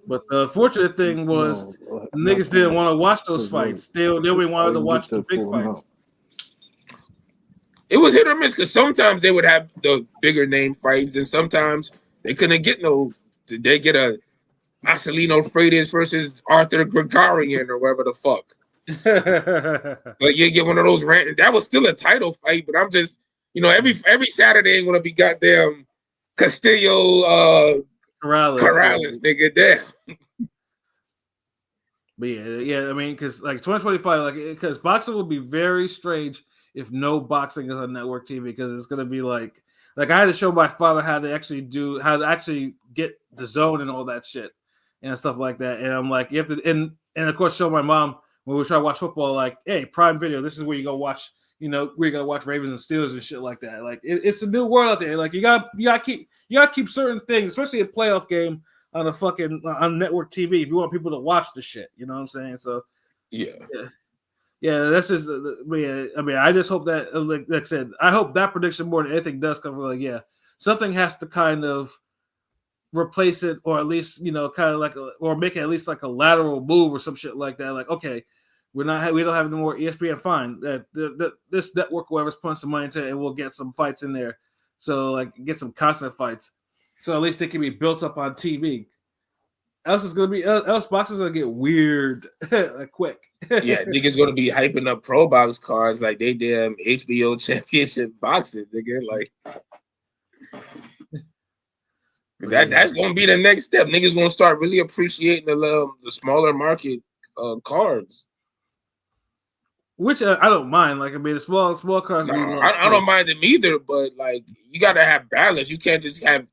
But the fortunate thing was niggas didn't want to watch those fights. They wanted to watch the big fights. It was hit or miss because sometimes they would have the bigger name fights and sometimes they couldn't get they get a Marcelino Freitas versus Arthur Gregorian or whatever the fuck. But you get one of those that was still a title fight, but I'm just, every Saturday ain't gonna be goddamn Castillo Corrales, nigga, damn. But yeah, I mean, because like 2025, because boxing will be very strange if no boxing is on network TV, because it's gonna be like I had to show my father how to actually get the Zone and all that shit and stuff like that, and I'm like, you have to, and of course show my mom when we try to watch football, like, hey, Prime Video, this is where you go watch, where you gotta watch Ravens and Steelers and shit like that. Like it's a new world out there. Like you gotta keep certain things, especially a playoff game on on network TV if you want people to watch the shit. You know what I'm saying? So yeah. That's just. I mean, I just hope that, like I said, I hope that prediction more than anything does come. Like, something has to kind of replace it, or at least kind of or make it at least like a lateral move or some shit like that. Like, okay, we don't have any more ESPN. Fine, this network, whoever's putting some money into it, and we'll get some fights in there. So get some constant fights. So at least they can be built up on TV. Else boxing's gonna get weird quick. Yeah, niggas gonna be hyping up pro box cards like they damn HBO championship boxing, nigga. Like that's gonna be the next step. Niggas gonna start really appreciating the smaller market cards. Which I don't mind. Like, I mean, the small cards. No, I don't mind them either. But you gotta have balance. You can't just have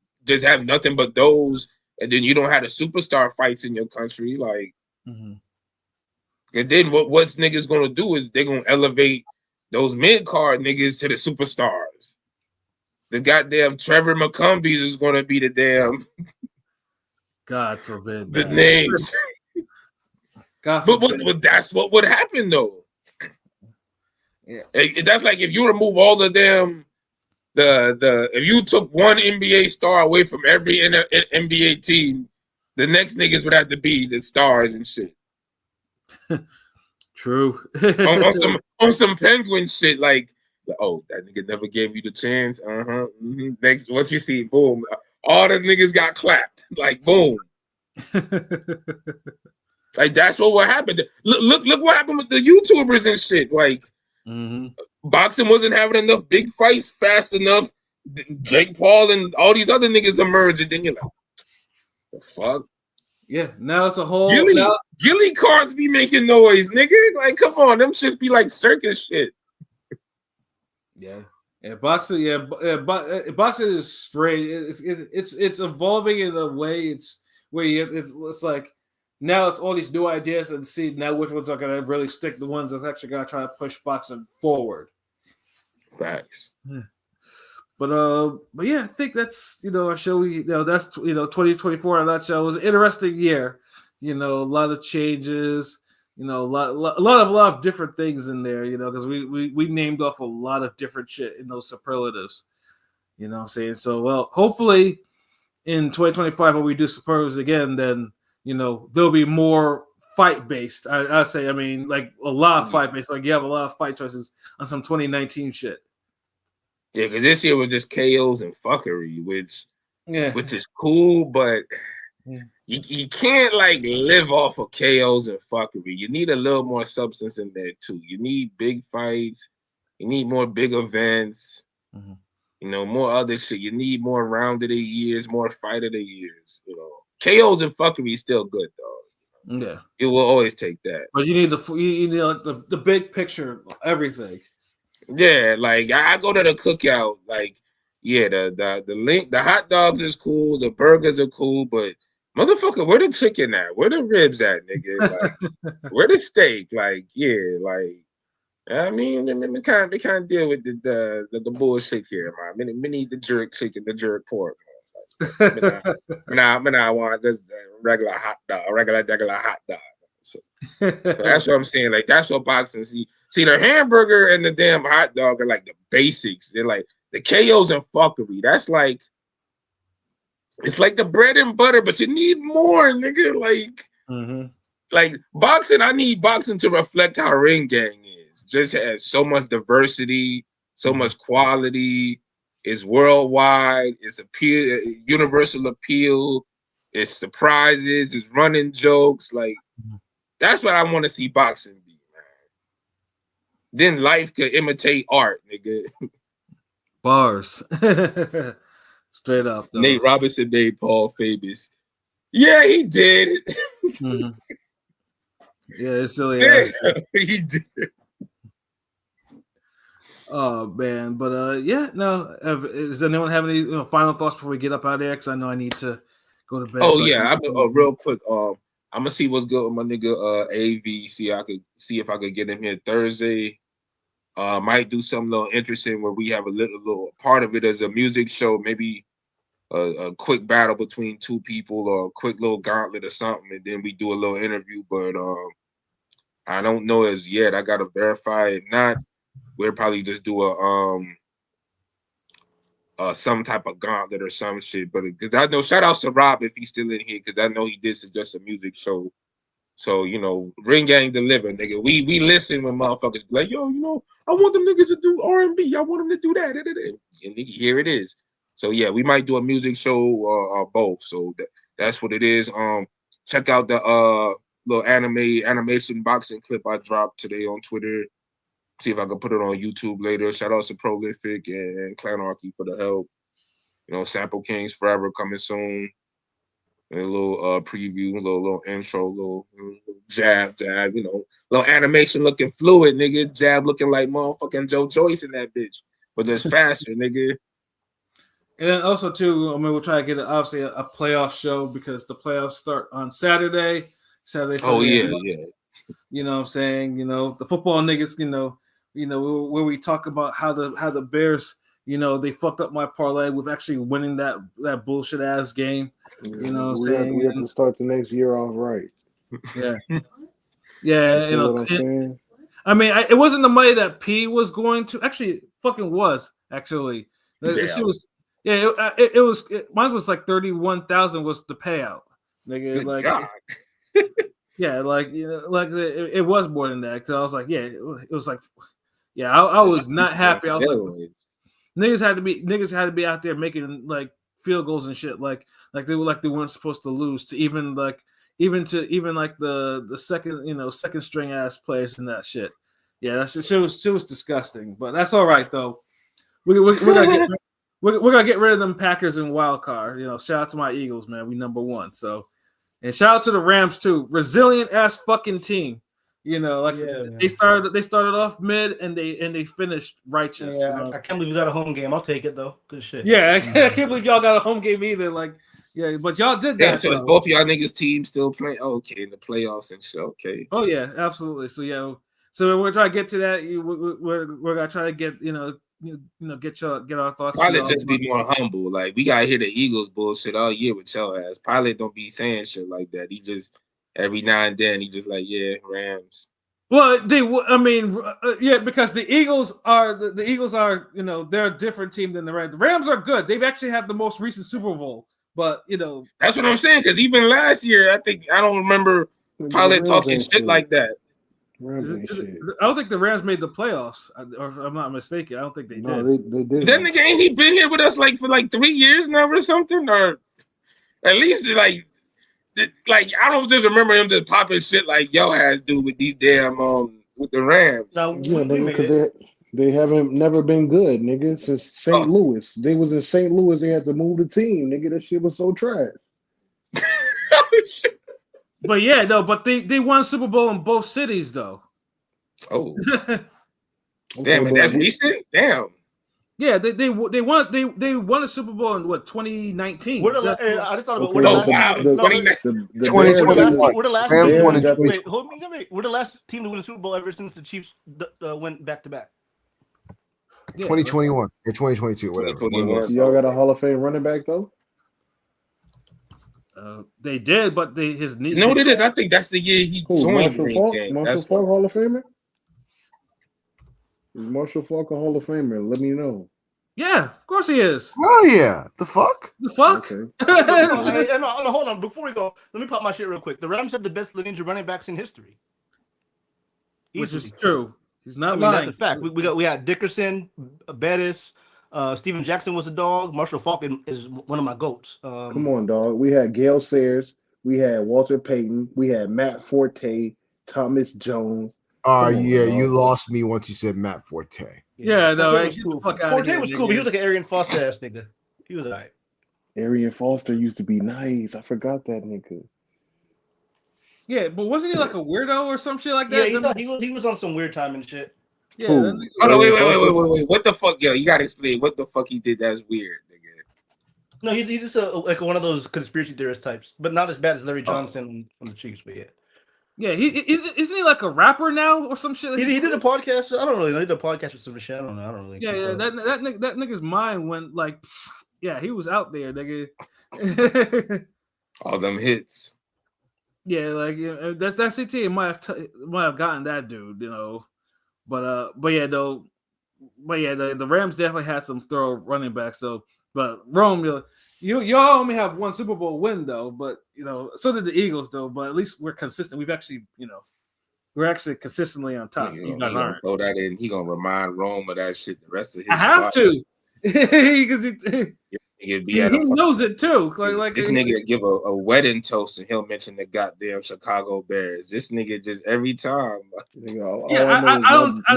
nothing but those, and then you don't have the superstar fights in your country. Like, and then what's niggas gonna do is they're gonna elevate those mid card niggas to the superstars. the goddamn Trevor McCumbies is going to be the damn God forbid the that. names. God but, forbid. but that's what would happen though. Yeah. That's like if you remove all the damn the if you took one NBA star away from every NBA team, the next niggas would have to be the stars and shit. True. on some Penguin shit, like oh, that nigga never gave you the chance. Mm-hmm. Next, what you see, boom, all the niggas got clapped, like boom. Like that's what would happen. Look what happened with the YouTubers and shit. Like boxing wasn't having enough big fights fast enough. Jake Paul and all these other niggas emerged, and then you're like, the fuck? Yeah, now it's a whole Gilly cards be making noise, nigga. Like, come on, them shits be like circus shit. Yeah, boxing. Boxing is straight. It's evolving in a way. It's where it's like now it's all these new ideas and see now which ones are gonna really stick. The ones that's actually gonna try to push boxing forward. Facts. Yeah. But yeah, I think that's our show. That's 2024. On that show, it was an interesting year. A lot of changes. A lot of different things in there. Because we named off a lot of different shit in those superlatives. What I'm saying? So well, hopefully in 2025 when we do superlatives again, then there'll be more fight based. I say, I mean, like a lot of fight based. Like you have a lot of fight choices on some 2019 shit. Yeah, because this year was just KOs and fuckery, which is cool, but you can't like live off of KOs and fuckery. You need a little more substance in there too. You need big fights. You need more big events. More other shit. You need more round of the years, more fight of the years. KOs and fuckery is still good though. Yeah, it will always take that. But you need the big picture, everything. Yeah, like I go to the cookout, like the hot dogs is cool, the burgers are cool, but motherfucker, where the chicken at? Where the ribs at, nigga? Like where the steak? Like I mean, they kind of deal with the bullshit here, man. We need the jerk chicken, the jerk pork. I want this regular hot dog, regular hot dog. So that's what I'm saying. Like that's what boxing see. See, the hamburger and the damn hot dog are like the basics. They're like the KOs and fuckery. That's like it's like the bread and butter, but you need more, nigga. Like boxing, I need boxing to reflect how ring gang is. Just has so much diversity, so much quality. It's worldwide. It's appeal, universal appeal. It's surprises. It's running jokes. Like that's what I want to see boxing be, man. Then life could imitate art, nigga. Bars. Straight up. Though. Nate Robinson made Paul famous. Yeah, he did. Yeah, it's silly. Yeah, he did. Oh man, but yeah, no. Does anyone have any final thoughts before we get up out of there? Because I know I need to go to bed. Oh so yeah, real quick. I'm gonna see what's good with my nigga AV. See if I could get him here Thursday. Might do something a little interesting where we have a little part of it as a music show, maybe a quick battle between two people or a quick little gauntlet or something, and then we do a little interview. But I don't know as yet. I gotta verify. If not, we'll probably just do some type of gauntlet or some shit. But because I know, shout outs to Rob if he's still in here, because I know he did suggest a music show. So Ring Gang deliver, nigga. We listen when motherfuckers be like, yo, I want them niggas to do R&B. I want them to do that. And here it is. So yeah, we might do a music show or both. So that's what it is. Check out the little animation boxing clip I dropped today on Twitter. See if I can put it on YouTube later. Shout out to Prolific and Clanarchy for the help. Sample Kings Forever coming soon. And a little preview, a little intro, little jab, little animation looking fluid, nigga. Jab looking like motherfucking Joe Joyce in that bitch, but just faster, nigga. And then also too, I mean, we'll try to get obviously a playoff show because the playoffs start on Saturday. Oh yeah. You know what I'm saying? The football niggas, where we talk about how the Bears You know, they fucked up my parlay with actually winning that bullshit ass game. You know what I'm saying? We have to start the next year off right. Yeah. You You know, what I'm saying? I mean, it wasn't the money that P was going to. Actually, it fucking was. Actually, she was. Yeah, mine was like 31,000 was the payout. Nigga, Good like, God. yeah, like it was more than that. Cause I was like, yeah, it was like, yeah, I was not happy. I was like, niggas had to be out there making like field goals and shit, like they weren't supposed to lose to even like the second string ass players and that shit. Yeah, that shit was disgusting. But that's all right though. We're gonna get rid of them Packers in wild card. You know, shout out to my Eagles, man. We number one. So, and shout out to the Rams too. Resilient ass fucking team. You know, like they started off mid and they finished righteous. Yeah, you know? I can't believe we got a home game. I'll take it though. Good shit. Yeah, I can't believe y'all got a home game either. Like, yeah, but y'all did that. Yeah, so both of y'all niggas teams still playing. Oh, okay, in the playoffs and shit. Okay. Oh yeah, absolutely. So yeah, so we're trying to get to that. We're gonna try to get get our thoughts. Pilot just be more humble. Like we gotta hear the Eagles bullshit all year with y'all ass. Pilot don't be saying shit like that. He just every now and then he just like Rams. Well, because the Eagles are the Eagles are they're a different team than the Rams. The Rams are good. They've actually had the most recent Super Bowl, but that's what I'm saying. Because even last year, I don't remember Pilot talking shit like that. I don't think the Rams made the playoffs, or if I'm not mistaken. I don't think they did. No, they did. That nigga ain't he been here with us for 3 years now or something, or at least like I don't just remember him just popping shit like yo has do with these damn with the Rams. No, because they haven't never been good, nigga, since St. Louis. They was in St. Louis. They had to move the team, nigga. That shit was so trash. But yeah, no, but they won Super Bowl in both cities though. Oh, damn! And that's recent. Damn. Yeah, they won a Super Bowl in what 2019. I just thought about we're the last team to win a Super Bowl ever since the Chiefs went back to back. 2021 or 2022, whatever. 2021. Y'all got a Hall of Fame running back though. They did, but his knee. No, it is. I think that's the year he joined Green Bay. Marshall Faulk Hall of Famer. Is Marshall Faulk a Hall of Famer? Let me know. Yeah, of course he is. Oh yeah, the fuck. Okay. No, hold on. Before we go, let me pop my shit real quick. The Rams have the best lineage of running backs in history, which is true. He's not lying. That's a fact. We had Dickerson, Bettis. Steven Jackson was a dog. Marshall Faulk is one of my goats. Come on, dog. We had Gale Sayers. We had Walter Payton. We had Matt Forte, Thomas Jones. You lost me once you said Matt Forte. Yeah, no, Forte was cool. Forte was cool, but he was like an Arian Foster ass nigga. He was all right. Arian Foster used to be nice. I forgot that nigga. Yeah, but wasn't he like a weirdo or some shit like that? Yeah, he was on some weird time and shit. Yeah. Oh, wait. What the fuck, yo? You gotta explain what the fuck he did that's weird, nigga. No, he's just like one of those conspiracy theorist types, but not as bad as Larry Johnson from the Chiefs, but yeah. Yeah, isn't he like a rapper now or some shit? He did a podcast. I don't really know. He did a podcast with some shit. I don't know. I don't really. Yeah. That nigga's mind went like, yeah, he was out there, nigga. All them hits. Yeah, like that's CT might have gotten that dude, but yeah, though, the Rams definitely had some thorough running backs though. But Rome, y'all only have one Super Bowl win though, but so did the Eagles though. But at least we're consistent. We've actually, we're actually consistently on top. You guys aren't. Throw that in. He gonna remind Rome of that shit. The rest of his. I have to, because he knows it too. Like this nigga give a wedding toast and he'll mention the goddamn Chicago Bears. This nigga just every time. My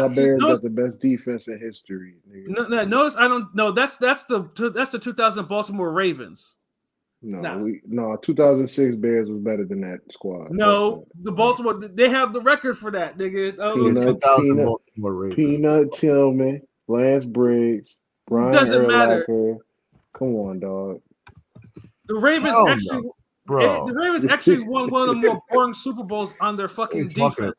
Bears got the best defense in history. Nigga. Notice I don't know. That's the 2000 Baltimore Ravens. No, 2006 Bears was better than that squad. No, the Baltimore they have the record for that, nigga. Peanut Tillman, Lance Briggs, Brian doesn't matter. Come on, dog. The Ravens the Ravens actually won one of the more boring Super Bowls on their fucking defense.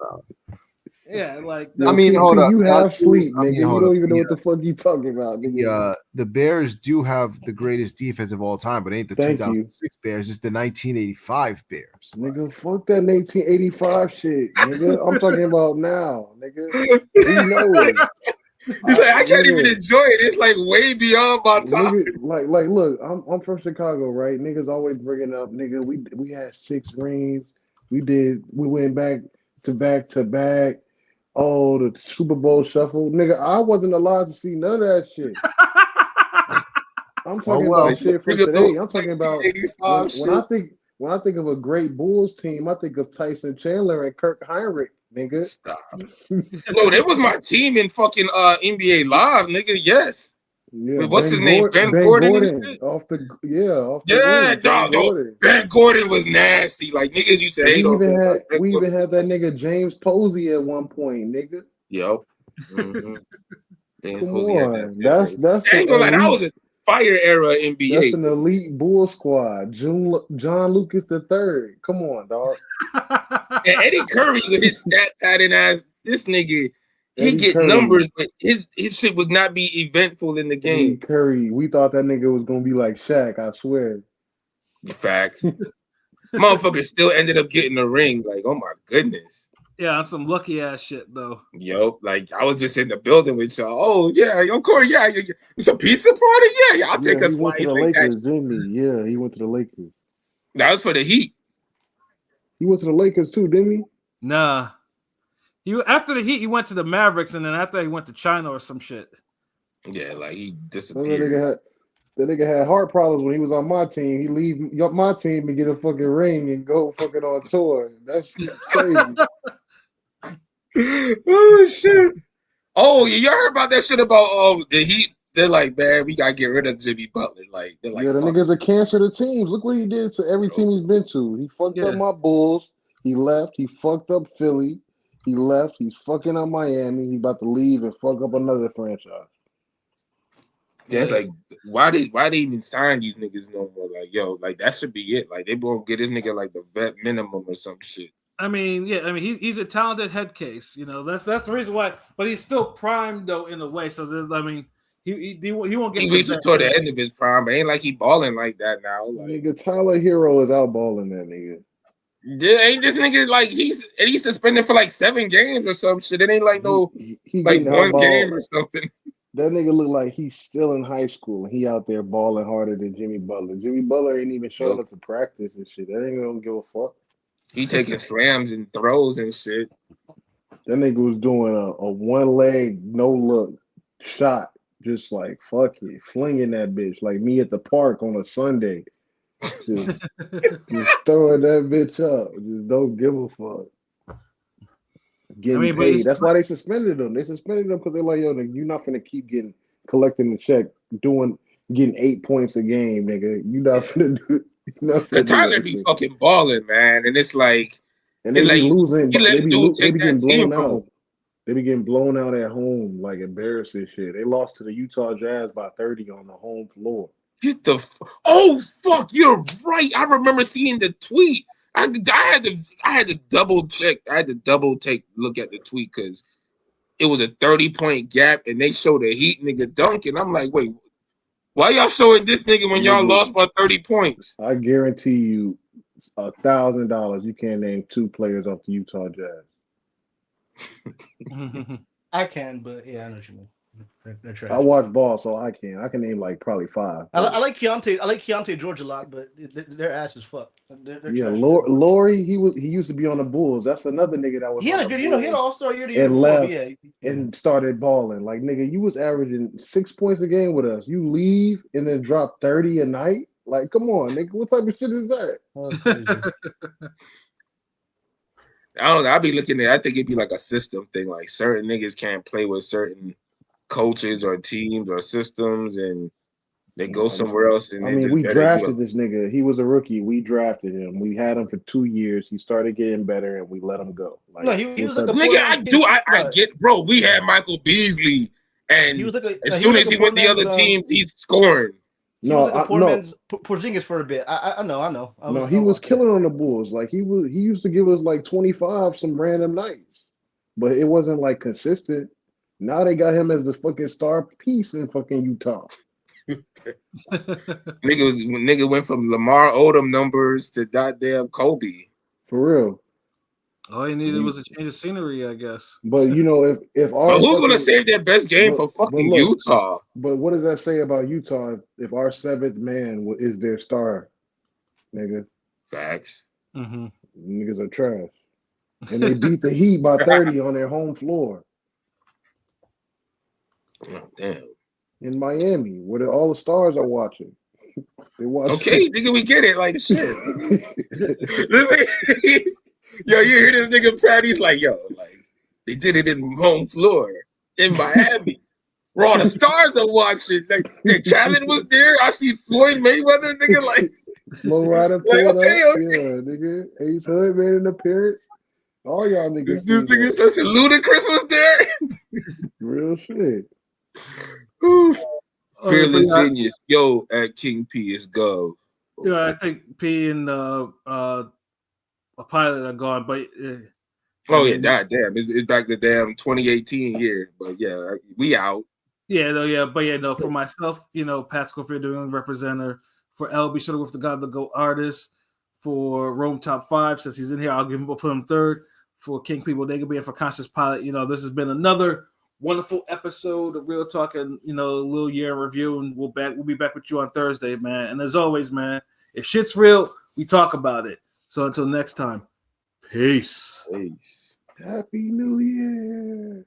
Yeah, like Yo, I mean, King hold P, up. you Y'all have do- sleep, I mean, nigga. You hold don't up. even know what the fuck you talking about, nigga. The Bears do have the greatest defense of all time, but it ain't the Thank you. 2006 Bears. It's the 1985 Bears. Nigga, fuck that 1985 shit, nigga. I'm talking about now, nigga. We know. He's like, I can't even Nigga, enjoy it. It's like way beyond my time. nigga, like, look, I'm from Chicago, right? Niggas always bringing up, nigga. We had 6 rings. We went back to back. Oh, the Super Bowl shuffle, nigga. I wasn't allowed to see none of that shit. I'm talking well. about shit for Bring up today. those I'm talking about 1985 when I think of a great Bulls team, I think of Tyson Chandler and Kirk Heinrich, nigga. Stop. No, that was my team in fucking NBA Live, nigga. Yes. Yeah, Wait, what's his name? Ben Gordon and shit? off the Yeah, wing, Ben no, Gordon. Ben Gordon was nasty. Like niggas used to hate on him. Like, Ben We even Gordon. had that nigga James Posey at one point, nigga. Yo. Mm-hmm. James Come Posey had that on, shit, man. that's I an ain't gonna lie, that was elite. a fire era That's NBA. an elite Bull squad. John Lucas III. Come on, dog. And Eddie Curry with his stat pattern ass, this nigga, he Eddie get Curry. numbers, but his shit would not be eventful in the Eddie game. Curry. We thought that nigga was gonna be like Shaq. I swear. Facts. Motherfucker still ended up getting a ring. Like, oh my goodness. yeah, on some lucky ass shit though. Yo, like I was just in the building with y'all. Oh yeah, yo, Corey, yeah, it's a pizza party. Yeah, I'll take a He went to slice the like Lakers, that. didn't he? Yeah, he went to the Lakers. That was for the Heat. He went to the Lakers too, didn't he? Nah. After the Heat, he went to the Mavericks, and then after he went to China or some shit. Yeah, like he That disappeared. nigga had heart problems when he was on my team. He leave my team and get a fucking ring and go fucking on tour. That's crazy. Oh shit. Oh, y'all heard about that shit about the Heat? They're like, man, we gotta get rid of Jimmy Butler. Like, they're like, Yeah, the fuck. nigga's a cancer to teams. Look what he did to every team he's been to. He fucked up Yeah. my Bulls. He left. He fucked up Philly. He left. He's fucking up Miami. He about to leave and fuck up another franchise. That's like, why they even sign these niggas no more? Like, yo, like that should be it. Like, they won't get this nigga like the vet minimum or some shit. I mean, yeah, I mean he's a talented head case, you know. That's the reason why. But he's still primed though in a way. So I mean, he won't get. He reached toward the end of his prime, but ain't like he balling like that now. Like, Nigga, Tyler Hero is outballing that nigga. ain't this nigga like he's suspended for like 7 games or some shit? It ain't like no He like getting one outballed. game or something. That nigga look like he's still in high school and he out there balling harder than Jimmy Butler. Jimmy Butler ain't even showing up to practice and shit. That nigga don't give a fuck. He taking slams and throws and shit. That nigga was doing a one leg no look shot, just like fuck it, flinging that bitch like me at the park on a Sunday. Just throwing that bitch up. Just don't give a fuck. Getting paid. That's why they suspended him. They suspended him because they're like, yo, nigga, you're not gonna keep collecting the check, getting 8 points a game, nigga. You not gonna do it. Cause Tyler be fucking balling, man, and it's like, and they be losing. They be getting blown out. They be getting blown out at home, like embarrassing shit. They lost to the Utah Jazz by 30 on the home floor. Get the oh fuck, you're right. I remember seeing the tweet. I had to double check. I had to double look at the tweet because it was a 30-point gap, and they showed a Heat nigga dunk, and I'm like, wait, why y'all showing this nigga when y'all lost by 30 points? I guarantee you $1,000 you can't name 2 players off the Utah Jazz. I can, but yeah, I know what you mean. I watch ball, so I can name like probably 5. I like Keontae George a lot, but their ass is fucked. Yeah, Laurie, he used to be on the Bulls. That's another nigga that was. He had a good, he had an All-Star year the year and before, left yeah. and started balling. Like nigga, you was averaging 6 points a game with us. You leave and then drop 30 a night. Like, come on, nigga, what type of shit is that? I don't know. I'd be looking at. I think it'd be like a system thing. Like certain niggas can't play with certain coaches or teams or systems, and they go somewhere else. And I mean, we drafted this nigga. He was a rookie. We drafted him. We had him for 2 years. He started getting better, and we let him go. Like, no, he was like a nigga. I get, bro. We had Michael Beasley, and as soon as he went the other teams, he's scoring. He was like a poor man's Porzingis for a bit. I know. He was killing on the Bulls. Like he used to give us like 25 some random nights. but it wasn't like consistent. Now they got him as the fucking star piece in fucking Utah. Nigga went from Lamar Odom numbers to goddamn Kobe. For real. All he needed was a change of scenery, I guess. But you know, if our But who's gonna fucking, save their best game for fucking look, Utah? But what does that say about Utah if our seventh man is their star, nigga? Facts. Mm-hmm. Niggas are trash. And they beat the Heat by 30 on their home floor Oh, damn. in Miami, where all the stars are watching. They watch. Okay, nigga, we get it. Like shit. Yo, you hear this nigga Patty's like, yo, like they did it in home floor in Miami. Where all the stars are watching. Like Khaled was there. I see Floyd Mayweather, nigga, like Low Rider like, pulled okay, up. okay. Yeah, nigga. Ace Hood made an appearance. All y'all niggas. This nigga says Ludacris was there. Real shit. Fearless genius. Yo, at King P is Gov. Yeah, I think P and a pilot are gone, but oh yeah, damn. It's back to damn 2018 year. But yeah, we out. Yeah, no, for myself, Pat Scorpio doing representative. For LB Sugar with the God the Go artist. For Rome Top 5, since he's in here, I'll put him third. For King P Bodega and for Conscious Pilot, this has been another wonderful episode of Real Talk and a little year in review, and we'll be back with you on Thursday, man. And as always, man, if shit's real, we talk about it. So until next time, peace. Peace. Happy New Year.